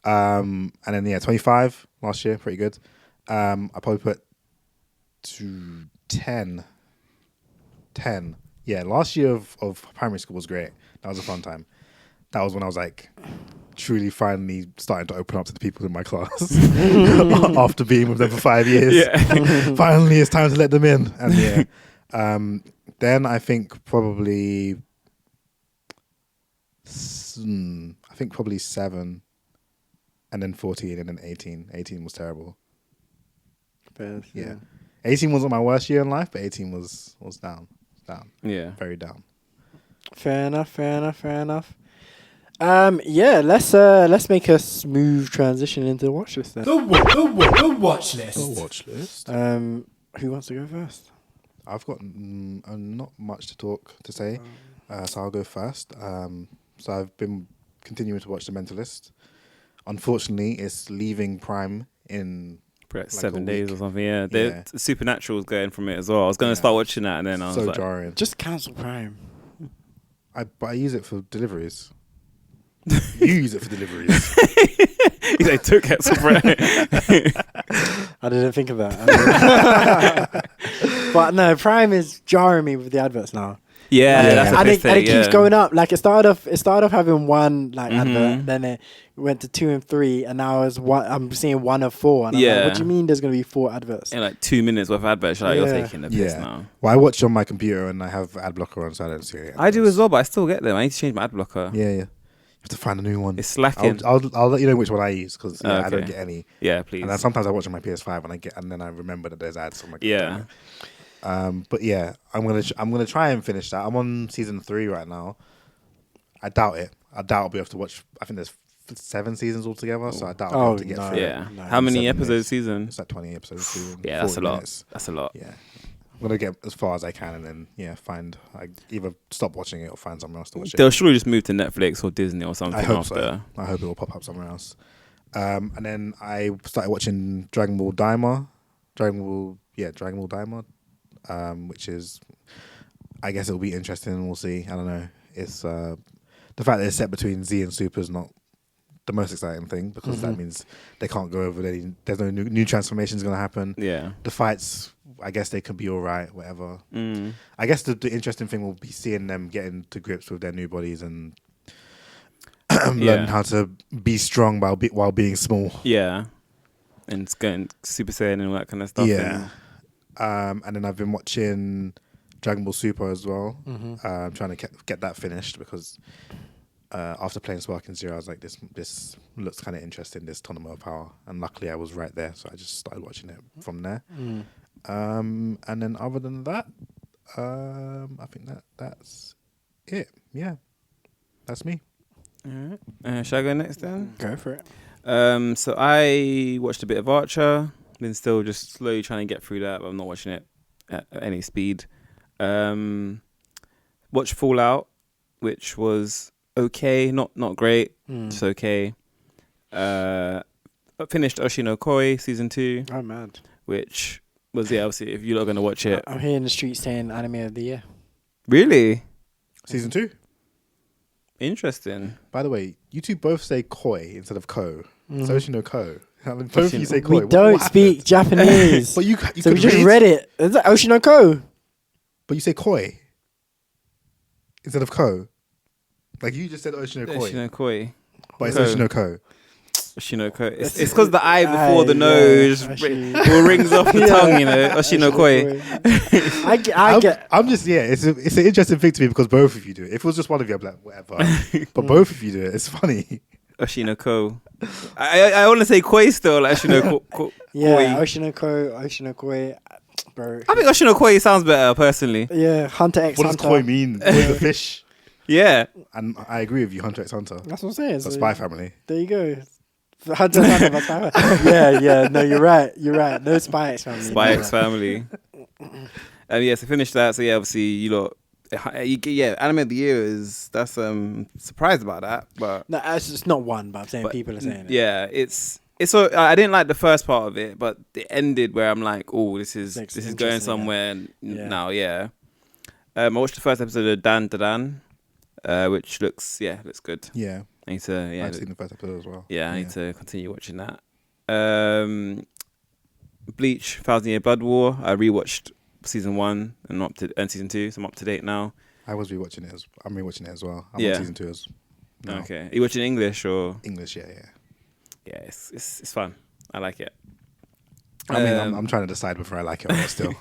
And then 25 last year, pretty good. I probably put to 10. Yeah, last year of primary school was great. That was a fun time. That was when I was like truly finally starting to open up to the people in my class after being with them for 5 years. Yeah. Finally, it's time to let them in. And Then I think probably, probably 7, and then 14, and then 18. 18 was terrible. But, Yeah. 18 wasn't my worst year in life, but 18 was down. Yeah. Very down. Fair enough. Yeah, let's make a smooth transition into the watch list then. The watch list. The watch list. Who wants to go first? I've got not much to say, so I'll go first. So I've been continuing to watch The Mentalist. Unfortunately, it's leaving Prime in Like 7 a days week. or something. Yeah, Supernatural's going from it as well. I was going to start watching that, and then I was so like, jarring. Just cancel Prime. But I use it for deliveries. You use it for deliveries. they took it. I didn't think of that. But no, Prime is jarring me with the adverts now. Yeah, that's a and big it thing, keeps going up. Like it started off having one advert, then it went to 2 and 3, and now I'm seeing 1 of 4. And I'm like, what do you mean there's gonna be 4 adverts? In like 2 minutes worth of adverts, you're taking the piss now. Well, I watch on my computer and I have ad blocker on, so I don't see it. I do as well, but I still get them. I need to change my ad blocker. Yeah. You have to find a new one. It's slacking. I'll let you know which one I use because I don't Okay. get any. Yeah, please. And then sometimes I watch on my PS5 and then I remember that there's ads on my computer. Yeah. But yeah, I'm gonna try and finish that. I'm on season 3 right now. I doubt it. I'll be able to watch. I think there's 7 seasons altogether, so I doubt I'll be able to get through. Yeah. No, How many 7 episodes minutes. season? It's like 20 episodes. Season, Yeah, that's a 40 lot. minutes. That's a lot. Yeah. I'm gonna get as far as I can and then find either stop watching it or find somewhere else to watch it. They'll surely just move to Netflix or Disney or something I hope after. so. I hope it will pop up somewhere else. And then I started watching Dragon Ball Daima. Dragon Ball Daima, which is, I guess it'll be interesting. We'll see. I don't know. It's the fact that it's set between Z and Super is not the most exciting thing because that means they can't go over any. There's no new transformations going to happen. Yeah. The fights, I guess they could be all right, whatever. I guess the interesting thing will be seeing them getting to grips with their new bodies and learning how to be strong while being small. Yeah. And it's going Super Saiyan and all that kind of stuff. Yeah. And then I've been watching Dragon Ball Super as well. I'm trying to get that finished because after playing Sparking Zero, I was like, this looks kind of interesting, this Tournament of Power. And luckily I was right there, so I just started watching it from there. And then other than that, I think that's it. Yeah. That's me. All right. Shall I go next then? Go for it. So I watched a bit of Archer. Been still just slowly trying to get through that, but I'm not watching it at any speed. Watched Fallout, which was okay, not great, just okay. Finished Oshino Koi season 2. I'm mad. Which was obviously if you're not going to watch it. I'm here in the street saying anime of the year. Really? Season 2? Interesting. By the way, you two both say koi instead of ko. So Oshino ko. Both of you say koi. We don't speak Japanese. But you so we just read it. Is that Oshinoko? But you say koi instead of ko. Like you just said Oshino koi. Oshino Koi. But it's Oshino ko. Oshino Koi. It's because the eye before the nose rings off the tongue, you know. Oshino Koi. I get. I'm just it's an interesting thing to me because both of you do it. If it was just one of you, I'd be like whatever. But both of you do it. It's funny. Oshino Ko. I want to say Koi still, like Oshino Koi. Yeah, Oshino Koi. Bro. I think Oshino Koi sounds better personally. Yeah, Hunter x What Hunter. does koi mean? Koi is a fish. Yeah. And I agree with you, Hunter x Hunter. That's what I'm saying. It's a Spy Family. There you go. Hunter x Hunter, Spy Family. Yeah. No, you're right. No Spy X Family. Spy X Family. So finish that. So yeah, obviously you lot. Anime of the year that's surprised about that, but no, it's not one. But I'm saying people are saying it. Yeah, it's so I didn't like the first part of it, but it ended where I'm like, oh, this is going somewhere now. Yeah. I watched the first episode of Dan Da Dan, which looks good. Yeah. I need to. Yeah, I've seen the first episode as well. Yeah, I need to continue watching that. Bleach, 1,000 Year Blood War. I rewatched season 1 and season 2, so I'm up to date now. I was rewatching it. I'm rewatching it as well. I'm on season 2 as well. Okay. Are you watching English or English? Yeah. Yeah, it's fun. I like it. I mean, I'm trying to decide whether I like it or not still.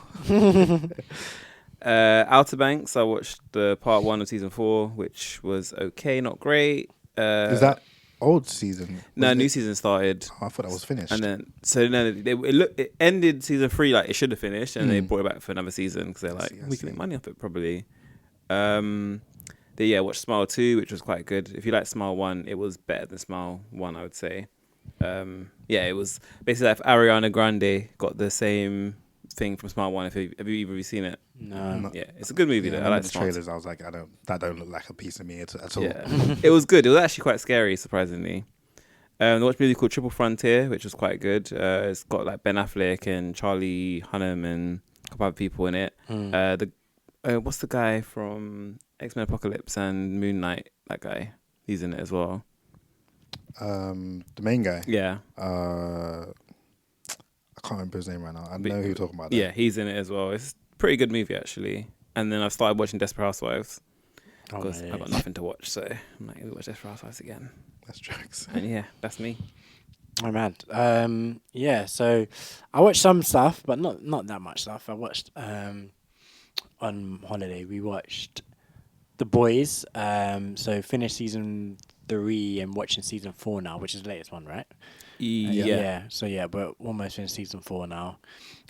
Outer Banks, I watched the part 1 of season 4, which was okay, not great. Is that old season? No, new season started. Oh, I thought that was finished. And then, it ended season 3 like it should have finished, and they brought it back for another season because they're like, we can make money off it probably. Watched Smile 2, which was quite good. If you like Smile 1, it was better than Smile 1, I would say. It was basically like if Ariana Grande got the same thing from Smile 1. Have you either seen it? No. Yeah, it's a good movie though. I like the Smile 2. trailers. I was like, that don't look like a piece of me at all. Yeah, it was good. It was actually quite scary, surprisingly. I watched a movie called Triple Frontier, which was quite good. It's got like Ben Affleck and Charlie Hunnam and a couple other people in it. What's the guy from X-Men Apocalypse and Moon Knight? That guy, he's in it as well. The main guy. Yeah. I can't remember his name right now. I know who you're talking about. Yeah, he's in it as well. It's a pretty good movie actually. And then I started watching Desperate Housewives because I've got nothing to watch, so I'm like, we'll watch Desperate Housewives again. That's jokes. And yeah, that's me. Oh man. So I watched some stuff, but not that much stuff. I watched on holiday. We watched The Boys. So finished season 3 and watching season 4 now, which is the latest one, right? Yeah. So we're almost finished season 4 now.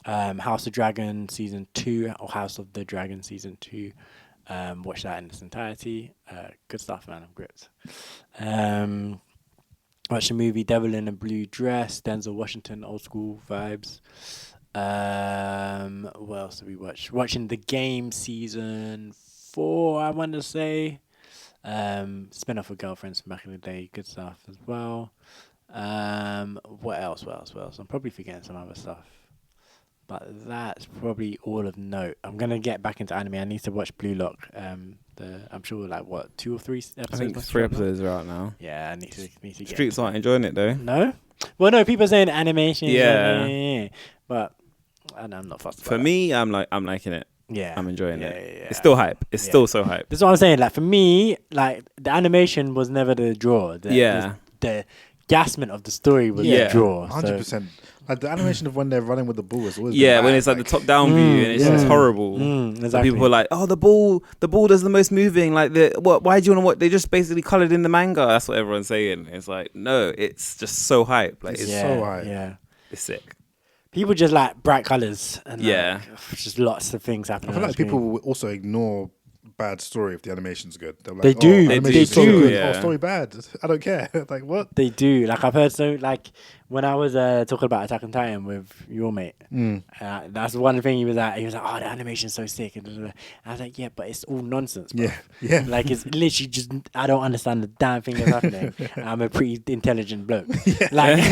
House of Dragon season 2 or House of the Dragon season 2. Watch that in its entirety. Good stuff, man. I'm gripped. Watch the movie Devil in a Blue Dress, Denzel Washington, old school vibes. What else did we watch? Watching The Game season 4, I want to say. Spin-off of Girlfriends from back in the day. Good stuff as well. What else? I'm probably forgetting some other stuff. But that's probably all of note. I'm going to get back into anime. I need to watch Blue Lock. I'm sure 2 or 3 episodes. I think 3 episodes are out now. Yeah, I need to get Streets aren't enjoying it though. No? Well, no, people are saying animation. Yeah. But I'm not fussed about For me, I'm liking it. Yeah. I'm enjoying it. Yeah. It's still hype. It's still so hype. That's what I'm saying. Like, for me, like, the animation was never the draw. The gasment of the story was the draw. 100%. Like the animation of when they're running with the ball is always when it's like the top down view and it's just horrible. Exactly. People are like, oh, the ball does the most moving. Like why do you want to watch? They just basically colored in the manga. That's what everyone's saying. It's like, no, it's just so hype. Like it's so hype. Yeah, it's sick. People just like bright colors and just lots of things happening. I feel like people will also ignore bad story if the animation's good. They're like, they do. Animation's They so do. good. Yeah. Oh, story bad. I don't care. Like what? They do. Like I've heard when I was talking about Attack on Titan with your mate. That's one thing he was like, oh, the animation's so sick. And I was like, yeah, but it's all nonsense, bro. Yeah. Like it's literally just I don't understand the damn thing that's happening. I'm a pretty intelligent bloke. Like he's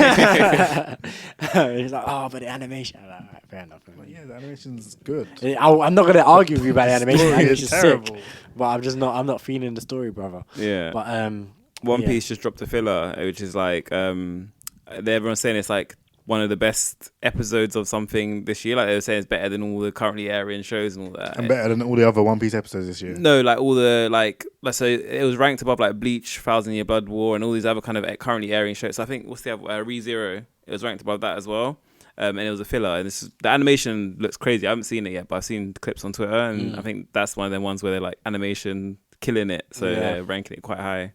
like, oh, but the animation. I'm like, all right, fair enough. Yeah, the animation's good. I'm not gonna argue with you about the animation. The Story is animation's terrible. sick, but I'm not feeling the story, brother. Yeah. But One Piece just dropped a filler, which is like everyone's saying it's like one of the best episodes of something this year. Like they were saying it's better than all the currently airing shows and all that. And better than all the other One Piece episodes this year. No, like all the let's say it was ranked above like Bleach, 1,000 Year Blood War, and all these other kind of currently airing shows. So I think what's the other ReZero? It was ranked above that as well. And it was a filler. And the animation looks crazy. I haven't seen it yet, but I've seen clips on Twitter, and I think that's one of them ones where they're like animation killing it, so they're ranking it quite high.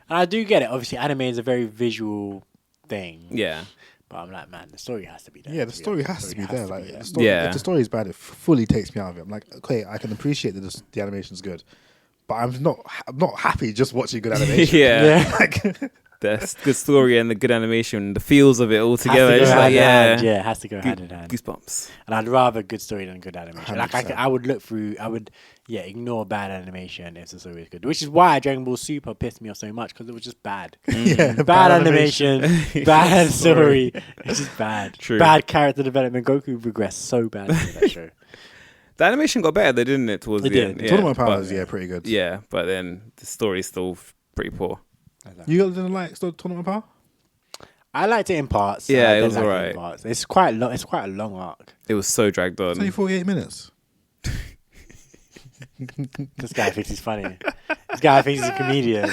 And I do get it. Obviously, anime is a very visual thing. Yeah. But I'm like, man, the story has to be there. Yeah, the story has to be there. Like, there. if the story is bad, it fully takes me out of it. I'm like, okay, I can appreciate that the animation's good, but I'm not happy just watching good animation. Yeah. Like, the good story and the good animation, the feels of it all together. Has to It's go like, hand in hand. Yeah, it has to go hand in hand. Goosebumps. And I'd rather good story than good animation. Like 100%. I would look through. I would ignore bad animation if the story is good. Which is why Dragon Ball Super pissed me off so much because it was just bad. Bad animation, bad story. It's just bad. True. Bad character development. Goku regressed so bad in that show. The animation got better, though, didn't it? Towards the end. Tournament Powers, pretty good. Yeah, but then the story's still pretty poor. You didn't like Tournament Power? I liked it in parts. Yeah, I it did was like alright. in parts. It's quite long. It's quite a long arc. It was so dragged on. It's only 48 minutes. This guy thinks he's funny. This guy thinks he's a comedian.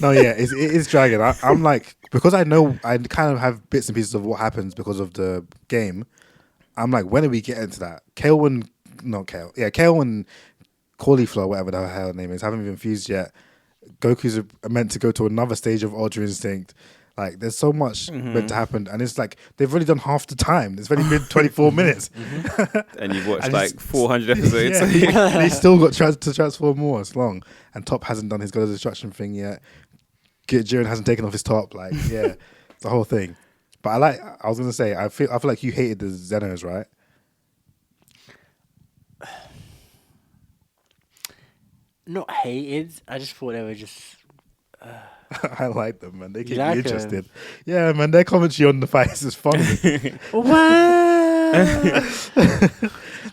No, yeah, it is dragging. I'm like, because I know I kind of have bits and pieces of what happens because of the game. I'm like, when do we get into that? Kael'wen not Kale. Yeah, Kale and Cauliflower, whatever the hell her name is, haven't even fused yet. Goku's meant to go to another stage of Ultra Instinct. Like, there's so much meant to happen, and it's like they've already done half the time. It's only been 24 minutes, and you've watched like 400 episodes. Yeah, they still got to transform more. It's long, and Top hasn't done his God of Destruction thing yet. Jiren hasn't taken off his top. Like, yeah, the whole thing. But I was gonna say, I feel like you hated the Zenos, right? Not hated. I just thought they were just. I like them, man. They keep me like interested. Yeah, man. Their commentary on the fights is funny. Wow.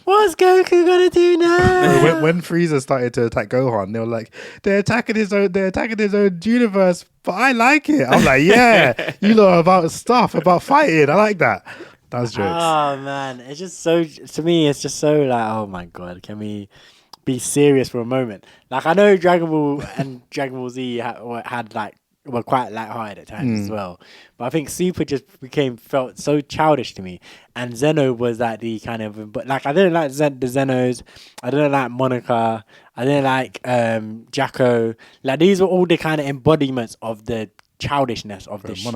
What's Goku gonna do now? when Frieza started to attack Gohan, they were like, they're attacking his own universe, but I like it. I'm like, yeah, you know about stuff, about fighting. I like that. That was jokes. Oh man, it's just so, to me, it's just so like, oh my god, can we be serious for a moment? Like, I know Dragon Ball and Dragon Ball Z had like, were quite lighthearted at times as well, but I think Super just felt so childish to me, and Zeno was like the kind of, but like I didn't like the Zenos, I didn't like Monica, I didn't like Jacko. Like, these were all the kind of embodiments of the childishness of the show.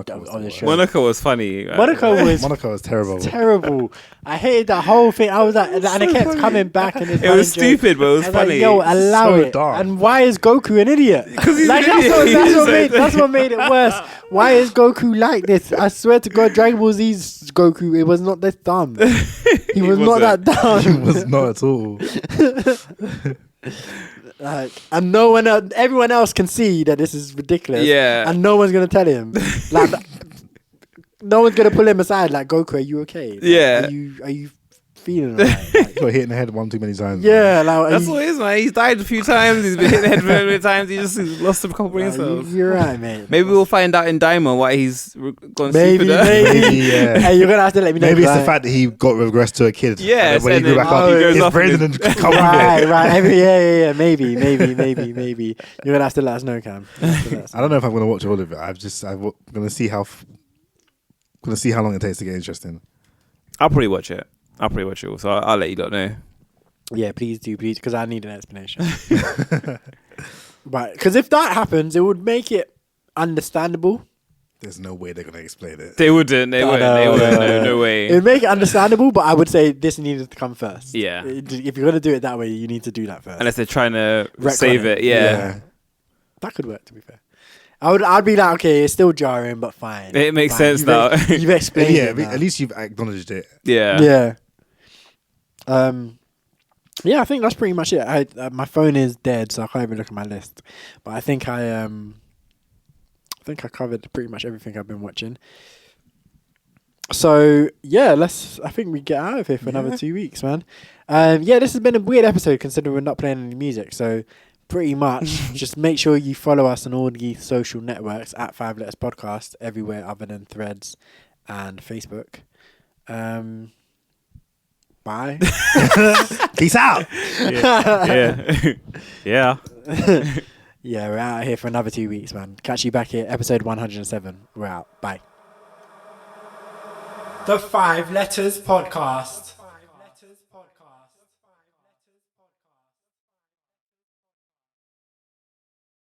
Monaco was funny. Monaco was terrible. Terrible. I hated that whole thing. I was like, and it kept funny. coming back, and it was stupid, but it was funny. Like, yo, allow so it. dark. And why is Goku an idiot? Because he's like, an idiot. That's what made it worse. Why is Goku like this? I swear to God, Dragon Ball Z's Goku, it was not this dumb. He was not that dumb. He was not at all. Like, and no one else, everyone else can see that this is ridiculous. Yeah. And no one's gonna tell him. Like, no one's gonna pull him aside. Like, Goku, are you okay? Like, Yeah. Are you feeling alright? Like, Got hit in the head one too many times. yeah, like, That's what it is, man. He's died a few times. He's been hit in the head many times. He just lost a couple brain cells. You're right, mate. Maybe we'll find out in Daima why he's gone Maybe, super. Maybe, yeah. Hey, you're gonna have to let me know. Maybe it's the fact that he got regressed to a kid. Yeah, and then when he and grew then back up, he goes his off brain and didn't come with Right, it. right. Yeah. Maybe. You're gonna have to let us know, Cam. I don't know if I'm gonna watch all of it. I'm gonna see how long it takes to get interesting. I'll probably watch it. So I'll let you lot know. Yeah, please do, because I need an explanation. Right, because if that happens, it would make it understandable. There's no way they're gonna explain it. They wouldn't. They wouldn't. No way. It would make it understandable, but I would say this needed to come first. Yeah. If you're gonna do it that way, you need to do that first. Unless they're trying to Retcon save it. Yeah. That could work, to be fair. I'd be like, okay, it's still jarring, but fine. It makes Fine. sense now. You've explained Yeah, it now. at least you've acknowledged it. Yeah. Yeah. Yeah, I think that's pretty much it. My phone is dead, so I can't even look at my list. But I think I covered pretty much everything I've been watching. So yeah, I think we get out of here for another 2 weeks, man. Yeah, this has been a weird episode considering we're not playing any music. So pretty much, just make sure you follow us on all the social networks at 5 Letters Podcast everywhere other than Threads and Facebook. Bye. Peace out. Yeah. Yeah. Yeah, we're out here for another 2 weeks, man. Catch you back here, episode 107. We're out. Bye. The 5 Letters Podcast.